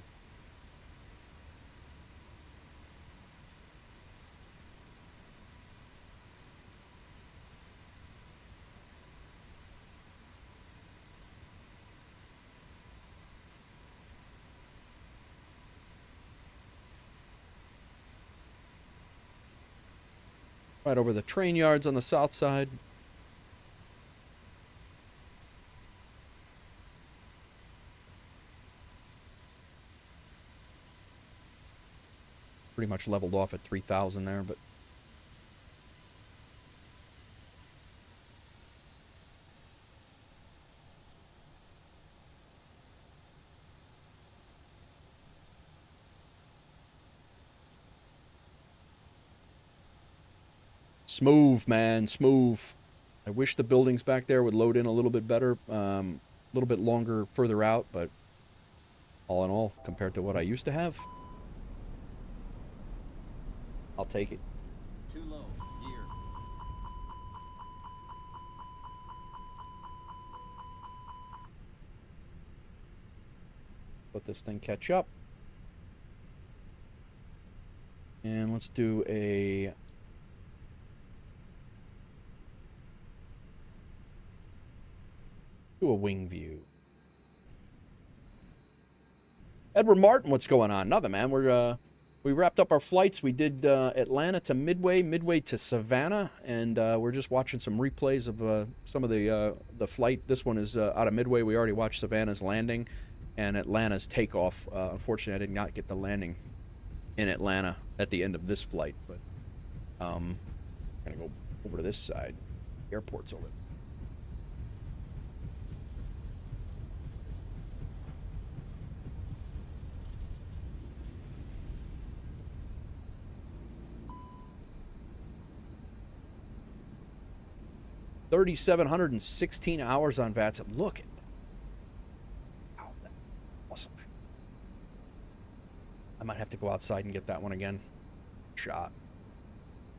Right over the train yards on the south side. Pretty much leveled off at 3,000 there, but smooth, man, smooth. I wish the buildings back there would load in a little bit better, a little bit longer further out, but all in all, compared to what I used to have, I'll take it. Too low. Gear. Let this thing catch up. And let's do a... do a wing view. Edward Martin, what's going on? Nothing, man. We wrapped up our flights. We did Atlanta to Midway, Midway to Savannah, and we're just watching some replays of some of the flight. This one is out of Midway. We already watched Savannah's landing and Atlanta's takeoff. Unfortunately, I did not get the landing in Atlanta at the end of this flight, but I'm gonna go over to this side. The airport's over there. 3,716 hours on VATSIM. Look at that. Wow, that's awesome. I might have to go outside and get that one again. Shot.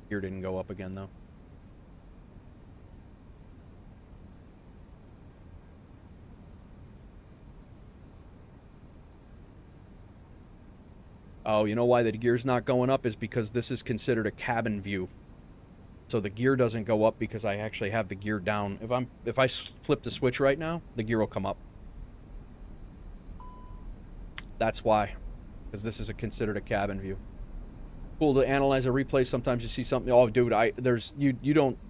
Gear didn't go up again, though. Oh, you know why the gear's not going up is because this is considered a cabin view. So the gear doesn't go up because I actually have the gear down. If I flip the switch right now, the gear will come up. That's why, because this is considered a cabin view. Cool to analyze a replay. Sometimes you see something. Oh, dude,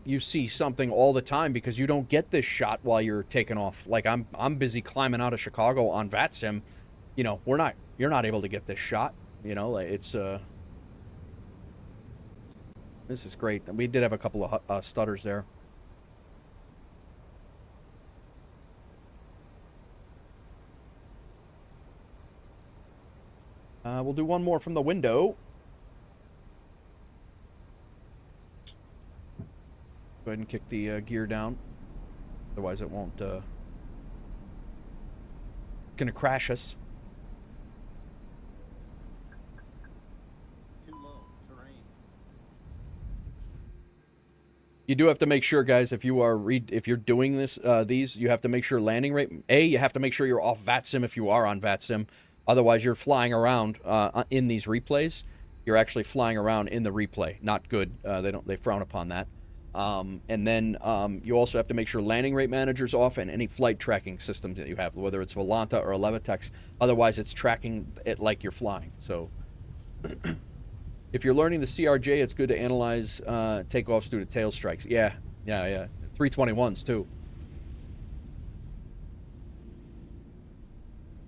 you see something all the time because you don't get this shot while you're taking off. Like I'm busy climbing out of Chicago on VATSIM. You know, you're not able to get this shot. You know, it's this is great. We did have a couple of stutters there. We'll do one more from the window. Go ahead and kick the gear down. Otherwise it won't, gonna crash us. Too low. Terrain. You do have to make sure, guys, if you're doing this, you have to make sure landing rate. You have to make sure you're off VATSIM if you are on VATSIM. Otherwise, you're flying around in these replays. You're actually flying around in the replay. Not good. They frown upon that. And then you also have to make sure landing rate manager's off and any flight tracking systems that you have, whether it's Volanta or Levitex. Otherwise, it's tracking it like you're flying. So if you're learning the CRJ, it's good to analyze takeoffs due to tail strikes. Yeah. 321s, too.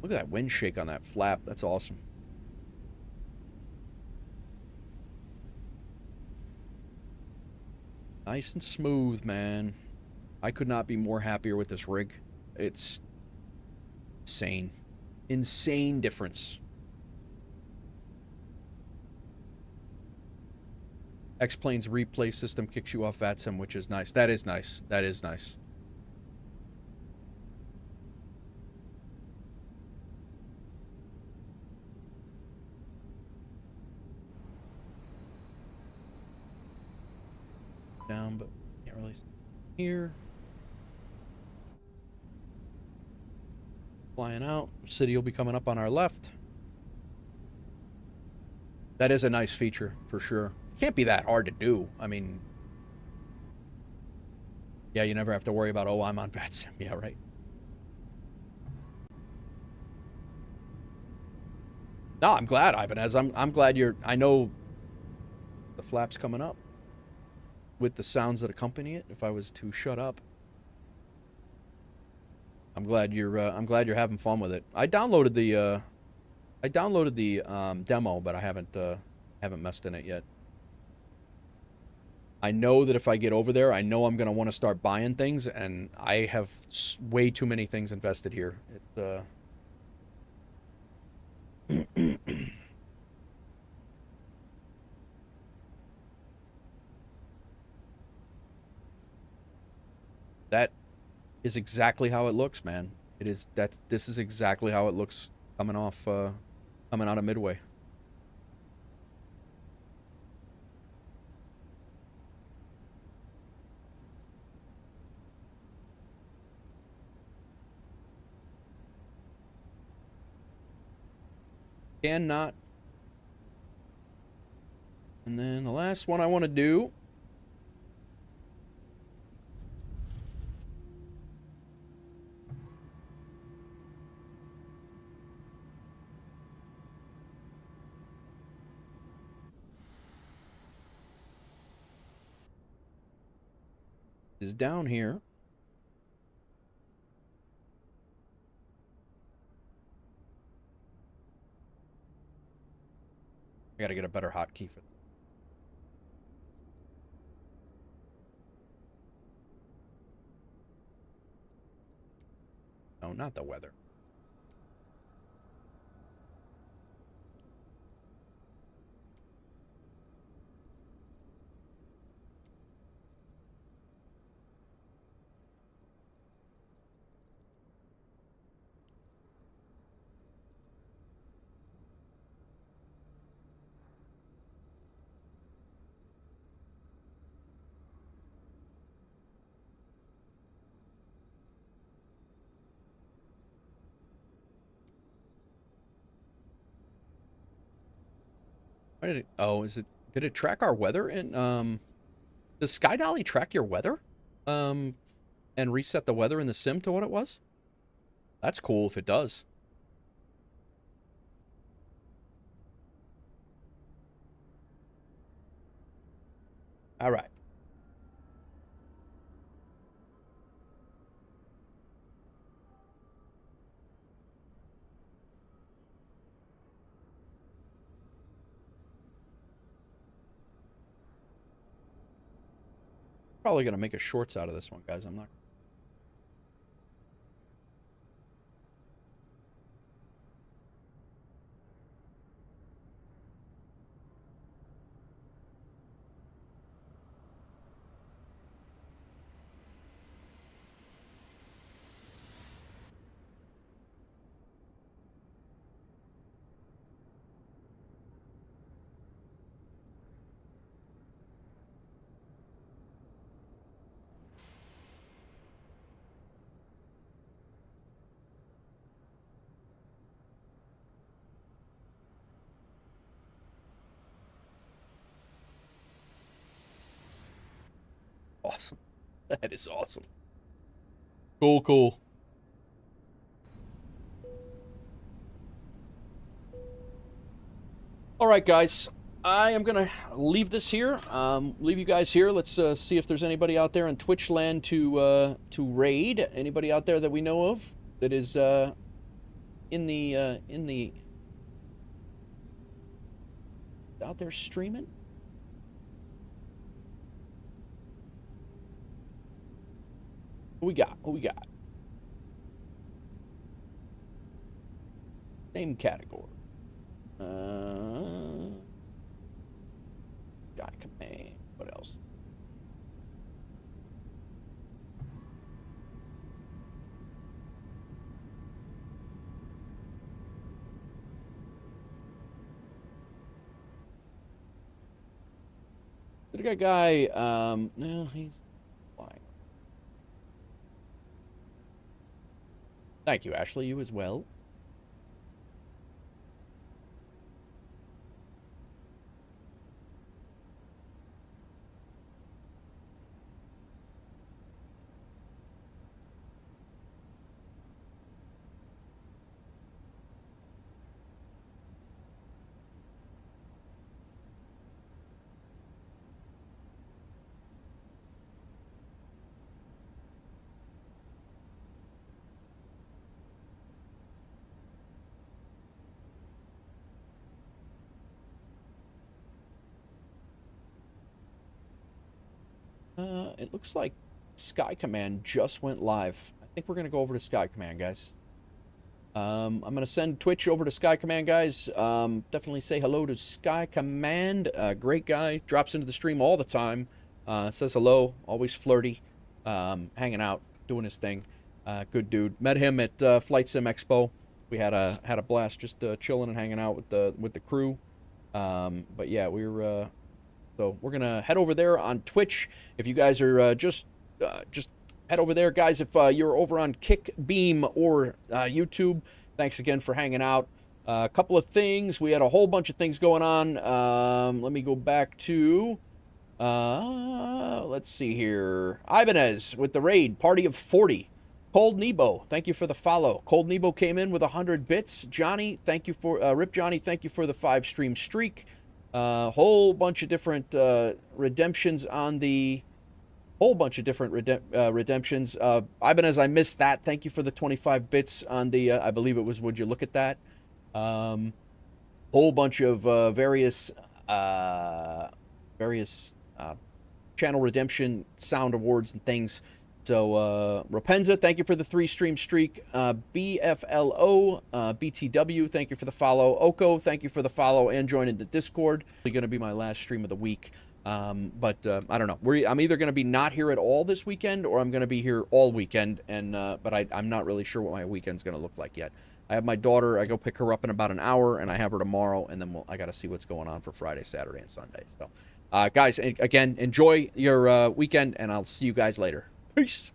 Look at that wind shake on that flap. That's awesome. Nice and smooth, man. I could not be more happier with this rig. It's insane. Insane difference. X-Plane's replay system kicks you off VATSIM, which is nice. That is nice. That is nice. Down, but can't really see here. Flying out. City will be coming up on our left. That is a nice feature, for sure. Can't be that hard to do. I mean, yeah, you never have to worry about, oh, I'm on VATSIM. Yeah, right. No, I'm glad, Ibanez. I'm glad I know the flap's coming up with the sounds that accompany it. If I was to shut up, I'm glad you're having fun with it. I downloaded the demo, but I haven't messed in it yet. I know that if I get over there, I know I'm gonna want to start buying things, and I have way too many things invested here. That is exactly how it looks, man. This is exactly how it looks coming out of Midway. Cannot. And then the last one I want to do is down here. I gotta get a better hotkey for that. No, not the weather. Why did it? Oh, is it? Did it track our weather? And does Sky Dolly track your weather? And reset the weather in the sim to what it was? That's cool if it does. All right. Probably gonna make a shorts out of this one, guys. I'm not. Awesome. That is awesome. Cool, cool. All right, guys. I am going to leave this here. Leave you guys here. Let's see if there's anybody out there in Twitch land to raid. Anybody out there that we know of that is in the out there streaming? Who we got? Who we got? Same category. Sky Command. What else? Did a guy, no, he's flying. Thank you, Ashley. You as well. It looks like Sky Command just went live. I think we're going to go over to Sky Command, guys. I'm going to send Twitch over to Sky Command, guys. Definitely say hello to Sky Command. Great guy. Drops into the stream all the time. Says hello. Always flirty. Hanging out. Doing his thing. Good dude. Met him at Flight Sim Expo. We had a blast just chilling and hanging out with the crew. But yeah, so we're gonna head over there on Twitch. If you guys are just head over there, guys. If you're over on Kickbeam or YouTube, thanks again for hanging out. A couple of things. We had a whole bunch of things going on. Let me go back to let's see here. Ibanez with the raid party of 40. Cold Nebo, thank you for the follow. Cold Nebo came in with 100 bits. Johnny, thank you for Rip Johnny, thank you for the 5-stream streak. Whole bunch of different redemptions on the redemptions. Ibanez, I missed that. Thank you for the 25 bits on the I believe it was Would You Look at That. Whole bunch of various channel redemption sound awards and things. So, Rapenza, thank you for the 3-stream streak. BFLO, BTW, thank you for the follow. Oko, thank you for the follow and joining the Discord. It's going to be my last stream of the week. But I don't know. I'm either going to be not here at all this weekend or I'm going to be here all weekend. And but I'm not really sure what my weekend's going to look like yet. I have my daughter. I go pick her up in about an hour, and I have her tomorrow. And then I got to see what's going on for Friday, Saturday, and Sunday. So, guys, again, enjoy your weekend, and I'll see you guys later. Peace.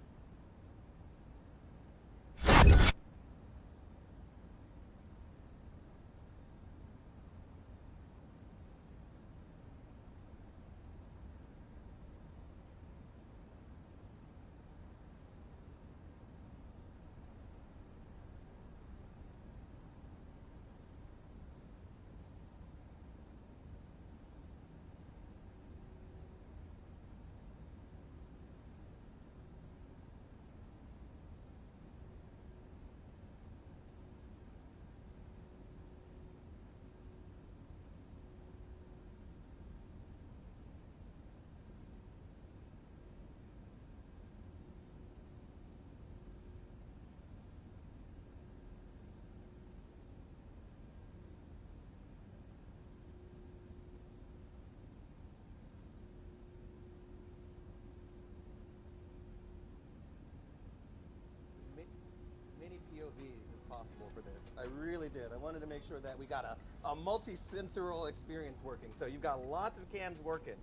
POVs as possible for this. I really did. I wanted to make sure that we got a multi-sensoral experience working. So you've got lots of cams working.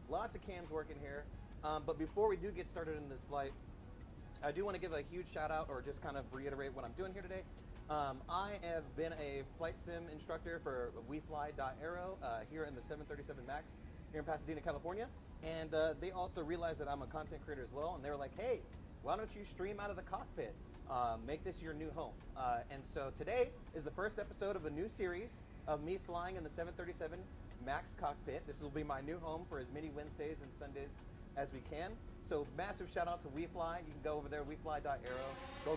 Lots of cams working here. But before we do get started in this flight, I do want to give a huge shout out or just kind of reiterate what I'm doing here today. I have been a flight sim instructor for WeFly.Aero here in the 737 MAX here in Pasadena, California. And they also realized that I'm a content creator as well. And they were like, hey, why don't you stream out of the cockpit? Make this your new home. And so today is the first episode of a new series of me flying in the 737 MAX cockpit. This will be my new home for as many Wednesdays and Sundays as we can. So massive shout out to WeFly. You can go over there, WeFly.Aero. Go